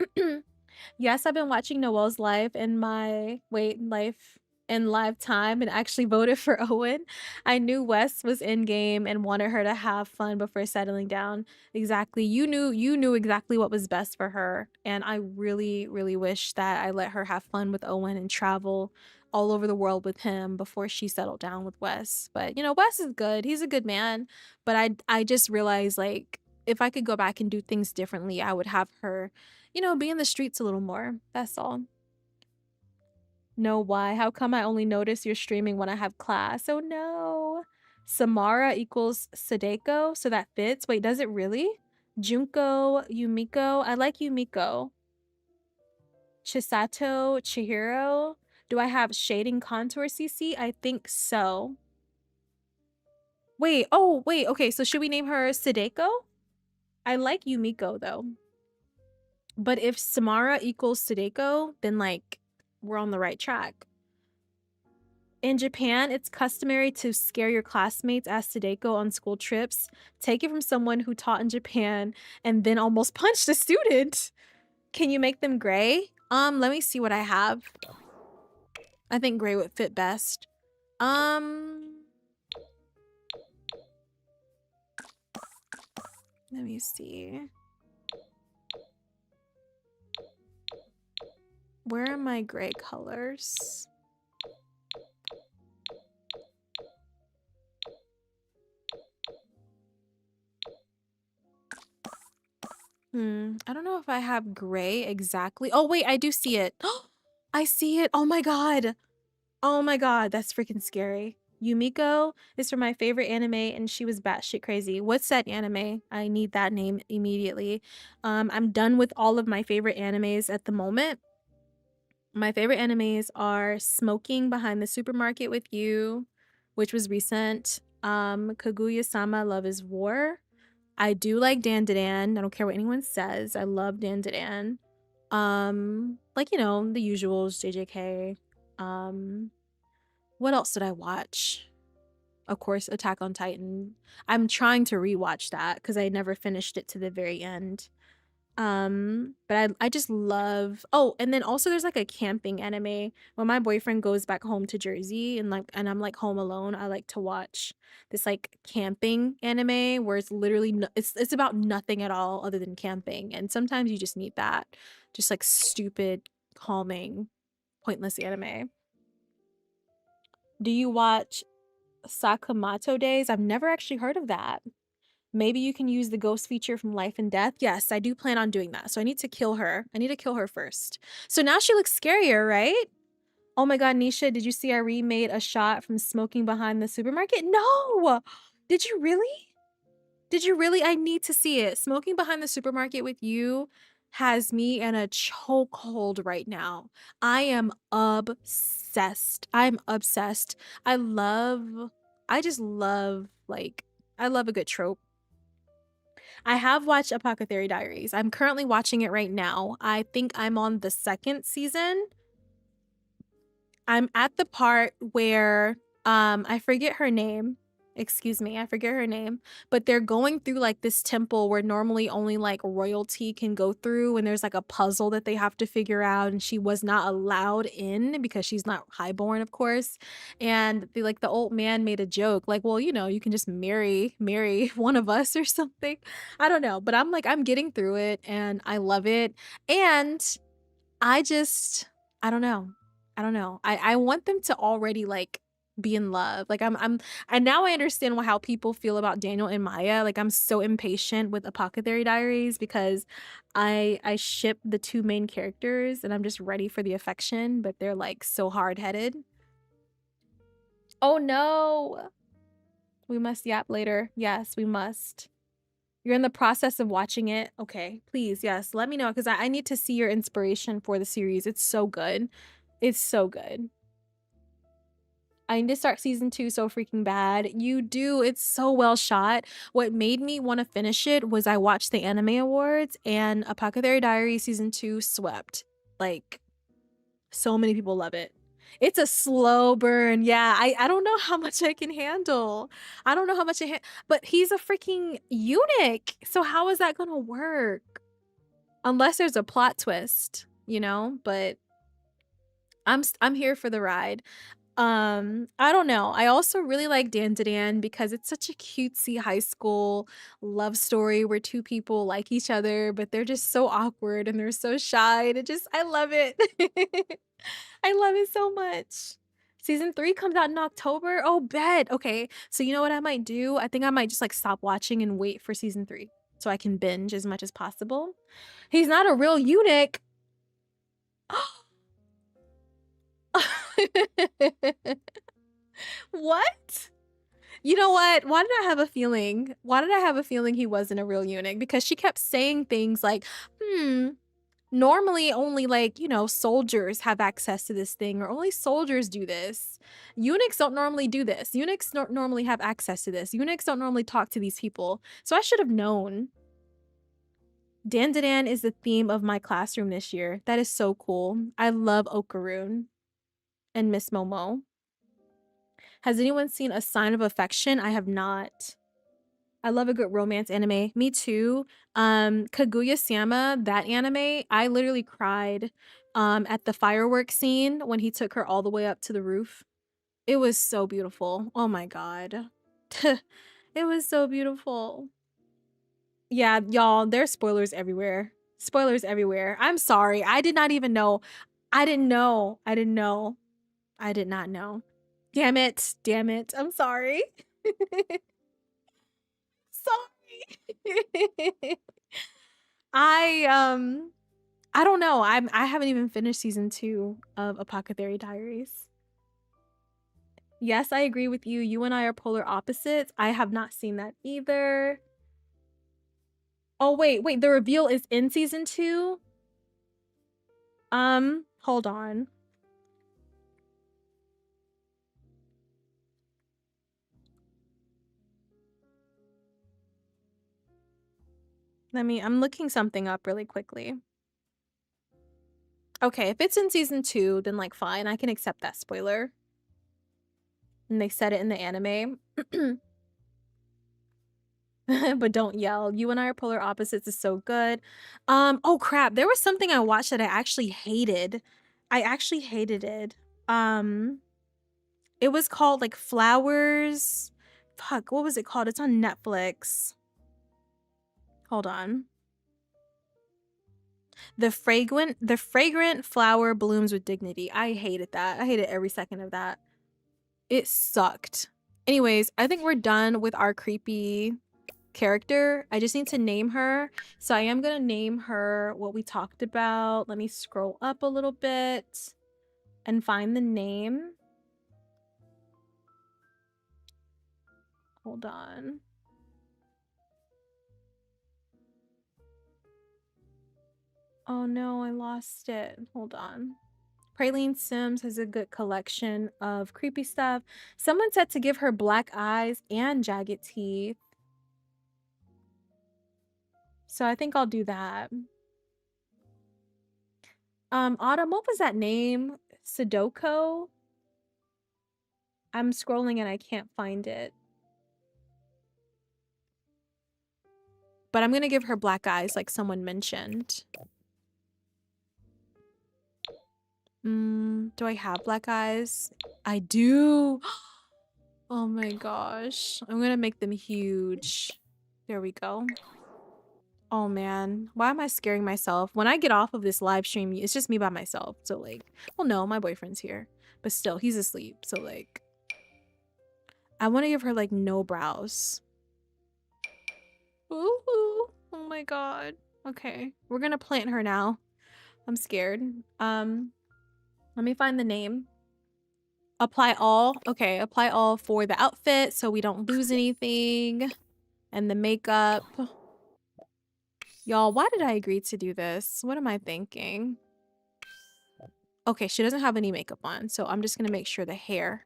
Yes, I've been watching Noelle's live in my life in live time and actually voted for Owen. I knew Wes was in game and wanted her to have fun before settling down. Exactly. You knew exactly what was best for her. And I really, really wish that I let her have fun with Owen and travel all over the world with him before she settled down with Wes. But you know, Wes is good. He's a good man. But I just realized, like, if I could go back and do things differently, I would have her, you know, be in the streets a little more. That's all. No, why? How come I only notice you're streaming when I have class? Oh no. Samara equals Sadeko, so that fits. Wait, does it really? Junko, Yumiko. I like Yumiko. Chisato, Chihiro. Do I have shading contour CC? I think so. Wait, oh, wait, okay, so should we name her Sadeko? I like Yumiko though. But if Samara equals Sadeko, then like we're on the right track. In Japan, it's customary to scare your classmates as Sadeko on school trips. Take it from someone who taught in Japan and then almost punched a student. Can you make them gray? Let me see what I have. I think gray would fit best. Let me see. Where are my gray colors? I don't know if I have gray exactly. Oh, wait, I do see it. I see it. Oh my god. Oh my god, that's freaking scary. Yumiko is from my favorite anime and she was batshit crazy. What's that anime? I need that name immediately. I'm done with all of my favorite animes at the moment. My favorite animes are Smoking Behind the Supermarket with You, which was recent. Kaguya-sama Love is War. I do like Dan. I don't care what anyone says. I love Dan. Like, you know, the usuals, JJK. What else did I watch? Of course, Attack on Titan. I'm trying to rewatch that because I never finished it to the very end. But I just love. Oh, and then also there's like a camping anime. When my boyfriend goes back home to Jersey and I'm like home alone, I like to watch this like camping anime where it's literally it's about nothing at all other than camping. And sometimes you just need that, just like stupid, calming, pointless anime. Do you watch Sakamoto Days? I've never actually heard of that. Maybe you can use the ghost feature from Life and Death. Yes, I do plan on doing that. So I need to kill her. I need to kill her first. So now she looks scarier, right? Oh my god, Nisha, did you see I remade a shot from Smoking Behind the Supermarket? No! Did you really? Did you really? I need to see it. Smoking Behind the Supermarket with You has me in a chokehold right now. I am obsessed. I'm obsessed. I just love, like, I love a good trope. I have watched Apothecary Diaries. I'm currently watching it right now. I think I'm on the second season. I'm at the part where I forget her name. Excuse me, I forget her name. But they're going through like this temple where normally only like royalty can go through, and there's like a puzzle that they have to figure out, and she was not allowed in because she's not highborn, of course. And the old man made a joke like, well, you know, you can just marry one of us or something. I don't know, but I'm getting through it and I love it. And I just I don't know. I don't know. I want them to already like be in love. Like and now I understand how people feel about Daniel and Maya. Like I'm so impatient with Apothecary Diaries because I ship the two main characters and I'm just ready for the affection, but they're like so hard-headed. Oh no. We must yap later. Yes, we must. You're in the process of watching it? Okay, please, yes, let me know, 'cause I need to see your inspiration for the series. It's so good. It's so good. I need to start season 2 so freaking bad. You do, it's so well shot. What made me wanna finish it was I watched the Anime Awards, and Apothecary Diaries season 2 swept. Like, so many people love it. It's a slow burn. Yeah, I don't know how much I can handle. I don't know how much but he's a freaking eunuch. So how is that gonna work? Unless there's a plot twist, you know? But I'm here for the ride. I don't know. I also really like Dandadan because it's such a cutesy high school love story where two people like each other, but they're just so awkward and they're so shy. And I love it. I love it so much. Season 3 comes out in October. Oh, bet. Okay. So you know what I might do? I think I might just like stop watching and wait for season 3 so I can binge as much as possible. He's not a real eunuch. What? You know what? Why did I have a feeling? Why did I have a feeling he wasn't a real eunuch? Because she kept saying things like, normally only like, you know, soldiers have access to this thing, or only soldiers do this. Eunuchs don't normally do this. Eunuchs don't normally have access to this. Eunuchs don't normally talk to these people. So I should have known. Dandadan is the theme of my classroom this year. That is so cool. I love Okaroon and Miss Momo. Has anyone seen A Sign of Affection? I have not. I love a good romance anime. Me too. Kaguya-sama, that anime, I literally cried at the fireworks scene when he took her all the way up to the roof. It was so beautiful. Oh my god. It was so beautiful. Yeah, y'all, there's spoilers everywhere. Spoilers everywhere. I'm sorry. I did not even know. I didn't know. I didn't know. I did not know. Damn it. Damn it. I'm sorry. Sorry. I I don't know. I haven't even finished season 2 of Apothecary Diaries. Yes, I agree with you. You and I are polar opposites. I have not seen that either. Oh wait, the reveal is in season 2? Hold on. I'm looking something up really quickly. Okay, if it's in season 2, then like fine, I can accept that spoiler. And they said it in the anime. But don't yell. You and I are polar opposites is so good. Oh crap, there was something I watched that I actually hated. I actually hated it. It was called like Flowers. Fuck, what was it called? It's on Netflix. Hold on. The fragrant flower blooms with dignity. I hated that. I hated every second of that. It sucked. Anyways, I think we're done with our creepy character. I just need to name her. So I am gonna name her what we talked about. Let me scroll up a little bit and find the name. Hold on. Oh no, I lost it. Hold on. Praline Sims has a good collection of creepy stuff. Someone said to give her black eyes and jagged teeth. So I think I'll do that. Autumn, what was that name? Sadoko? I'm scrolling and I can't find it. But I'm gonna give her black eyes like someone mentioned. Do I have black eyes? I do. Oh my gosh. I'm gonna make them huge. There we go. Oh man, why am I scaring myself? When I get off of this live stream, it's just me by myself. So like, well no, my boyfriend's here. But still, he's asleep. So like, I want to give her like no brows. Ooh, oh my god. Okay, we're gonna plant her now. I'm scared. Let me find the name. Apply all. Okay, apply all for the outfit so we don't lose anything. And the makeup. Y'all, why did I agree to do this? What am I thinking? Okay, she doesn't have any makeup on, so I'm just gonna make sure the hair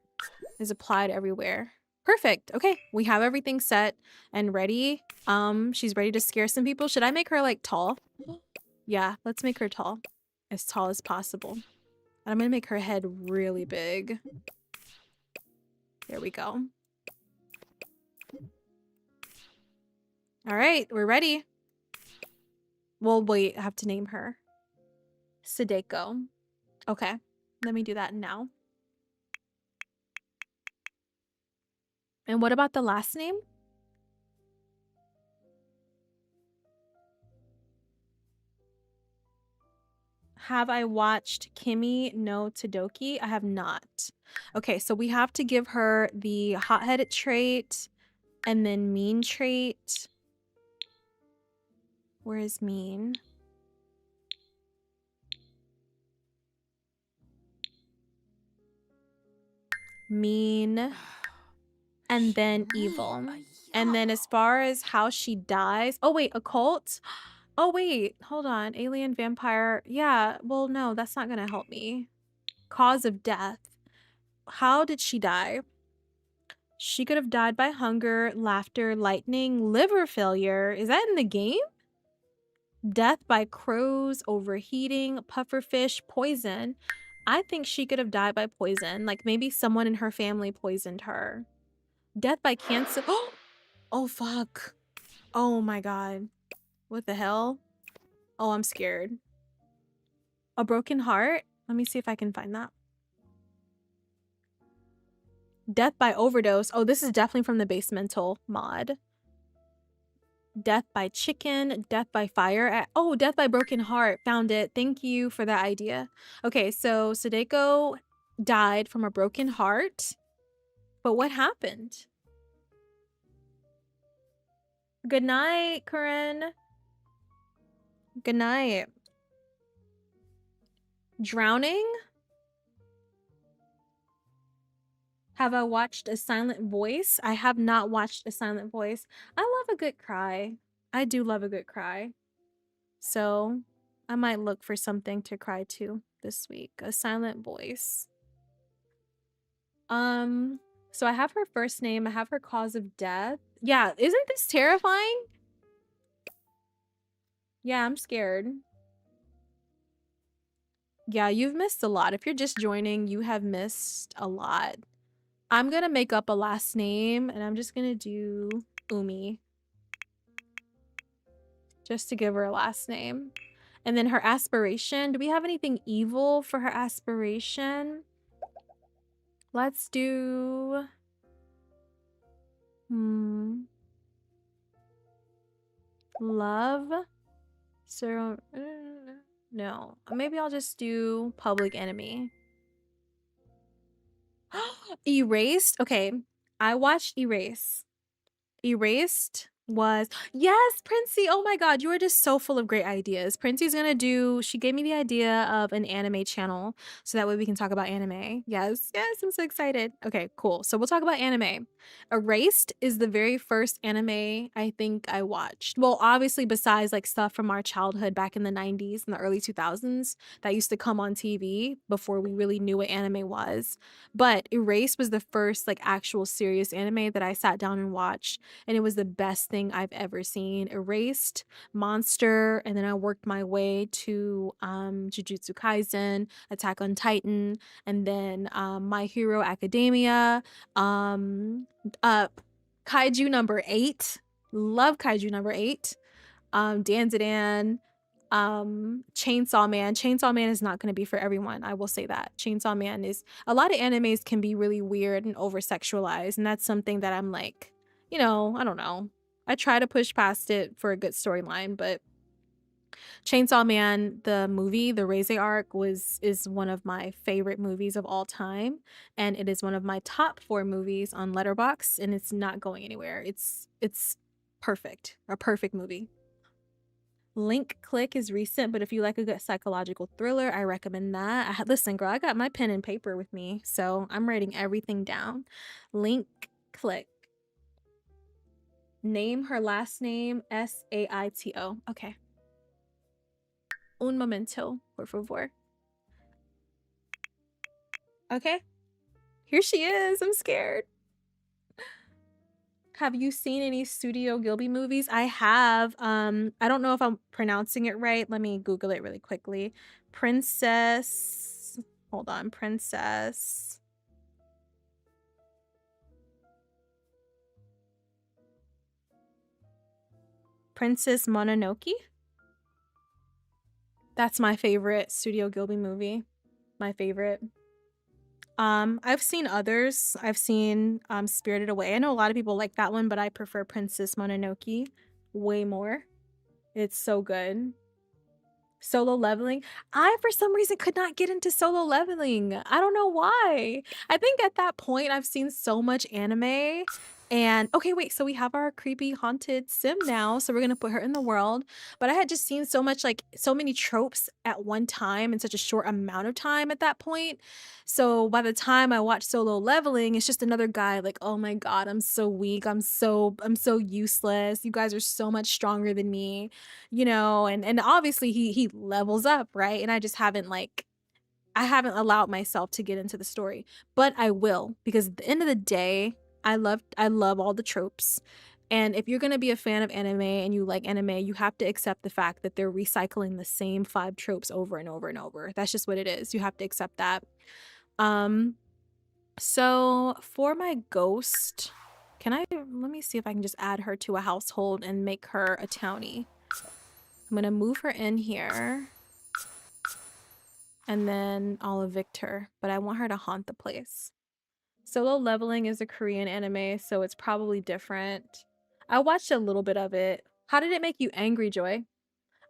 is applied everywhere. Perfect. Okay, we have everything set and ready. She's ready to scare some people. Should I make her like tall? Yeah, let's make her tall as possible. And I'm gonna make her head really big. There we go. All right, we're ready. Well, wait, I have to name her. Sadeko. Okay, let me do that now. And what about the last name? Have I watched Kimi no Todoki? I have not. Okay, so we have to give her the hot-headed trait and then mean trait. Where is mean? Mean. And then evil. And then as far as how she dies. Oh, wait, occult? Oh, wait, hold on. Alien, vampire. Yeah, well, no, that's not gonna help me. Cause of death. How did she die? She could have died by hunger, laughter, lightning, liver failure. Is that in the game? Death by crows, overheating, pufferfish, poison. I think she could have died by poison. Like maybe someone in her family poisoned her. Death by cancer. Oh, fuck. Oh my god. What the hell? Oh, I'm scared. A broken heart? Let me see if I can find that. Death by overdose. Oh, this is definitely from the Basemental mod. Death by chicken. Death by fire. Oh, death by broken heart. Found it. Thank you for that idea. Okay, so Sadeko died from a broken heart. But what happened? Good night, Corinne. Good night. Drowning? Have I watched A Silent Voice? I have not watched A Silent Voice. I love a good cry. I do love a good cry. So I might look for something to cry to this week. A Silent Voice. So I have her first name. I have her cause of death. Yeah, isn't this terrifying? Yeah, I'm scared. Yeah, you've missed a lot. If you're just joining, you have missed a lot. I'm gonna make up a last name and I'm just gonna do Umi. Just to give her a last name. And then her aspiration. Do we have anything evil for her aspiration? Let's do... Love? So... no. Maybe I'll just do public enemy. Erased? Okay. I watched Erase. Erased was yes, Princey. Oh my god, you are just so full of great ideas. Princey's gonna do, she gave me the idea of an anime channel so that way we can talk about anime. Yes, I'm so excited. Okay, cool. So we'll talk about anime. Erased is the very first anime I think I watched. Well, obviously besides like stuff from our childhood back in the 90s and the early 2000s that used to come on TV before we really knew what anime was. But Erased was the first like actual serious anime that I sat down and watched, and it was the best thing I've ever seen. Erased, Monster, and then I worked my way to Jujutsu Kaisen, Attack on Titan, and then My Hero Academia, Kaiju number 8. Love Kaiju number 8. Danzadan, Chainsaw Man. Chainsaw Man is not going to be for everyone. I will say that. Chainsaw Man is, a lot of animes can be really weird and over sexualized, and that's something that I'm like, you know, I don't know. I try to push past it for a good storyline, but Chainsaw Man, the movie, the Reze arc is one of my favorite movies of all time, and it is one of my top 4 movies on Letterboxd, and it's not going anywhere. It's perfect. A perfect movie. Link Click is recent, but if you like a good psychological thriller, I recommend that. Listen, girl, I got my pen and paper with me, so I'm writing everything down. Link Click. Name her last name, Saito. Okay. Un momento, por favor. Okay. Here she is. I'm scared. Have you seen any Studio Ghibli movies? I have. I don't know if I'm pronouncing it right. Let me Google it really quickly. Princess. Hold on. Princess. Princess Mononoke. That's my favorite Studio Ghibli movie. My favorite. I've seen others. I've seen Spirited Away. I know a lot of people like that one, but I prefer Princess Mononoke way more. It's so good. Solo Leveling. I, for some reason, could not get into Solo Leveling. I don't know why. I think at that point, I've seen so much anime. And okay, wait, so we have our creepy haunted sim now. So we're going to put her in the world. But I had just seen so much, like, so many tropes at one time in such a short amount of time at that point. So by the time I watched Solo Leveling, it's just another guy like, oh my God, I'm so weak. I'm so useless. You guys are so much stronger than me, you know, and obviously he levels up, right? And I just haven't I haven't allowed myself to get into the story, but I will, because at the end of the day, I love all the tropes. And if you're going to be a fan of anime and you like anime, you have to accept the fact that they're recycling the same 5 tropes over and over and over. That's just what it is. You have to accept that. So for my ghost, let me see if I can just add her to a household and make her a townie. I'm gonna move her in here and then I'll evict her, but I want her to haunt the place. Solo Leveling is a Korean anime, so it's probably different. I watched a little bit of it. How did it make you angry, Joy?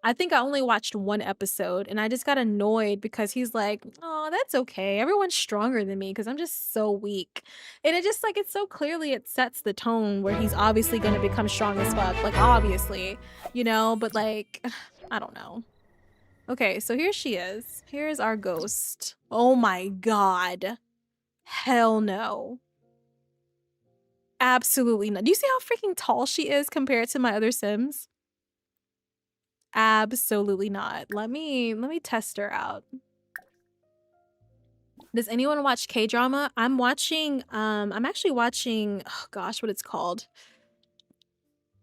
I think I only watched 1 episode and I just got annoyed because he's like, oh, that's okay. Everyone's stronger than me because I'm just so weak. And it just like, it's so clearly it sets the tone where he's obviously going to become strong as fuck. Like, obviously, you know, but like, I don't know. Okay, so here she is. Here's our ghost. Oh my God. Hell no. Absolutely not. Do you see how freaking tall she is compared to my other Sims? Absolutely not. Let me test her out. Does anyone watch K-drama? I'm actually watching, oh gosh, what it's called.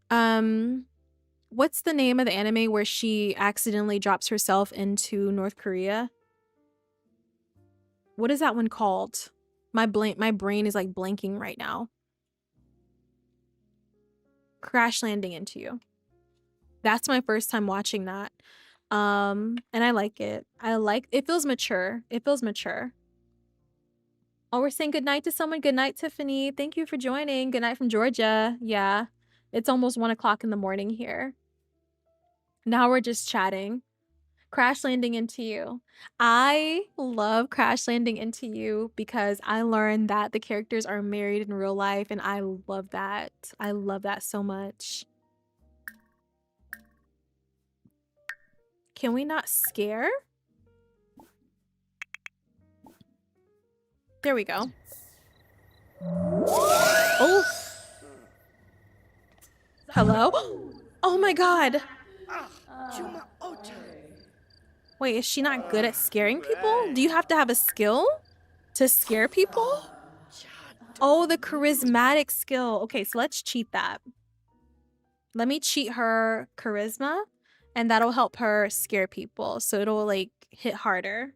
What's the name of the anime where she accidentally drops herself into North Korea? What is that one called? My brain is like blanking right now. Crash Landing Into You. That's my first time watching that. And I like it. It feels mature. It feels mature. Oh, we're saying goodnight to someone. Good night, Tiffany. Thank you for joining. Good night from Georgia. Yeah. It's almost 1 o'clock in the morning here. Now we're just chatting. Crash Landing Into You. I love Crash Landing Into You because I learned that the characters are married in real life, and I love that. I love that so much. Can we not scare? There we go. Oh. Hello? Oh my God. Wait, is she not good at scaring people? Do you have to have a skill to scare people? Oh, the charismatic skill. Okay, so let's cheat that. Let me cheat her charisma, and that'll help her scare people. So it'll like hit harder.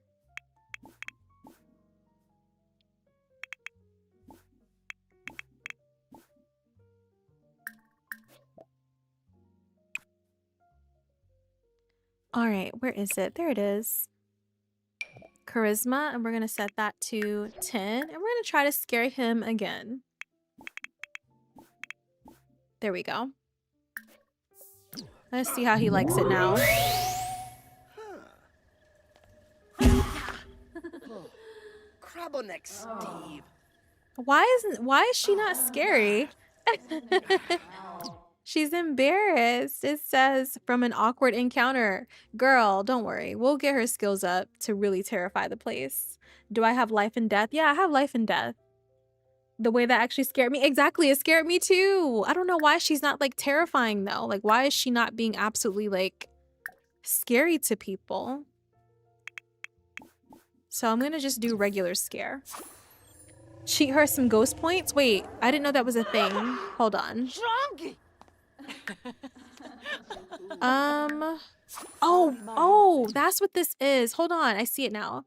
All right, where is it? There it is. Charisma, and we're going to set that to 10, and we're going to try to scare him again. There we go. Let's see how he likes it now. Craboneck Steve. Why is she not scary? She's embarrassed. It says from an awkward encounter. Girl, don't worry. We'll get her skills up to really terrify the place. Do I have life and death? Yeah, I have life and death. The way that actually scared me. Exactly. It scared me too. I don't know why she's not like terrifying though. Like, why is she not being absolutely like scary to people. So I'm gonna just do regular scare. Cheat her some ghost points? Wait, I didn't know that was a thing. Hold on. Oh, that's what this is. Hold on, I see it now.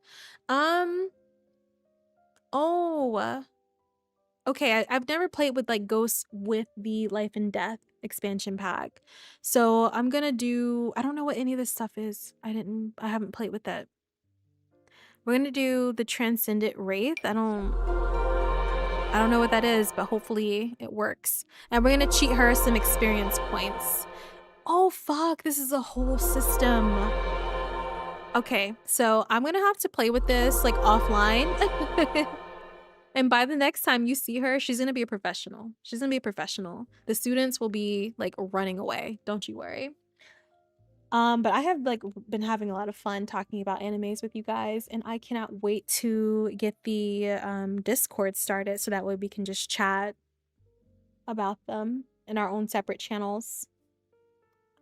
Oh. Okay, I've never played with like ghosts with the life and death expansion pack. So I'm gonna do, I don't know what any of this stuff is. I haven't played with that. We're gonna do the Transcendent Wraith. I don't know what that is, but hopefully it works. And we're gonna cheat her some experience points. Oh fuck, this is a whole system. Okay, so I'm gonna have to play with this like offline. And by the next time you see her, she's gonna be a professional. She's gonna be a professional. The students will be like running away. Don't you worry. But I have like been having a lot of fun talking about animes with you guys, and I cannot wait to get the Discord started so that way we can just chat about them in our own separate channels.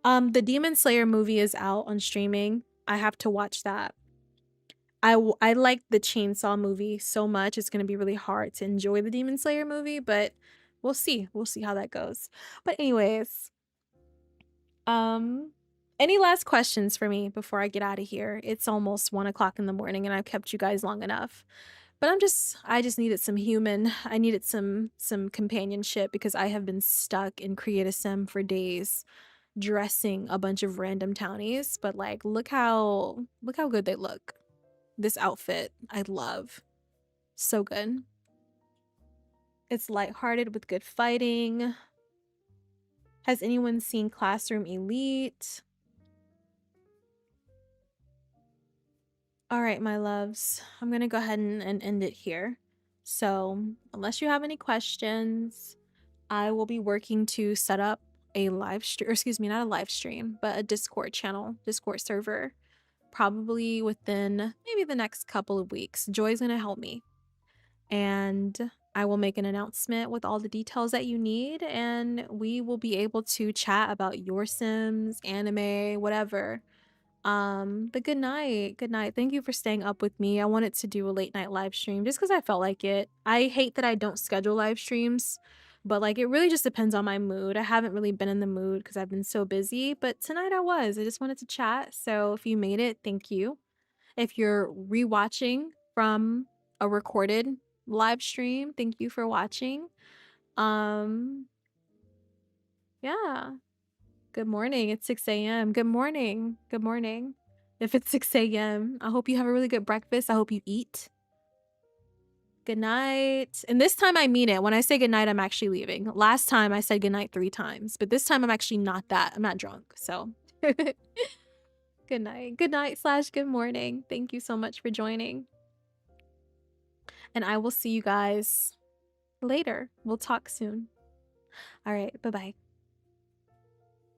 The Demon Slayer movie is out on streaming. I have to watch that. I like the Chainsaw movie so much. It's going to be really hard to enjoy the Demon Slayer movie, but we'll see. We'll see how that goes. But anyways, any last questions for me before I get out of here? It's almost 1 o'clock in the morning and I've kept you guys long enough. But I just needed some I needed some companionship because I have been stuck in Create a Sim for days dressing a bunch of random townies, but like look how good they look. This outfit, I love. So good. It's lighthearted with good fighting. Has anyone seen Classroom Elite? All right, my loves. I'm going to go ahead and end it here. So, unless you have any questions, I will be working to set up a live stream, or excuse me, not a live stream, but a Discord channel, Discord server, probably within maybe the next couple of weeks. Joy's going to help me. And I will make an announcement with all the details that you need, and we will be able to chat about your Sims, anime, whatever. But good night. Good night. Thank you for staying up with me. I wanted to do a late night live stream just because I felt like it. I hate that I don't schedule live streams, but like it really just depends on my mood. I haven't really been in the mood because I've been so busy, but tonight I was. I just wanted to chat. So if you made it, thank you. If you're rewatching from a recorded live stream, thank you for watching. Um, yeah. Good morning. It's 6 a.m. Good morning. Good morning. If it's 6 a.m., I hope you have a really good breakfast. I hope you eat. Good night. And this time I mean it. When I say good night, I'm actually leaving. Last time I said good night 3 times, but this time I'm actually not that. I'm not drunk. So good night. Good night / good morning. Thank you so much for joining. And I will see you guys later. We'll talk soon. All right. Bye-bye.